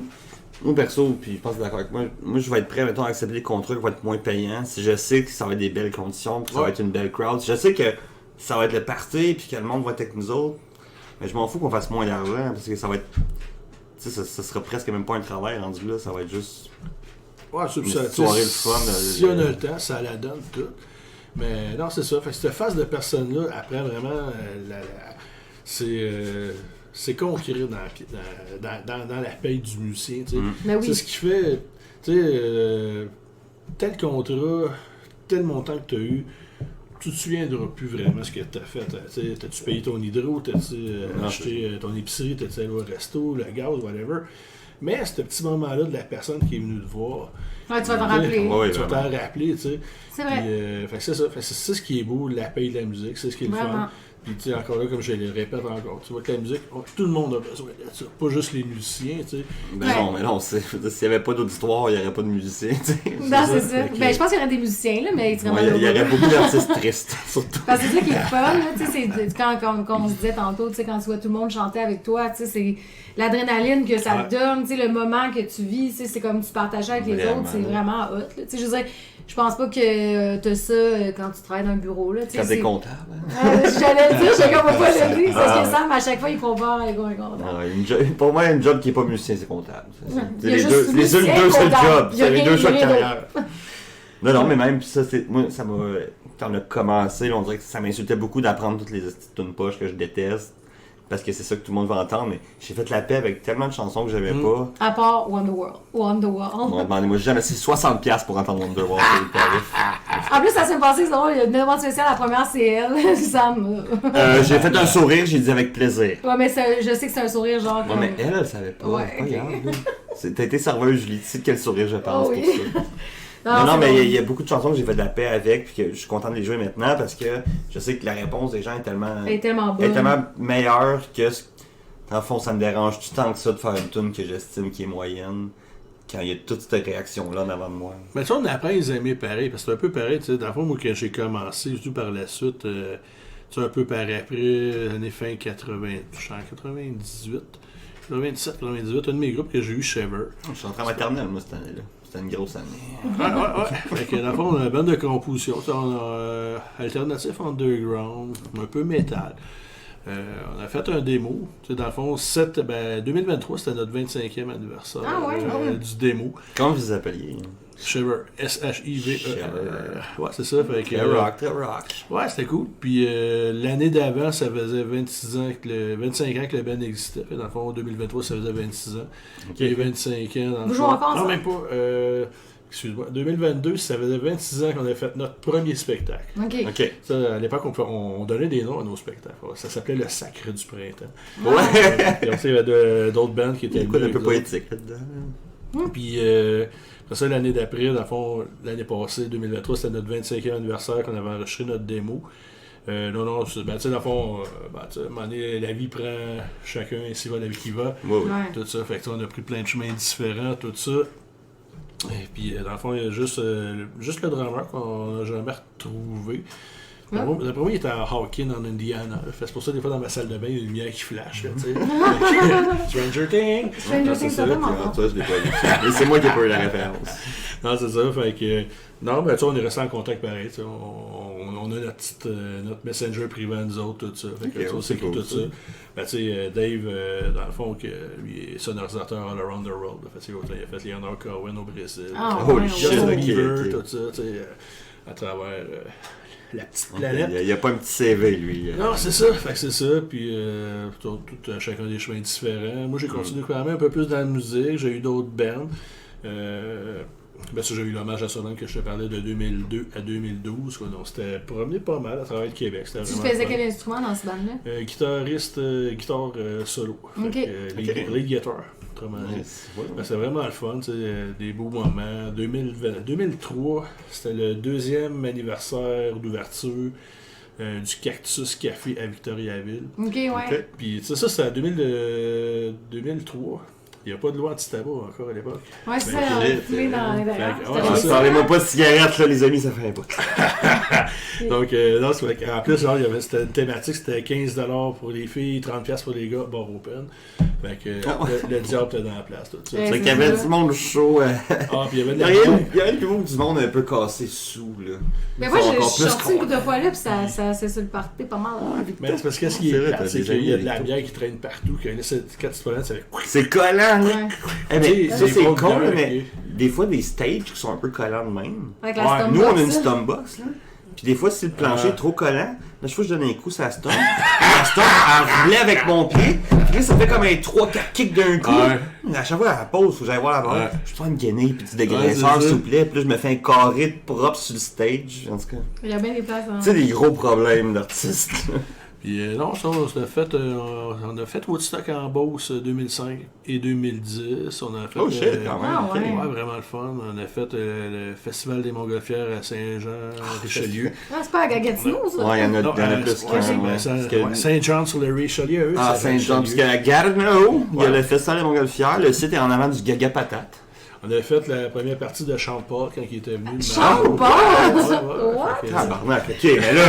Speaker 1: moi perso, puis je pense que t'es d'accord avec moi, je vais être prêt, mettons, à accepter des contrats qui vont être moins payants, si je sais que ça va être des belles conditions, que ça va être une belle crowd, si je sais que ça va être le party, puis que le monde va être avec nous autres. Mais je m'en fous qu'on fasse moins d'argent parce que ça va être. Tu sais, ça sera presque même pas un travail rendu là, ça va être juste.
Speaker 2: Ouais, c'est
Speaker 1: une
Speaker 2: ça.
Speaker 1: soirée de fun.
Speaker 2: Si on a le temps, ça la donne tout. Mais non, c'est ça. Fait que cette phase de personne-là, après vraiment, c'est concret dans la paye du musicien.
Speaker 3: Mais oui.
Speaker 2: C'est ce qui fait. Tu sais, tel contrat, tel montant que tu as eu. Tu te souviendras plus vraiment ce que tu as fait. T'as-tu payé ton hydro, t'as-tu acheté ton épicerie, t'as-tu allé au resto, le gaz, whatever. Mais ce petit moment-là de la personne qui est venue te voir,
Speaker 3: tu vas t'en rappeler.
Speaker 2: Tu vas t'en rappeler, tu sais.
Speaker 3: C'est vrai.
Speaker 2: Fait que c'est ça. C'est ce qui est beau, la paye de la musique, c'est ce qui est le fun. Puis tu sais, encore là, comme je le répète encore, tu vois que la musique, tout le monde a besoin de ça. Pas juste les musiciens, tu sais.
Speaker 1: Mais non, s'il n'y avait pas d'auditoire, il n'y aurait pas de musiciens, tu sais.
Speaker 3: Non, c'est ça. Je pense qu'il y aurait des musiciens, là, mais
Speaker 1: il y aurait beaucoup d'artistes tristes, surtout.
Speaker 3: Parce que c'est ça qui est fun, là, tu sais, c'est quand on se disait tantôt, tu sais, quand tu vois tout le monde chanter avec toi, tu sais, c'est l'adrénaline que ça te donne, tu sais, le moment que tu vis, tu sais, c'est comme tu partages avec les autres, c'est vraiment hot, là. Tu sais, je veux dire, je pense pas que t'as ça quand tu travailles dans un bureau, là, tu sais.
Speaker 1: Quand t'es comptable.
Speaker 3: J'allais le dire, je sais comme pas le dire, parce que Sam, à chaque fois, il compare avec un comptable.
Speaker 1: Pour moi, un job qui est pas musicien, c'est comptable.
Speaker 3: C'est les deux seuls
Speaker 1: jobs, c'est les deux choix de carrière. Non, mais même, ça, moi, ça m'a. Quand on a commencé, on dirait que ça m'insultait beaucoup d'apprendre toutes les tunes poches que je déteste. Parce que c'est ça que tout le monde va entendre, mais j'ai fait la paix avec tellement de chansons que j'aimais pas.
Speaker 3: À part Wonderworld.
Speaker 1: Moi, jamais, c'est 60$ pour entendre Wonderworld.
Speaker 3: En plus, la semaine passée, il y a une demande spéciale, la première, c'est elle, Sam.
Speaker 1: J'ai fait un sourire, j'ai dit avec plaisir.
Speaker 3: Ouais, mais je sais que c'est un sourire genre.
Speaker 1: Ouais, mais elle savait pas.
Speaker 3: Ouais,
Speaker 1: pas grave. T'as été serveuse, Julie, tu sais de quel sourire je pense
Speaker 3: oui.
Speaker 1: pour ça. Non, mais il y a beaucoup de chansons que j'ai fait de la paix avec, puis que je suis content de les jouer maintenant parce que je sais que la réponse des gens est tellement
Speaker 3: bonne.
Speaker 1: Est tellement meilleure que, en fond, ça me dérange tout tant que ça de faire une tune que j'estime qui est moyenne quand il y a toute cette réaction-là en avant de moi.
Speaker 2: Mais tu sais, on apprend à les aimer pareil, parce que c'est un peu pareil, tu sais, dans le fond, moi, quand j'ai commencé, surtout par la suite, tu sais, un peu par après, l'année fin 80, je suis en 98, 97, 98, un de mes groupes que j'ai eu, Shiver.
Speaker 1: Je suis entré en maternelle, moi, cette année-là. C'était une grosse année.
Speaker 2: Ouais. Fait que, dans le fond, on a une bande de composition. On a alternatif underground, un peu métal. On a fait un démo. Dans le fond, 2023, c'était notre 25e anniversaire du démo.
Speaker 1: Comment vous appeliez?
Speaker 2: Shiver. S-H-I-V-E. Ouais, c'est ça. Fait que,
Speaker 1: très rock.
Speaker 2: Ouais, c'était cool. Puis l'année d'avant, ça faisait 25 ans que le band existait. Dans le fond, en 2023, ça faisait 26 ans.
Speaker 1: Okay.
Speaker 2: Et 25 ans. Dans
Speaker 3: vous jouez encore,
Speaker 2: non, même pas. Excuse-moi. 2022, ça faisait 26 ans qu'on avait fait notre premier spectacle.
Speaker 3: OK.
Speaker 2: Ça, à l'époque, on donnait des noms à nos spectacles. Ça s'appelait le Sacre du Printemps.
Speaker 1: Ouais.
Speaker 2: Puis, il y avait d'autres bands qui étaient...
Speaker 1: Il y a quoi d'un peu poétique là-dedans?
Speaker 2: Puis après ça, l'année d'après, dans le fond, l'année passée, 2023, c'était notre 25e anniversaire qu'on avait enregistré notre démo. Non, tu sais, dans le fond, à un moment donné, la vie prend chacun ainsi va la vie qui va.
Speaker 1: Ouais, ouais.
Speaker 3: Ouais.
Speaker 2: Tout ça, fait que on a pris plein de chemins différents, tout ça. Et puis, dans le fond, il y a juste le drummer qu'on n'a jamais retrouvé. D'après moi, il était à Hawkins, en Indiana. C'est pour ça, des fois, dans ma salle de bain, il y a une lumière qui flash. Là, Stranger Things!
Speaker 3: Stranger Things, c'est vraiment bon.
Speaker 1: Toi, je l'ai pas vu. Mais c'est moi qui ai pas eu la référence.
Speaker 2: Non, c'est ça. Fait que, non, ben, tu sais, on est resté en contact pareil. On a notre messenger privé à nous autres, tout ça. Fait que,
Speaker 1: Ok,
Speaker 2: on s'écrit
Speaker 1: cool,
Speaker 2: tout ça. Ben, tu sais, Dave, dans le fond, que lui est sonorisateur all around the world. Fait, il a fait Leonard Cohen au Brésil.
Speaker 3: Ah,
Speaker 1: Holy
Speaker 3: ouais,
Speaker 1: shit,
Speaker 2: Justin
Speaker 1: ok,
Speaker 2: Bieber,
Speaker 1: ok.
Speaker 2: tout ça, tu sais, à travers la petite planète.
Speaker 1: Il n'y a pas un petit CV, lui.
Speaker 2: Non, c'est ça. Fait que c'est ça. Puis, chacun des chemins différents. Moi, j'ai continué quand même un peu plus dans la musique. J'ai eu d'autres bands. Ben, ça, j'ai eu l'hommage à Solon que je te parlais de 2002 à 2012. Quoi. Donc, c'était promené pas mal à travers le Québec. C'était
Speaker 3: Tu
Speaker 2: vraiment
Speaker 3: faisais
Speaker 2: fun.
Speaker 3: quel instrument dans ce band-là?
Speaker 2: Guitare solo.
Speaker 3: Ok.
Speaker 2: Lead guitar. Autrement dit. Ben, c'est vraiment le fun, tu sais, des beaux moments. 2003, c'était le 2e anniversaire d'ouverture du Cactus Café à Victoriaville.
Speaker 3: Ok, ouais.
Speaker 2: Puis tu sais, ça, c'était en 2003. Il n'y a pas de loi anti-tabac encore à l'époque.
Speaker 3: Ouais, c'est
Speaker 1: Ben,
Speaker 3: ça, on
Speaker 1: shit,
Speaker 3: a fumé dans l'intérieur.
Speaker 2: Fait que, ouais,
Speaker 3: C'était
Speaker 2: c'est ça.
Speaker 1: Parlez-moi pas de cigarettes, là, les amis, ça fait un bout.
Speaker 2: Donc, non, c'est vrai qu'en plus, genre, c'était une thématique, c'était 15$ pour les filles, 30$ pour les gars, bar open. Fait que le diable était dans la place, tout ça.
Speaker 3: Ouais,
Speaker 1: C'est
Speaker 3: c'est
Speaker 1: qu'il y avait
Speaker 3: ça.
Speaker 1: du monde chaud.
Speaker 2: Ah, puis il y avait de
Speaker 1: Il
Speaker 2: la
Speaker 1: y
Speaker 2: bière.
Speaker 1: a du monde un peu cassé sous, là.
Speaker 3: Mais
Speaker 1: Ils
Speaker 3: moi,
Speaker 1: sont
Speaker 3: je
Speaker 1: encore
Speaker 3: suis
Speaker 1: plus
Speaker 3: sortie une
Speaker 1: cons.
Speaker 3: couple de fois là, puis ça c'est sur le party pas mal.
Speaker 2: Mais c'est parce que ce qui
Speaker 1: C'est
Speaker 2: est
Speaker 1: vrai,
Speaker 2: plate,
Speaker 1: t'as
Speaker 2: c'est
Speaker 1: des
Speaker 2: qu'il y a
Speaker 1: amis
Speaker 2: de la
Speaker 1: avec
Speaker 2: bière qui traîne partout. Que là, quand tu te promènes, ça fait.
Speaker 1: C'est collant, là.
Speaker 3: Ouais.
Speaker 1: Eh ben, ça,
Speaker 2: Des
Speaker 1: c'est
Speaker 2: grosses
Speaker 1: con, là,
Speaker 2: bières,
Speaker 1: mais
Speaker 2: ok.
Speaker 1: des fois, des stages qui sont un peu collants de même.
Speaker 3: Avec la
Speaker 2: Ouais,
Speaker 3: Stombox,
Speaker 1: Nous, on a une
Speaker 3: là.
Speaker 1: Stombox, là. Puis des fois, si le plancher est trop collant, la fois que je donne un coup, ça stomp. La stomp, elle roulait avec mon pied. Puis là, ça fait comme un 3-4 kicks d'un coup.
Speaker 2: Ouais.
Speaker 1: À chaque fois, à la pause, faut que j'aille voir la barre.
Speaker 2: Ouais.
Speaker 1: Je prends une gainée, puis du
Speaker 2: Ouais,
Speaker 1: dégraisseur,
Speaker 2: c'est
Speaker 1: s'il
Speaker 2: ça.
Speaker 1: vous plaît. Puis là, je me fais un carré de propre sur le stage. En tout cas,
Speaker 3: Il y a bien des places. Hein.
Speaker 1: tu sais, des gros problèmes d'artistes.
Speaker 2: Puis non, ça, on a fait Woodstock en Beauce 2005 et 2010. On a fait,
Speaker 1: Oh shit, quand même.
Speaker 3: Ah,
Speaker 1: ok.
Speaker 3: ouais.
Speaker 2: ouais, vraiment le fun. On a fait le Festival des Montgolfières à Saint-Jean-Richelieu.
Speaker 3: Ah, c'est pas à Gatineau, ça?
Speaker 1: Ouais, il y en a,
Speaker 2: Non,
Speaker 1: il y en a plus
Speaker 2: ouais,
Speaker 1: qu'un.
Speaker 2: ouais,
Speaker 1: Parce que-
Speaker 2: ouais, Saint-Jean-sur-le-Richelieu.
Speaker 1: Ah,
Speaker 2: c'est
Speaker 1: Saint-Jean, parce
Speaker 2: Richelieu.
Speaker 1: qu'à Gatineau, il y a
Speaker 2: Ouais.
Speaker 1: le Festival des Montgolfières. Le site est en avant du Gaga Patate.
Speaker 2: On avait fait la première partie de Chante-Paul quand il était venu.
Speaker 3: Chante-Paul?
Speaker 2: What?
Speaker 1: Tabarnak, ok, mais là,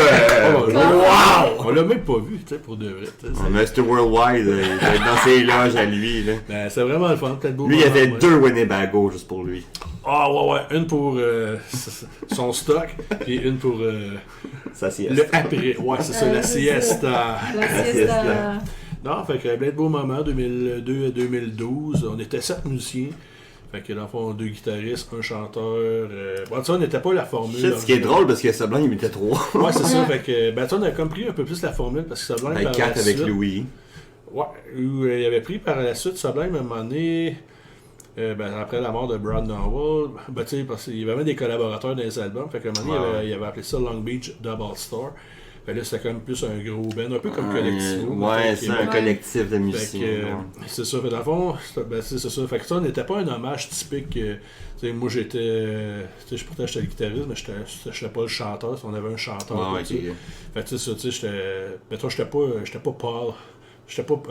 Speaker 2: On l'a même pas vu, tu sais, pour de vrai. tu sais, c'est-
Speaker 1: Mr. Worldwide, il va être dans ses loges à lui, là.
Speaker 2: Ben, c'est vraiment le fun, peut-être beau.
Speaker 1: Lui, il y avait
Speaker 2: moment, ouais.
Speaker 1: 2 Winnebago juste pour lui.
Speaker 2: Ah, ouais. Une pour son stock, et une pour
Speaker 1: Ça, c'est
Speaker 2: le après. Ouais, c'est ça, la
Speaker 3: c'est
Speaker 2: siesta.
Speaker 3: La
Speaker 1: sieste,
Speaker 3: siesta.
Speaker 2: Non, fait que plein de beaux moments, 2002 à 2012. On était 7 musiciens. Fait que dans le fond, 2 guitaristes, un chanteur. Bon, tu sais, on n'était pas la formule.
Speaker 1: Shit, ce qui est drôle, parce que Sublime, il était 3.
Speaker 2: Ouais, c'est ça. Fait que, ben, tu sais, on a compris un peu plus la formule parce que Sublime.
Speaker 1: Avec
Speaker 2: par
Speaker 1: 4
Speaker 2: la
Speaker 1: avec
Speaker 2: suite-
Speaker 1: Louis.
Speaker 2: Ouais, où il avait pris par la suite Sublime à un moment donné. Après la mort de Brad Nowell, ben, tu sais, parce qu'il y avait même des collaborateurs dans les albums. Fait qu'à un moment donné,
Speaker 1: Ouais.
Speaker 2: il avait appelé ça Long Beach Double Star. Fait là, c'était comme plus un gros band, un peu comme Collectivo.
Speaker 1: Ouais, c'est un
Speaker 3: Ouais.
Speaker 1: collectif de
Speaker 2: Fait
Speaker 1: musiciens.
Speaker 2: que,
Speaker 1: ouais.
Speaker 2: c'est ça, fait dans le fond, c'est ça. Fait que ça, on n'était pas un hommage typique. Tu sais, moi, j'étais. Tu sais, pourtant, j'étais le guitariste, mais j'étais pas le chanteur. On avait un chanteur.
Speaker 1: Ouais,
Speaker 2: tout ça.
Speaker 1: ok.
Speaker 2: Fait que tu sais, ça, tu sais, j'étais. Mais toi, j'étais pas Paul. J'étais pas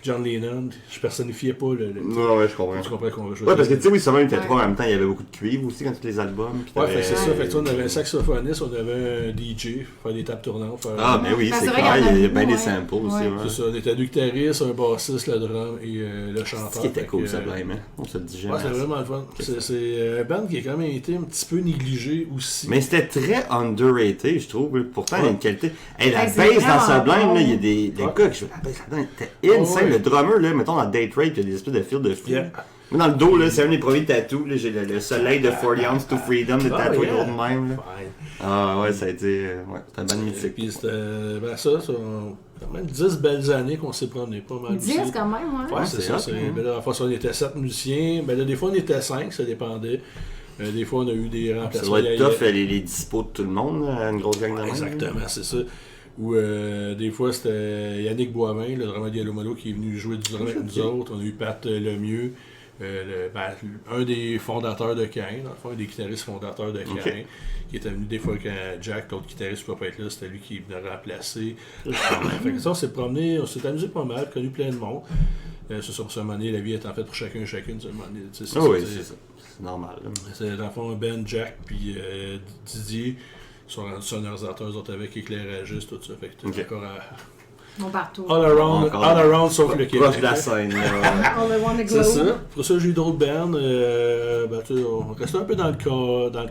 Speaker 2: John Lennon. Je personnifiais pas le.
Speaker 1: Ouais, je comprends.
Speaker 2: Tu comprends qu'on veut jouer.
Speaker 1: Ouais, parce que tu sais, oui, Sublime était
Speaker 3: Ouais.
Speaker 1: 3 en même temps, il y avait beaucoup de cuivre aussi quand tous les albums. puis
Speaker 2: Ouais,
Speaker 1: t'avais-
Speaker 2: fait que c'est ça. Fait que, tu sais, on avait un saxophoniste, on avait un DJ, faire des tables tournantes. Faire...
Speaker 1: Ah, mais oui,
Speaker 3: Ben,
Speaker 1: c'est
Speaker 3: c'est vrai
Speaker 1: clair,
Speaker 3: qu'il y en a
Speaker 1: il y a bien
Speaker 3: beaucoup,
Speaker 1: des
Speaker 3: ouais.
Speaker 1: samples aussi.
Speaker 3: Ouais.
Speaker 1: Ouais.
Speaker 2: C'est ça, on était 2 guitaristes, un bassiste, le drum et le chanteur.
Speaker 1: C'est ce qui était
Speaker 2: Fait
Speaker 1: cool,
Speaker 2: que,
Speaker 1: Sublime, hein. On se le dit jamais.
Speaker 2: Ouais, c'est
Speaker 1: assez.
Speaker 2: vraiment le fun. C'est un band qui a quand même été un petit peu négligé aussi.
Speaker 1: Mais c'était très underrated, je trouve. Pourtant, il y a une qualité. Hey, la
Speaker 3: Hey, c'est
Speaker 1: bass dans
Speaker 3: vraiment
Speaker 1: Sublime,
Speaker 3: bon.
Speaker 1: là, il y a des
Speaker 2: Ouais.
Speaker 1: gars qui jouent la bass là-dedans. C'était insane.
Speaker 2: Ouais.
Speaker 1: Le drummer, là, mettons dans Date Rape, il y a des espèces de fils de fou.
Speaker 2: Yeah.
Speaker 1: Moi, dans le dos, là, c'est un des premiers tatous. Là, j'ai le soleil de 40 ounces to freedom, de
Speaker 2: Ah,
Speaker 1: tatoué
Speaker 2: yeah.
Speaker 1: gros de même. Là.
Speaker 2: Fine.
Speaker 1: Ah ouais, ça a été. Ouais, c'était un band
Speaker 2: Et
Speaker 1: mythique.
Speaker 2: puis c'était quand même 10 belles années qu'on s'est promené, pas mal
Speaker 3: 10
Speaker 2: aussi.
Speaker 3: quand même, ouais.
Speaker 2: Ouais,
Speaker 1: c'est
Speaker 2: c'est ça.
Speaker 1: hot, hein.
Speaker 2: Ben là, la fois, on était 7 musiciens. Ben là, des fois, on était 5, ça dépendait. Des fois, on a eu des
Speaker 1: Ça
Speaker 2: remplacements.
Speaker 1: doit être tough, les dispos de tout le monde, là, une grosse gang de même.
Speaker 2: Exactement, c'est ça. Ou des fois, c'était Yannick Boivin, le drummer d'Yellow Molo, qui est venu jouer du drum avec nous autres. On a eu Pat Lemieux, Un des fondateurs de Cain, dans le fond, un des guitaristes fondateurs de Cain, qui était venu des fois quand Jack, l'autre guitariste, ne pouvait pas être là, c'était lui qui venait remplacer. Fait que ça, on s'est promené, on s'est amusé pas mal, connu plein de monde. C'est sur ce moment donné, la vie est en fait pour chacun et chacune.
Speaker 1: Oui, c'est ça. C'est normal.
Speaker 2: C'est dans le fond Ben, Jack, puis Didier, sont rendus sonorisateurs, eux autres avec éclairagistes, tout ça. Fait que t'es encore à...
Speaker 3: partout.
Speaker 2: All around sauf le Québec.
Speaker 1: Proche de la scène.
Speaker 3: All around the
Speaker 2: C'est
Speaker 3: globe.
Speaker 2: ça. Pour ça, j'ai eu d'autres bands. On restait un peu dans le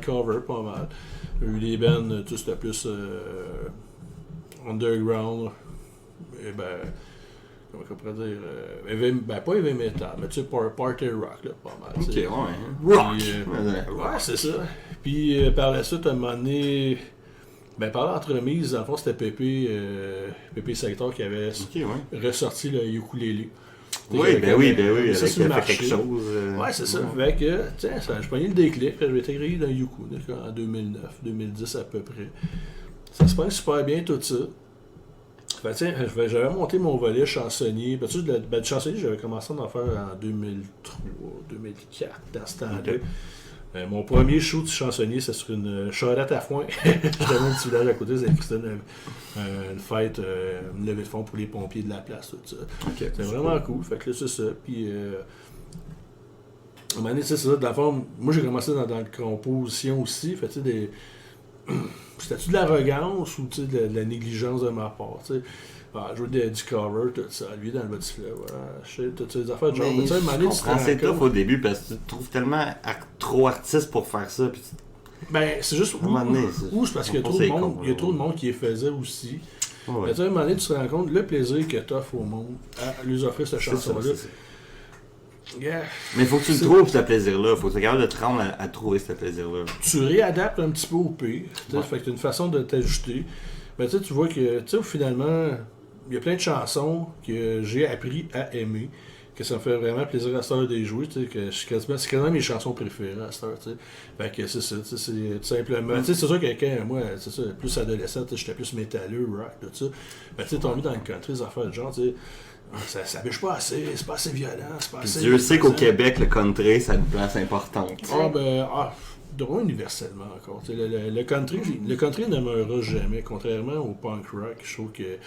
Speaker 2: cover, pas mal. J'ai eu des bands, c'était plus underground. Et comment on pourrait dire, pas heavy metal, mais tu sais, party rock, là, pas mal.
Speaker 1: Ok,
Speaker 2: t'sais.
Speaker 1: ouais. Rock!
Speaker 2: Ouais, c'est ça. Puis par la suite, à un moment donné, par l'entremise, dans le fond, c'était Pépé Sector qui avait ressorti le ukulélé.
Speaker 1: Oui, avec
Speaker 2: ça,
Speaker 1: il a fait quelque chose.
Speaker 2: Ouais, c'est ça. Fait que, tiens, je prenais le déclic, j'ai intégré dans Yuku en 2009, 2010 à peu près. Ça se passe super bien tout ça. Fait tiens, j'avais monté mon volet chansonnier. Le chansonnier, j'avais commencé à en faire en 2003, 2004, dans ce temps-là. Mon premier show de chansonnier, c'est sur une charrette à foin. J'étais dans un petit village à côté, c'était une fête, une levée de fonds pour les pompiers de la place, tout ça. C'était vraiment cool. Fait que là, c'est ça. Puis, à un moment donné, c'est ça. Dans le fond, moi, j'ai commencé dans la composition aussi. Fait tu sais, c'était-tu de l'arrogance ou de la négligence de ma part, tu sais? Jouer du cover, tout ça, lui dans le bas du fleuve, voilà, toutes ces affaires de genre.
Speaker 1: Mais c'est tough au début parce que tu te trouves tellement trop artiste pour faire ça. Puis
Speaker 2: c'est juste ou c'est parce qu'il y a trop de monde qui les faisait aussi. Mais tu sais, à un moment donné, tu te rends compte le plaisir que tu offres au monde à lui offrir cette chanson-là.
Speaker 1: Yeah. Mais il faut que tu le trouves, ce plaisir-là. Il faut que tu sois capable de te rendre à trouver ce plaisir-là.
Speaker 2: Tu réadaptes un petit peu au pire. Fait que tu as une façon de t'ajuster. Mais tu vois que finalement, il y a plein de chansons que j'ai appris à aimer, que ça me fait vraiment plaisir à cette heure de les jouer. Que c'est quasiment mes chansons préférées à cette heure. Fait que c'est ça. C'est tout simplement. C'est sûr que quand moi, c'est ça, plus adolescent, j'étais plus métalleux, rock, tout ça. Mais tu sais, tombé dans le country, des affaires de genre, tu sais. Ça bûche pas assez, c'est pas assez violent, c'est pas assez...
Speaker 1: Dieu sait qu'au Québec, le country, ça a une place importante.
Speaker 2: De moins universellement encore. Le country ne meurra jamais, contrairement au punk rock, je trouve que...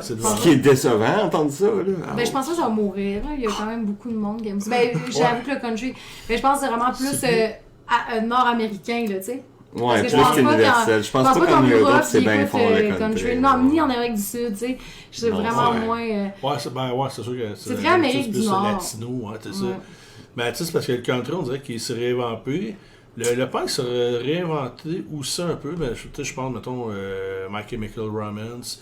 Speaker 1: Ce qui est décevant, entendre ça, là.
Speaker 3: Je pense pas que ça va mourir, là. Il y a quand même beaucoup de monde qui aime ça. J'avoue que le country... Mais je pense que c'est vraiment plus nord-américain, là, tu sais.
Speaker 1: Ouais, plus qu'universel. Je pense pas qu'en Europe, c'est bien fort le country.
Speaker 3: Non, ni en Amérique du Sud, tu sais. C'est vraiment moins...
Speaker 2: c'est sûr que
Speaker 3: c'est très Amérique du Nord.
Speaker 2: Latino, tu sais ça. Mais tu sais, c'est parce que le country, on dirait qu'il s'est réinventé. Le punk s'est réinventé aussi un peu. Je pense, mettons, My Chemical Romance.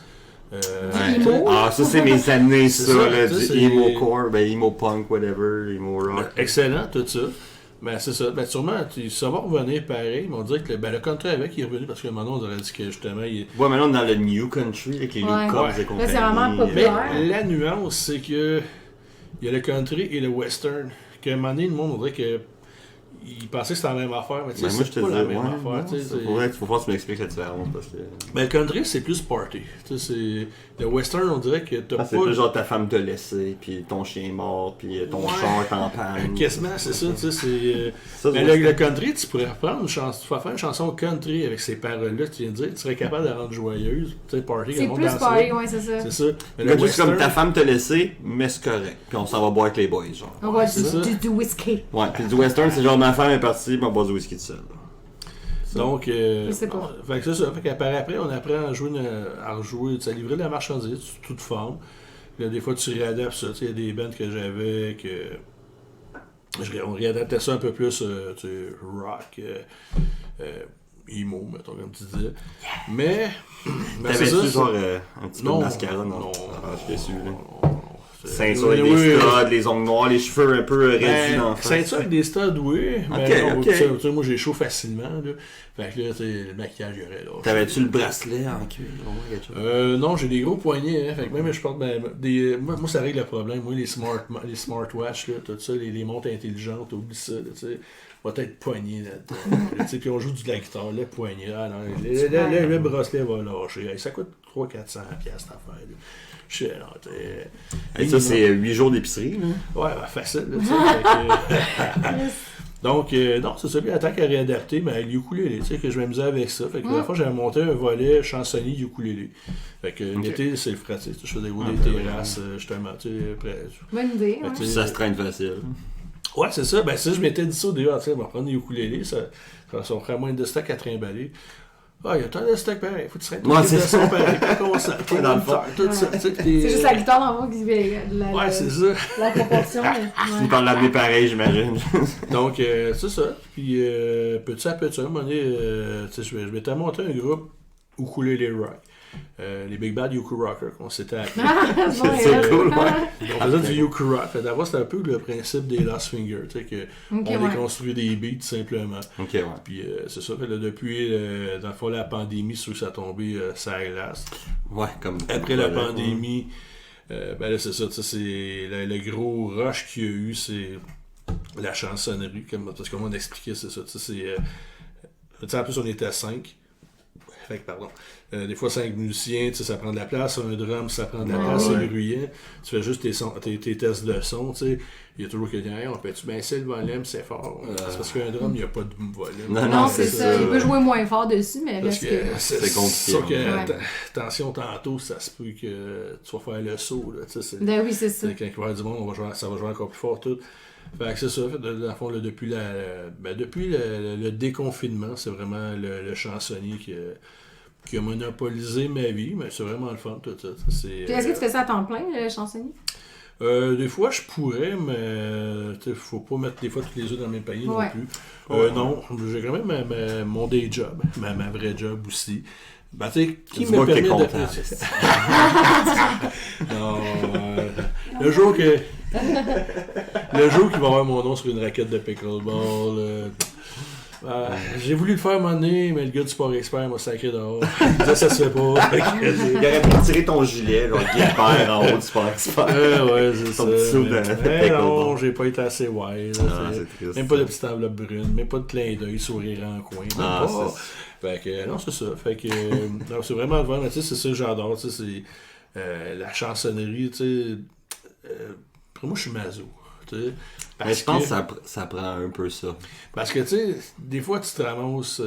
Speaker 1: Ça c'est mes années, ça, du emo core, emo punk, whatever, emo rock.
Speaker 2: Excellent, tout ça. C'est ça. Sûrement, ça va revenir pareil, mais on dirait que le country avec il est revenu parce que maintenant on aurait dit que justement.
Speaker 1: Ouais, maintenant on est dans le new country avec les new cops et compagnie.
Speaker 3: Là, c'est vraiment populaire.
Speaker 2: Mais la nuance, c'est que il y a le country et le western. Qu'à un moment donné, le monde, on dirait que. Il pensait que c'était la même affaire, mais tu sais, c'est pas la même affaire.
Speaker 1: Il faut voir si tu m'expliques la différence. Parce que...
Speaker 2: le country, c'est plus party. Le western, on dirait que t'as pas...
Speaker 1: C'est plus genre ta femme te laissé, puis ton chien est mort, puis ton char est en panne.
Speaker 2: Quasiment, c'est ça. Mais le country, tu pourrais reprendre tu vas faire une chanson country avec ces paroles-là, tu viens de dire, tu serais capable de la rendre joyeuse. Party,
Speaker 3: c'est plus party, ouais, c'est ça.
Speaker 2: C'est ça.
Speaker 1: Mais le western, comme ta femme te laissé, mais c'est correct. Puis on s'en va boire avec les boys, genre.
Speaker 3: On va du whisky.
Speaker 1: Ouais, puis du western, c'est genre ma femme est partie, puis on boit du whisky tout seul.
Speaker 2: Donc,
Speaker 3: je sais pas.
Speaker 2: Fait que c'est ça. Fait qu'après, on apprend à rejouer, à livrer de la marchandise sous toute forme. Puis là, des fois, tu réadaptes ça. Il y a des bands que j'avais on réadaptait ça un peu plus, rock, emo, mettons, comme tu disais. Mais
Speaker 1: t'avais-tu genre un petit peu de mascara? Non. Je t'ai su, là. Ceinture avec des studs, les ongles noirs, les cheveux un peu réduits dans le face.
Speaker 2: Ceinture avec des studs, oui. Mais moi, j'ai chaud facilement. Là. Fait que là, le maquillage, il y aurait là.
Speaker 1: T'avais-tu le bracelet en cuir?
Speaker 2: Non, j'ai des gros poignets. Hein, fait que même je porte moi, ça règle le problème. Moi, les smartwatches, là, tout ça, les montres intelligentes, oublie ça. Tu sais, va être poignet là-dedans. Puis on joue de la guitare, le poignet. Le bracelet va lâcher. Ça coûte 300-400$ cette affaire. Là.
Speaker 1: Ça, c'est 8 jours d'épicerie. Là.
Speaker 2: Ouais, facile. Là, fait que, donc, non, c'est ça. Puis, tant qu'à réadapter, mais le ukulélé, tu sais, que je m'amusais avec ça. Fait que la fois, j'avais monté un volet chansonnier ukulélé. Fait que l'été, c'est le pratique. Je faisais des terrasses, justement, tu sais, près.
Speaker 3: Bonne idée, ouais.
Speaker 1: Puis ça se traîne facile.
Speaker 2: Ouais, c'est ça. Ben, ça, je m'étais dit ça au début. Tu sais, on va prendre des ukulélés. Ça ferait moins de stock à trimballer. Ah, il y a tant de stock pareil. Faut que tu traînes
Speaker 1: Ouais, c'est ça.
Speaker 2: pareil. Dans le fond. Tout ça.
Speaker 3: C'est juste la guitare dans le fond qui fait
Speaker 2: ouais, c'est ça.
Speaker 3: la proportion.
Speaker 1: Tu parles l'amener pareil, j'imagine.
Speaker 2: Donc, c'est ça. Puis, petit à petit, à un moment donné, je m'étais monté un groupe ukulélé rock. Les Big Bad Uku Rockers, qu'on s'était appelé.
Speaker 1: C'est cool, ouais.
Speaker 2: On faisait du Uku Rock. D'abord, c'était un peu le principe des Lost Fingers, tu sais, qu'on déconstruit des beats simplement.
Speaker 1: Ok, ouais.
Speaker 2: Puis c'est ça, là, depuis, dans le fond, la pandémie, c'est sûr que ça a tombé ça a glace.
Speaker 1: Ouais, comme.
Speaker 2: Après la pandémie, ben là, c'est ça, c'est le gros rush qu'il y a eu, c'est la chansonnerie, parce que comment on expliquait, c'est ça, tu sais, en plus, on était à 5. Fait que, pardon. Des fois, 5 musiciens, ça prend de la place. Un drum, ça prend de la place, c'est bruyant. Tu fais juste tes tests de son, tu sais. Il y a toujours quelqu'un, on peut-tu baisser le volume, c'est fort. C'est parce qu'un drum, il n'y a pas de volume.
Speaker 3: Non, c'est ça. Il peut jouer moins fort dessus, mais
Speaker 2: parce que
Speaker 1: c'est compliqué.
Speaker 2: Sauf que, attention, tantôt, ça se peut que tu vas faire le saut, là.
Speaker 3: Ben oui, c'est ça.
Speaker 2: Quand il va y avoir du monde, ça va jouer encore plus fort, tout. Fait que c'est ça, dans le fond, là, depuis le déconfinement, c'est vraiment le chansonnier qui a monopolisé ma vie, mais c'est vraiment le fun, tout ça.
Speaker 3: Est-ce que tu fais ça à temps plein, le chansonnier?
Speaker 2: Des fois, je pourrais, mais il faut pas mettre des fois tous les œufs dans le même panier non plus. Non, j'ai quand même mon day job, ma vraie job aussi. Ben, tu sais, qui me permet de... Non, le jour qu'il va avoir mon nom sur une raquette de pickleball... j'ai voulu le faire un moment donné, mais le gars du Sport Expert m'a sacré dehors. Ça se fait pas.
Speaker 1: Il aurait pu tirer ton gilet, genre Guilbert en haut du Sport Expert.
Speaker 2: Ouais, c'est ça.
Speaker 1: Ton petit saut de
Speaker 2: non, j'ai pas été assez wild.
Speaker 1: C'est triste.
Speaker 2: Même pas de petite enveloppe brune, même pas de clin d'œil, sourire en coin. Fait que, non, c'est ça. Fait que, non, c'est vraiment le fun. Tu sais, c'est ça que j'adore. Tu sais, c'est la chansonnerie, tu sais. Pour moi, je suis maso.
Speaker 1: Mais je pense que ça prend un peu ça.
Speaker 2: Parce que, tu sais, des fois, tu te ramasses...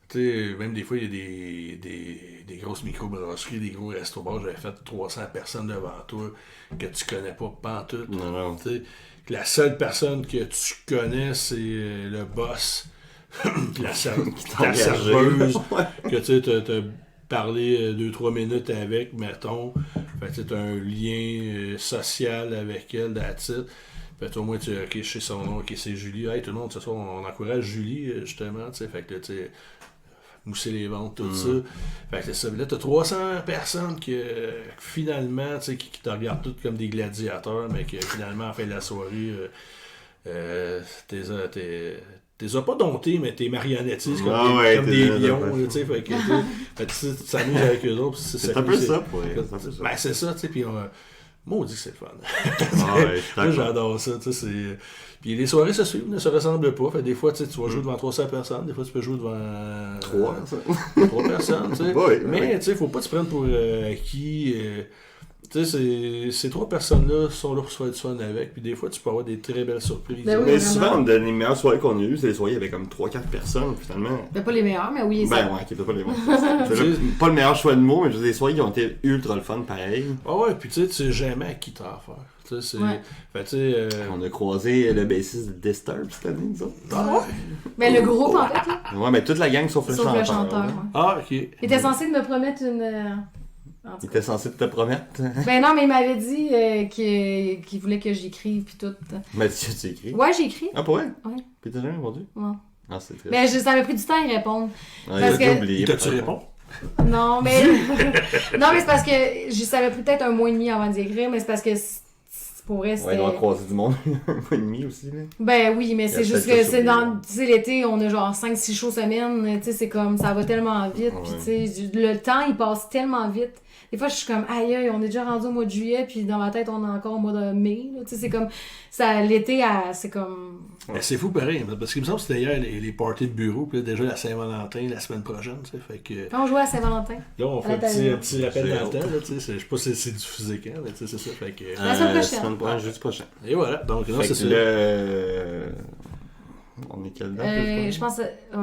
Speaker 2: tu sais, même des fois, il y a des grosses microbrasseries, des gros restos-bars. J'avais fait 300 personnes devant toi que tu connais pas pantoute.
Speaker 1: Non.
Speaker 2: Tu sais, la seule personne que tu connais, c'est le boss, la serveuse, que tu sais, t'as parlé 2-3 minutes avec, mettons. Fait que tu as un lien social avec elle, that's it. Fait au moins, ok, je sais son nom, ok, c'est Julie. Hey, tout le monde, ce soir, on encourage Julie, justement, tu sais. Fait que là, tu sais, mousser les ventes, tout ça. Fait que ça. Là, t'as 300 personnes qui, finalement, tu sais, qui te regardent toutes comme des gladiateurs, mais qui, finalement, à la fin de la soirée, t'es pas domptés, mais t'es marionnettistes comme des lions, tu sais. Fait que tu t'amuses avec eux autres.
Speaker 1: C'est un peu ça, pour eux.
Speaker 2: Ben, c'est ça, tu sais. Puis moi, on dit que c'est le fun.
Speaker 1: Moi,
Speaker 2: j'adore ça, tu sais. Puis les soirées se suivent, ne se ressemblent pas. Fait des fois, tu vas jouer devant 300 personnes, des fois, tu peux jouer devant 3 personnes, tu sais. Mais, tu sais, faut pas te prendre pour acquis. Tu sais, ces 3 personnes-là sont là pour se faire du fun avec, puis des fois, tu peux avoir des très belles surprises.
Speaker 3: Ben oui,
Speaker 1: mais souvent, les meilleures soirées qu'on a eues, c'est les soirées avec comme 3-4 personnes, finalement.
Speaker 3: Ben, pas les meilleures, mais oui,
Speaker 1: ça. Ben ouais, peut-être pas les meilleures. C'est pas le meilleur choix de mots, mais je veux dire, des soirées qui ont été ultra le fun, pareil.
Speaker 2: Ah ouais, puis tu sais jamais à qui t'as affaire. Fait,
Speaker 1: on a croisé le bassiste de Disturbed cette année, nous autres.
Speaker 2: Ah ouais?
Speaker 3: Mais le groupe, en fait, là.
Speaker 1: Ouais, mais toute la gang sauf le chanteur.
Speaker 3: Ouais.
Speaker 2: Ah, ok.
Speaker 3: Il était censé me promettre une...
Speaker 1: Il était censé te promettre.
Speaker 3: Ben non, mais il m'avait dit qu'il voulait que j'écrive pis tout.
Speaker 1: Mais tu écris?
Speaker 3: Ouais, j'ai écrit.
Speaker 1: Ah, pour vrai?
Speaker 3: Ouais.
Speaker 1: Pis t'as jamais répondu?
Speaker 3: Ouais.
Speaker 1: Ah, c'est triste.
Speaker 3: Ben, ça m'a pris du temps à y répondre.
Speaker 1: Ah, parce que... oublié.
Speaker 2: T'as-tu répondu?
Speaker 3: Non, mais... non, mais c'est parce que ça m'a pris peut-être un mois et demi avant d'y écrire, mais c'est parce que Pour vrai,
Speaker 1: Ouais,
Speaker 3: c'était...
Speaker 1: on va croiser du monde un mois et demi aussi. Là.
Speaker 3: Ben oui, mais
Speaker 1: Il y a
Speaker 3: c'est juste
Speaker 1: peut-être
Speaker 3: que
Speaker 1: ça
Speaker 3: c'est
Speaker 1: sur
Speaker 3: dans... Tu sais, l'été, on a genre 5-6 shows semaine, tu sais, c'est comme, ça va tellement vite,
Speaker 1: Ouais.
Speaker 3: puis tu sais, le temps, il passe tellement vite. Des fois, je suis comme, aïe, aïe, on est déjà rendu au mois de juillet, puis dans ma tête, on est encore au mois de mai, là, tu sais, c'est comme, ça, l'été, c'est comme...
Speaker 2: Ben, c'est fou pareil, parce qu'il me semble que c'était hier les parties de bureau, puis là, déjà la Saint-Valentin la semaine prochaine, tu sais, fait que...
Speaker 3: Quand on jouait à Saint-Valentin.
Speaker 2: Là, on fait
Speaker 3: À
Speaker 2: un
Speaker 3: la
Speaker 2: petit,
Speaker 3: télé.
Speaker 2: un petit rappel
Speaker 1: J'ai
Speaker 2: dans le
Speaker 1: hâte.
Speaker 2: temps, là, tu sais, je sais pas si c'est diffusé quand, mais tu sais, c'est ça, fait que...
Speaker 3: La semaine prochaine.
Speaker 1: Semaine prochaine, jeudi prochain.
Speaker 2: Et voilà, donc non,
Speaker 1: Fait
Speaker 2: c'est
Speaker 1: que
Speaker 2: ça.
Speaker 1: on est quelle date?
Speaker 3: Je pense... oh.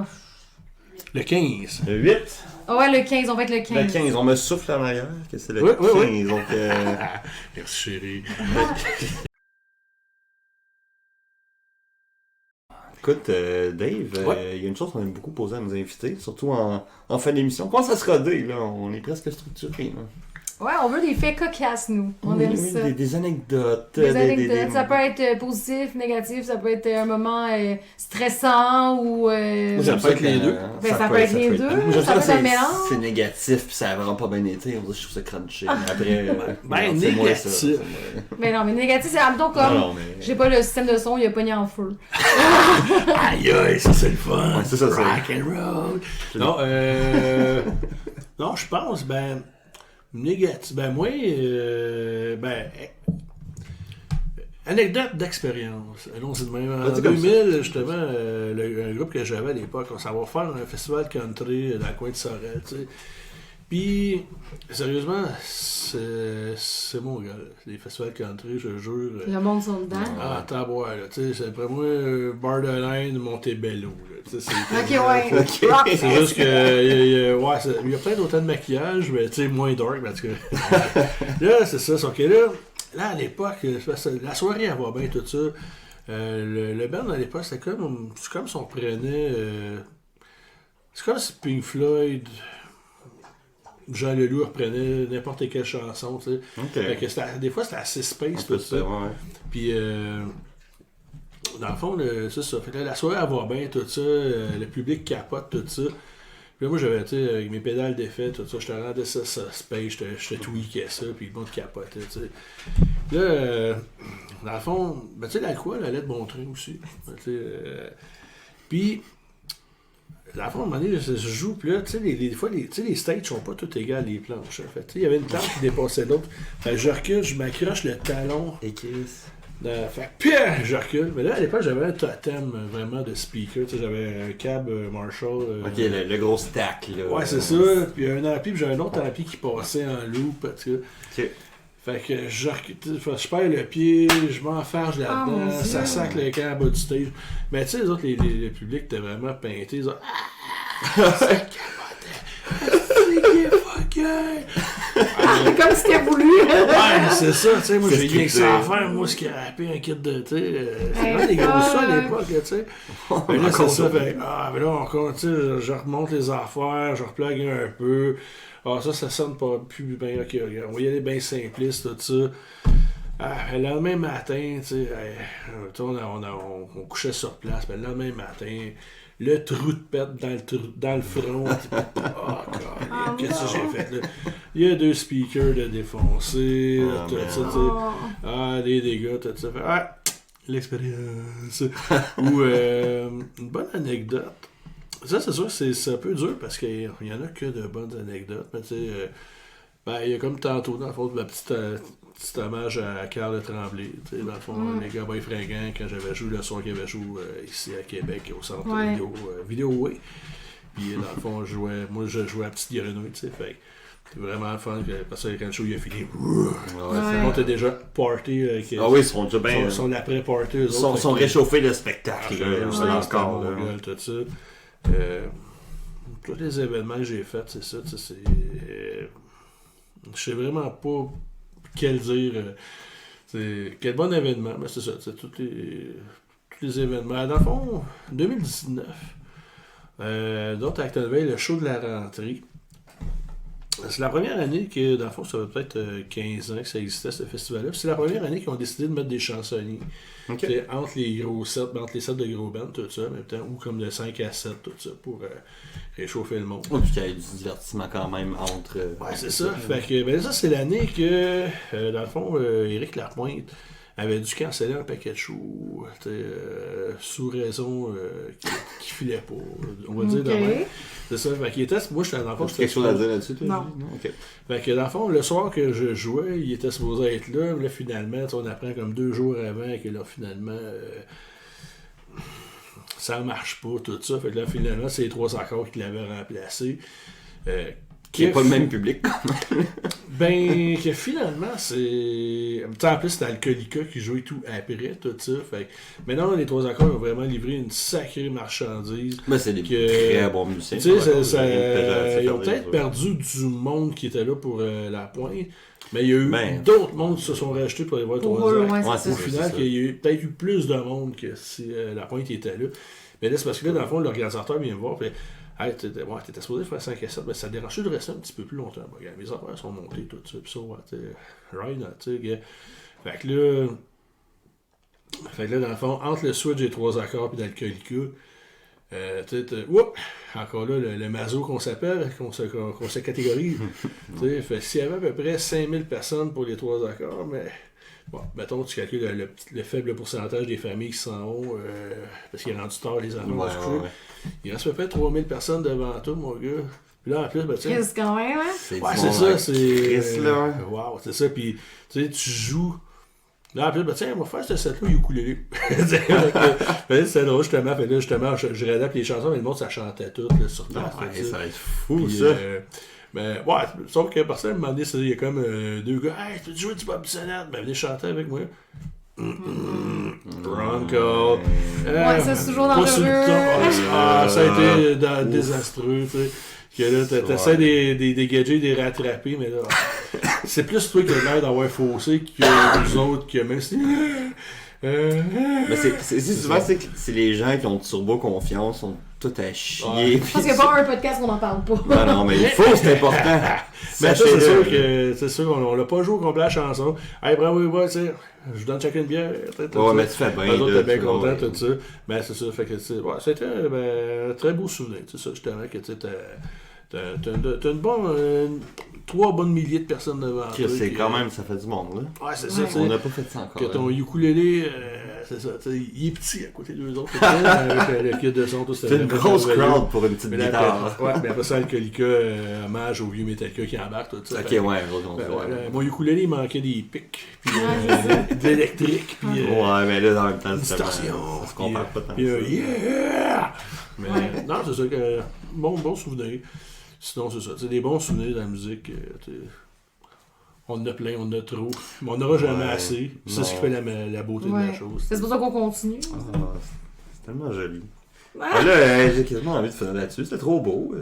Speaker 2: Le 15.
Speaker 1: Le 8?
Speaker 3: Ah ouais, le 15, on va être le 15.
Speaker 1: Le 15, on me souffle en arrière que c'est le
Speaker 2: Oui,
Speaker 1: 15.
Speaker 2: oui, oui.
Speaker 1: Donc,
Speaker 2: Merci chérie.
Speaker 1: écoute, Dave,
Speaker 2: Ouais.
Speaker 1: il y a une chose qu'on aime beaucoup poser à nos invités, surtout en fin d'émission. Comment ça se rodait, là? On est presque structuré, là.
Speaker 3: Ouais, on veut des faits cocasses, nous. On
Speaker 1: Oui,
Speaker 3: aime
Speaker 1: oui,
Speaker 3: ça.
Speaker 1: des anecdotes.
Speaker 3: Des anecdotes. Ça peut être positif, négatif, ça peut être un moment stressant ou...
Speaker 1: J'aime
Speaker 2: peut être les deux.
Speaker 3: Ben, ça peut être les deux,
Speaker 1: Moi, j'aime
Speaker 3: ça peut être un
Speaker 1: c'est-
Speaker 3: mélange.
Speaker 1: C'est négatif, puis ça a vraiment pas bien été. On dirait que je trouve ça crunchy. Après,
Speaker 2: Ben,
Speaker 1: c'est moins ça,
Speaker 2: négatif.
Speaker 3: Mais non, mais négatif, c'est en même temps comme...
Speaker 1: Non, non, mais...
Speaker 3: J'ai pas le système de son, il a pogné en feu.
Speaker 2: Aïe aïe, ça c'est le fun.
Speaker 1: Ouais, c'est ça, c'est-
Speaker 2: Rock and roll. Non, non, je pense, ben, négatif. Ben, moi, anecdote d'expérience. Allons-y de même. En
Speaker 1: Vas-y comme
Speaker 2: 2000, justement, un groupe que j'avais à l'époque, on s'en va faire un festival country dans le coin de Sorel, tu sais. Puis, sérieusement, c'est mon gars. Les festivals country, je jure.
Speaker 3: Le monde sont dedans.
Speaker 2: Ah, taboire, là. Tu sais, c'est après moi, Borderline, Montebello, là. Tu sais, c'est.
Speaker 3: Ok, ouais.
Speaker 1: Ok.
Speaker 3: Rock.
Speaker 2: C'est juste que, ouais, il y a plein d'autant de maquillage, mais tu sais, moins dark, parce que. Là, c'est ça, sauf que là, à l'époque, la soirée, elle va bien, tout ça. Le band, à l'époque, c'est comme si on prenait. C'est comme si Pink Floyd. Jean Leloup reprenait n'importe quelle chanson, tu sais.
Speaker 1: Ok.
Speaker 2: Fait que des fois, c'était assez space, tout ça.
Speaker 1: Ouais.
Speaker 2: Puis, dans le fond, c'est ça. Fait que là, la soirée, elle va bien, tout ça. Le public capote, tout ça. Puis là, moi, j'avais, tu sais, avec mes pédales d'effet, tout ça, je te rendais ça space, je te tweakais ça, puis le monde capotait, tu sais. Là, dans le fond, ben, tu sais, l'alcool allait de bon train aussi. Tu sais, puis, dans le fond, à un moment donné, je joue, puis là, tu sais, des fois, tu sais, les stages sont pas toutes égales, les planches. Hein. Fait, tu sais, il y avait une planche qui dépassait l'autre. Fait que je recule, je m'accroche le talon.
Speaker 1: Et Chris.
Speaker 2: Fait que, je recule. Mais là, à l'époque, j'avais un totem vraiment de speaker. Tu sais, j'avais un cab Marshall.
Speaker 1: Ok, le gros stack, là.
Speaker 2: Ouais, c'est ça. Puis un ampli, puis j'ai un autre ampli qui passait en loop. Tu sais.
Speaker 1: Ok.
Speaker 2: Fait que je recule, je perds le pied, je m'enfarge là-dedans,
Speaker 3: Oh, mon
Speaker 2: ça
Speaker 3: Dieu.
Speaker 2: sac le camp en bas du stage. Mais tu sais, les autres, le public était vraiment peinté. Ils ont... Ça capotait. C'est fucké.
Speaker 3: Comme si c'était voulu.
Speaker 2: Ouais, c'est ça, tu sais, moi
Speaker 1: C'est
Speaker 2: j'ai rien que
Speaker 1: scripté.
Speaker 2: ça à faire, moi ce qui a rappé un kit de, tu sais, c'est vraiment des gros ça à l'époque, tu sais. Mais là, c'est ça, fait, mais là, on continue, je remonte les affaires, je replague un peu. Ah, ça sonne pas plus bien, ok, on va y aller bien simpliste, tout ça. Le lendemain matin, tu sais, on couchait sur place, mais le lendemain matin, le trou de pète dans le front. Oh, qu'est-ce que j'ai fait là? Il y a 2 speakers de défoncer,
Speaker 1: Oh,
Speaker 2: tout
Speaker 1: man.
Speaker 2: ça, tu sais. Des dégâts, tout ça. L'expérience. Ou une bonne anecdote. Ça, c'est sûr, c'est un peu dur parce qu'il y en a que de bonnes anecdotes. Mais tu sais, il y a comme tantôt, dans le fond, ma petit hommage à Carl Tremblay. Tu sais, dans le fond, les gars bien fringants, quand j'avais joué le soir qu'il avait joué ici à Québec, au centre vidéo Way. Puis dans le fond, je jouais à Petite Grenouille, tu sais. Fait c'est vraiment le fun. Parce que quand le show il a fini,
Speaker 1: Ouais,
Speaker 2: on était déjà party.
Speaker 1: Ah oui, ils sont déjà bien.
Speaker 2: Son après-party, eux
Speaker 1: Ils
Speaker 2: autres.
Speaker 1: sont
Speaker 2: fait que-
Speaker 1: réchauffés de spectacle, là.
Speaker 2: c'est
Speaker 1: C'est
Speaker 2: dans
Speaker 1: encore,
Speaker 2: mon
Speaker 1: là.
Speaker 2: gueule, tout ça. Tous les événements que j'ai faits, c'est ça. Tu sais, je sais vraiment pas quel dire. Quel bon événement. Mais c'est ça. Tous les événements. Dans le fond, 2019, d'autres Actonville, le show de la rentrée. C'est la première année que, dans le fond, ça va peut-être 15 ans que ça existait, ce festival-là. Puis c'est la première année qu'ils ont décidé de mettre des chansonniers.
Speaker 1: Ok.
Speaker 2: C'est entre les gros sets, entre les sets de gros bands, tout ça, en même temps, ou comme de 5 à 7, tout ça, pour réchauffer le monde.
Speaker 1: Ouais, puis qu'il y a du divertissement quand même entre.
Speaker 2: Ouais, c'est ça. Fait que, ben ça, c'est l'année que, dans le fond, Éric Lapointe avait dû canceller un paquet de shows sous raison qui filait pas, on va dire de même. C'est ça, fait qu'il était, moi j'étais dans le fond...
Speaker 1: quelque chose à dire là-dessus, toi?
Speaker 3: Non.
Speaker 1: OK.
Speaker 2: Fait que dans le fond, le soir que je jouais, il était supposé être là, mais là finalement, on apprend comme 2 jours avant que là finalement... ça marche pas, tout ça. Fait que là, finalement, c'est les 3 accords qui l'avaient remplacé.
Speaker 1: Qui n'est pas le même public.
Speaker 2: Ben, que finalement, c'est... En plus, c'était Alcoolica qui jouait tout après, tout ça. Fait que... Maintenant, les 3 accords ont vraiment livré une sacrée marchandise.
Speaker 1: Mais c'est des très bons musiciens.
Speaker 2: Tu sais, ils ont peut-être perdu du monde qui était là pour la pointe. Mais il y a eu d'autres mondes qui se sont rajoutés pour aller voir 3 accords. Au final, il y a peut-être eu plus de monde que si la pointe était là. Mais là, c'est parce que là, dans le fond, l'organisateur vient me voir. Puis, hey, t'étais supposé faire 5 à 7, mais ça dérangeait de rester un petit peu plus longtemps. Bon, regarde, mes affaires sont montées, tout ça, pis ça, right, tu sais. Fait que là, dans le fond, entre le switch des 3 accords et d'Alcoolica, encore là, le maso qu'on s'appelle, qu'on se catégorise. Fait s'il y avait à peu près 5000 personnes pour les 3 accords, mais... Bon, mettons, tu calcules le faible pourcentage des familles qui s'en vont, parce qu'il est rendu tard, les enfants vont se coucher. Il reste à peu près 3000 personnes devant toi, mon gars. Puis là, en plus, ben, tu sais...
Speaker 3: Chris, quand même, hein?
Speaker 2: C'est ça, c'est...
Speaker 1: Chris, là.
Speaker 2: Wow, c'est ça, puis tu sais, tu joues... Là, en plus, ben, tiens, on va faire ce set-là, il ukulélé. C'est drôle, justement. Fait là, justement, je réadapte les chansons, mais le monde, ça chantait tout, là, sur place.
Speaker 1: Ça va être fou,
Speaker 2: puis,
Speaker 1: ça.
Speaker 2: Mais, ouais, sauf que personne m'a demandé, il y a comme 2 gars, hey, tu peux jouer du Bob Dylan? Ben, venez chanter avec moi. Bronco.
Speaker 3: Ouais, ça, c'est toujours dangereux.
Speaker 2: Ça a été désastreux, tu sais. Que là, t'essaies des dégager, des rattraper, mais là, c'est plus toi qui as l'air d'avoir faussé que nous autres, que même si...
Speaker 1: Mais c'est souvent, c'est les gens qui ont turbo confiance, sont tout à chier.
Speaker 3: Ouais. Parce qu'il n'y a pas un podcast qu'on n'en parle pas.
Speaker 1: Non, mais il faut, c'est important.
Speaker 2: Mais ça, c'est sûr qu'on l'a pas joué au complet à la chanson. Hey, bravo, ouais, tu sais, je vous donne chacun une bière.
Speaker 1: Ouais, mais tu fais bien.
Speaker 2: Les autres étaient bien contents, tout ça. Mais c'est ça, fait que, c'était un très beau souvenir, tu sais, ça, justement, que tu sais, t'as une bonne... 3 bonnes milliers de personnes devant toi.
Speaker 1: C'est quand même, ça fait du monde, là.
Speaker 2: Ouais, c'est ça.
Speaker 1: On n'a pas fait ça encore.
Speaker 2: Que ton ukulélé, c'est ça, il est petit à côté d'eux autres. Avec le kit de son, tout ça.
Speaker 1: C'est une grosse crowd pour une petite guitare.
Speaker 2: Ouais, mais après ça, Alcoolica, hommage au vieux Metallica qui embarque, tout ça.
Speaker 1: Ok, ouais,
Speaker 2: mon ukulélé, il manquait des pics, puis de l'électrique, puis...
Speaker 1: Ouais, mais là, dans le temps,
Speaker 2: c'est
Speaker 1: on se compare pas tant.
Speaker 2: Puis yeah! Mais non, c'est ça que... Bon souvenir. Sinon, c'est ça. C'est des bons souvenirs de la musique. On en a plein, on en a trop. Mais on n'aura jamais assez. C'est ce qui fait la beauté de la chose.
Speaker 3: C'est pour ça qu'on continue.
Speaker 1: C'est tellement joli. Là, j'ai quasiment envie de finir là-dessus. C'était trop beau.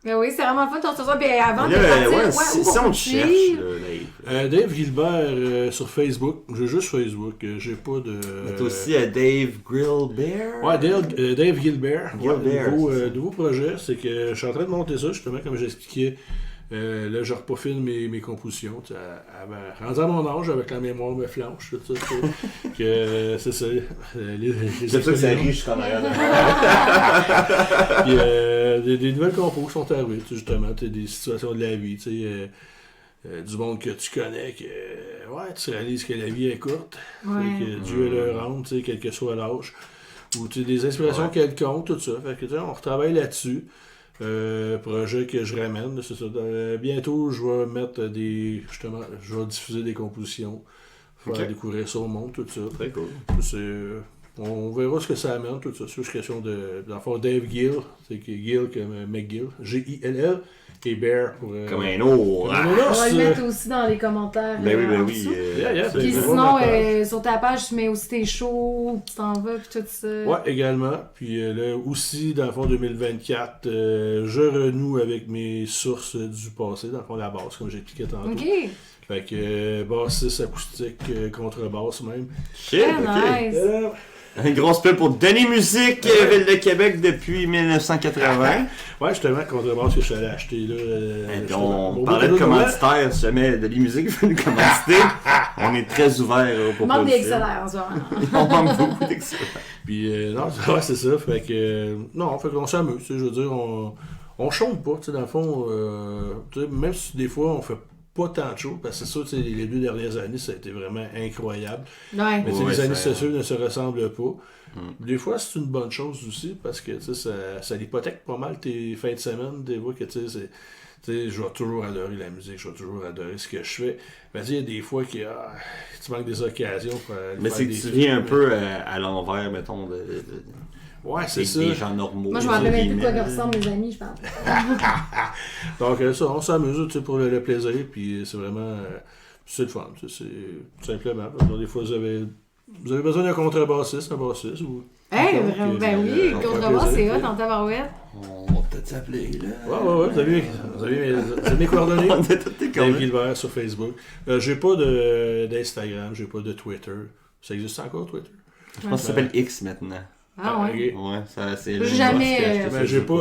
Speaker 3: Ben oui, c'est vraiment fun de ça. Puis avant de
Speaker 1: partir, si on te cherche,
Speaker 2: Dave Gilbert sur Facebook. J'ai juste Facebook. J'ai pas de...
Speaker 1: T'es aussi à Dave Gilbert.
Speaker 2: Ouais, Dave Gilbert. Nouveau projet. C'est que je suis en train de monter ça, justement, comme j'expliquais. Là, je repaufine mes compositions. Rendu à mon âge, avec la mémoire me flanche. Tout ça, que c'est ça.
Speaker 1: C'est ça que ça riche quand même.
Speaker 2: Puis des nouvelles compos qui sont arrivées, justement. Des situations de la vie. Du monde que tu connais, que tu réalises que la vie est courte. Que Dieu le rende, quel que soit l'âge. Ou des inspirations quelconques, tout ça. Fait que on retravaille là-dessus. Projet que je ramène, c'est ça. Bientôt, je vais mettre justement, je vais diffuser des compositions, faire découvrir ça au monde, tout ça.
Speaker 1: Très cool.
Speaker 2: On verra ce que ça amène, tout ça. C'est une question d'enfant Dave Gill, c'est Gill comme McGill, G-I-L-L, et Bear pour...
Speaker 1: comme un ours.
Speaker 3: On va le mettre aussi dans les commentaires.
Speaker 1: Ben oui.
Speaker 3: Puis sinon, sur ta page, tu mets aussi tes shows, tu t'en vas, puis tout ça.
Speaker 2: Ouais, également. Puis là, aussi, dans le fond, 2024, je renoue avec mes sources du passé, dans le fond, la basse, comme j'expliquais tantôt.
Speaker 3: OK.
Speaker 2: Fait que bassiste, acoustique, contrebasse même.
Speaker 1: Shit,
Speaker 3: nice.
Speaker 1: Une grosse pub pour Denis Musique, Ville de Québec depuis 1980.
Speaker 2: Ouais, justement, contrebasse que je suis allé acheter là.
Speaker 1: On parlait de commanditaire, si jamais Denis Musique veut nous commanditer, on est très ouvert pour
Speaker 3: on manque d'excellents en ce moment.
Speaker 1: On manque beaucoup d'excellents.
Speaker 2: Puis non, c'est ça. Fait que fait qu'on s'amuse. Je veux dire, on chante pas, tu sais, dans le fond. Même si des fois on fait pas tant de choses, parce que c'est sûr, tu sais, les 2 dernières années, ça a été vraiment incroyable.
Speaker 3: Ouais.
Speaker 2: Mais tu sais,
Speaker 1: Ouais,
Speaker 2: les années
Speaker 1: ça-
Speaker 2: sociales ne se ressemblent pas. Des fois, c'est une bonne chose aussi, parce que tu sais, ça hypothèque pas mal tes fins de semaine. Des fois que tu sais, je vais toujours adorer la musique, je vais toujours adorer ce que je fais. Mais tu sais, il y a des fois que tu manques des occasions pour aller
Speaker 1: Mais
Speaker 2: faire
Speaker 1: c'est que
Speaker 2: des
Speaker 1: tu
Speaker 2: trucs,
Speaker 1: vis un
Speaker 2: mais-
Speaker 1: peu à l'envers, mettons,
Speaker 2: Ouais, c'est ça.
Speaker 1: des gens normaux.
Speaker 3: Moi, je me rappelle même plus de quoi
Speaker 1: guillemets.
Speaker 3: que ressemblent mes amis, je pense.
Speaker 2: Donc ça, on s'amuse tu sais, pour le plaisir, puis c'est vraiment... c'est le fun, tu sais, c'est tout simplement. Parce que des fois, vous avez besoin d'un contrebassiste, un bassiste, ou...
Speaker 3: Hey,
Speaker 2: Donc,
Speaker 3: ben oui,
Speaker 2: on fait
Speaker 3: contrebasse, c'est
Speaker 2: plaisir.
Speaker 3: hot en tabarouette.
Speaker 1: On va peut-être s'appeler, là.
Speaker 2: Ouais, vous avez mes coordonnées.
Speaker 1: On a toutes tes
Speaker 2: Dave
Speaker 1: coordonnées.
Speaker 2: Gilbert sur Facebook. J'ai pas d'Instagram, j'ai pas de Twitter. Ça existe encore, Twitter?
Speaker 1: Je pense que ça s'appelle X maintenant.
Speaker 3: Ah ouais.
Speaker 2: Ok.
Speaker 1: Ouais, ça c'est...
Speaker 3: Jamais,
Speaker 2: Mais j'ai pas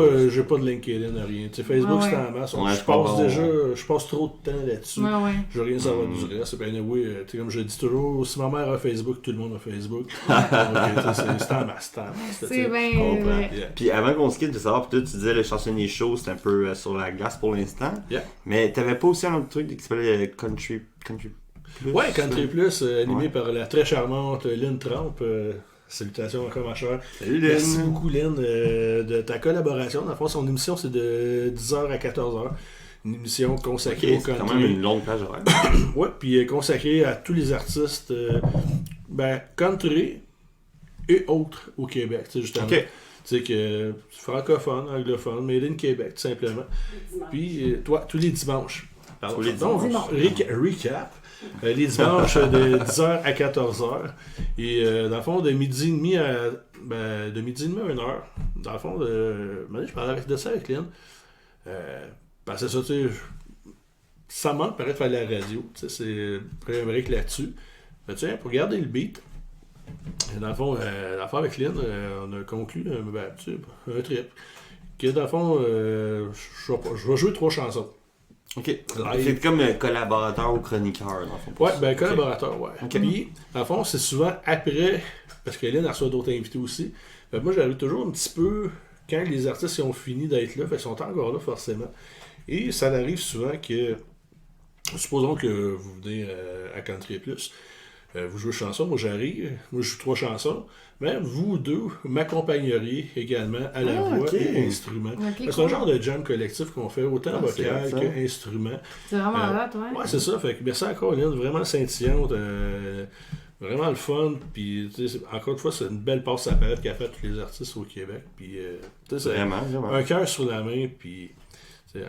Speaker 2: de LinkedIn, rien. Tu sais, Facebook,
Speaker 3: Ah ouais.
Speaker 2: c'est en masse.
Speaker 1: Ouais,
Speaker 2: Je passe trop de temps là-dessus.
Speaker 3: Ouais, ouais.
Speaker 2: Je veux rien savoir du reste. Ben oui, tu sais, comme je dis toujours, si ma mère a Facebook, tout le monde a Facebook. Donc, tu sais, c'est en masse, tu sais.
Speaker 3: C'est bien.
Speaker 1: comprends.
Speaker 3: ouais.
Speaker 2: Yeah.
Speaker 1: Puis avant qu'on se quitte, de savoir, puis toi, tu disais le chansonnier show, c'est un peu sur la glace pour l'instant.
Speaker 2: Yeah.
Speaker 1: Mais t'avais pas aussi un autre truc qui s'appelait Country Plus?
Speaker 2: Ouais, Country Plus, animé
Speaker 1: Ouais.
Speaker 2: par la très charmante Lynn Trump. Salutations encore, ma chère.
Speaker 1: Salut
Speaker 2: Merci
Speaker 1: Lynn.
Speaker 2: beaucoup, Lynn, de ta collaboration. Dans le fond, son émission, c'est de 10h à 14h. Une émission
Speaker 1: Ok,
Speaker 2: consacrée au
Speaker 1: c'est quand
Speaker 2: country.
Speaker 1: même une longue plage horaire.
Speaker 2: Ouais, puis consacrée à tous les artistes country et autres au Québec, tu sais, justement.
Speaker 1: Ok.
Speaker 2: Tu sais que francophone, anglophone, made in Québec, tout simplement. Puis, toi, tous les dimanches. Pardon,
Speaker 1: Tous les
Speaker 2: pardon,
Speaker 3: dimanches.
Speaker 2: Recap. Les dimanches de 10h à 14h. Et dans le fond, de midi et demi à 1h. Dans le fond, je parlais de ça avec Lynn. Parce que ça, tu sais, ça manque paraît de faire de la radio. Tu sais, c'est un break là-dessus. Mais tu sais, pour garder le beat, dans le fond, l'affaire avec Lynn, on a conclu un trip. Que dans le fond, je vais jouer 3 chansons.
Speaker 1: Ok. C'est comme collaborateur ou chroniqueur, dans le fond. pour
Speaker 2: Ouais,
Speaker 1: ça.
Speaker 2: ben
Speaker 1: Ok.
Speaker 2: collaborateur, ouais.
Speaker 1: Ok.
Speaker 2: Puis, dans le fond, c'est souvent après, parce que Lynn a reçu d'autres invités aussi. Fait que moi, j'arrive toujours un petit peu quand les artistes ils ont fini d'être là, fait qu'ils sont encore là forcément. Et ça arrive souvent que, supposons que vous venez à Country Plus, vous jouez chanson, moi j'arrive, moi je joue 3 chansons, mais vous deux m'accompagneriez également à la voix
Speaker 1: ok.
Speaker 2: et instrument.
Speaker 3: Ok,
Speaker 2: C'est un
Speaker 3: cool.
Speaker 2: genre de jam collectif qu'on fait autant
Speaker 1: c'est
Speaker 2: vocal
Speaker 1: hot, ça.
Speaker 2: qu'instrument.
Speaker 3: C'est vraiment hot, ouais.
Speaker 2: Ouais, c'est ça. Fait que merci encore, Lynn. Vraiment scintillante. Vraiment le fun. Puis, tu sais, encore une fois, c'est une belle passe à palette qu'a fait tous les artistes au Québec. Puis, tu sais, c'est
Speaker 1: Vraiment, vraiment.
Speaker 2: un cœur sur la main. Puis, c'est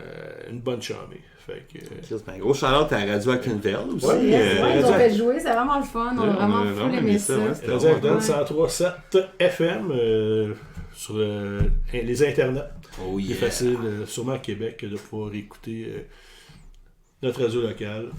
Speaker 2: une bonne charmée. Fait que.
Speaker 1: Chris, ben, gros shout-out à Radio Actonville aussi.
Speaker 2: Ouais,
Speaker 3: Yes, ouais, ils ont
Speaker 2: Radio-
Speaker 3: fait jouer, c'est vraiment le fun. On a
Speaker 1: on a
Speaker 3: vraiment
Speaker 1: vraiment
Speaker 3: full
Speaker 1: aimé
Speaker 3: aimé
Speaker 1: ça,
Speaker 3: ça.
Speaker 1: ouais, c'était
Speaker 2: Radio Acton
Speaker 3: Ouais.
Speaker 2: 103.7 FM sur les internets.
Speaker 1: Oh
Speaker 2: C'est
Speaker 1: yeah.
Speaker 2: facile, sûrement à Québec, de pouvoir écouter notre radio locale.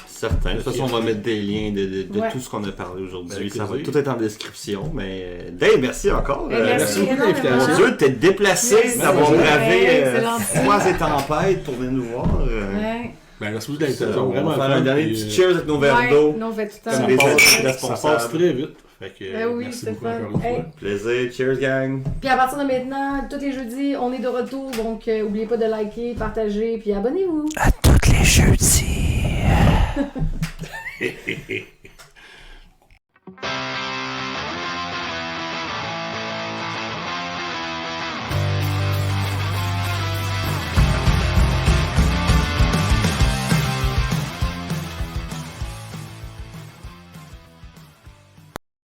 Speaker 1: Certain. De toute façon, on va mettre des liens de
Speaker 3: Ouais.
Speaker 1: tout ce qu'on a parlé aujourd'hui.
Speaker 2: Ben,
Speaker 1: Ça va
Speaker 2: plaisir.
Speaker 1: tout être en description. Mais Dave, merci encore.
Speaker 3: Ben,
Speaker 2: merci beaucoup de
Speaker 3: énormément.
Speaker 2: l'invitation.
Speaker 1: Mon Dieu, t'es déplacé
Speaker 3: Merci.
Speaker 1: d'avoir
Speaker 3: Ouais,
Speaker 1: bravé
Speaker 3: c'est gentil.
Speaker 1: froids et tempêtes pour venir nous voir.
Speaker 3: Ouais.
Speaker 2: Ben, merci beaucoup de l'invitation.
Speaker 1: On
Speaker 2: Vraiment
Speaker 1: va faire
Speaker 2: le
Speaker 1: un
Speaker 2: fun,
Speaker 1: dernier
Speaker 2: puis,
Speaker 1: petit cheers avec nos verres
Speaker 3: Ouais,
Speaker 1: d'eau.
Speaker 3: nous, on fait tout le
Speaker 1: Comme
Speaker 3: temps.
Speaker 1: des
Speaker 2: passe-
Speaker 1: responsables.
Speaker 2: ça passe très vite. Fait que,
Speaker 3: Ben oui,
Speaker 2: merci
Speaker 3: c'est
Speaker 2: beaucoup
Speaker 3: fun.
Speaker 2: encore une
Speaker 3: Hey.
Speaker 2: fois.
Speaker 1: Plaisir. Cheers, gang.
Speaker 3: Puis à partir de maintenant, tous les jeudis, on est de retour. Donc, n'oubliez pas de liker, partager, puis abonnez-vous.
Speaker 5: À tous les jeudis.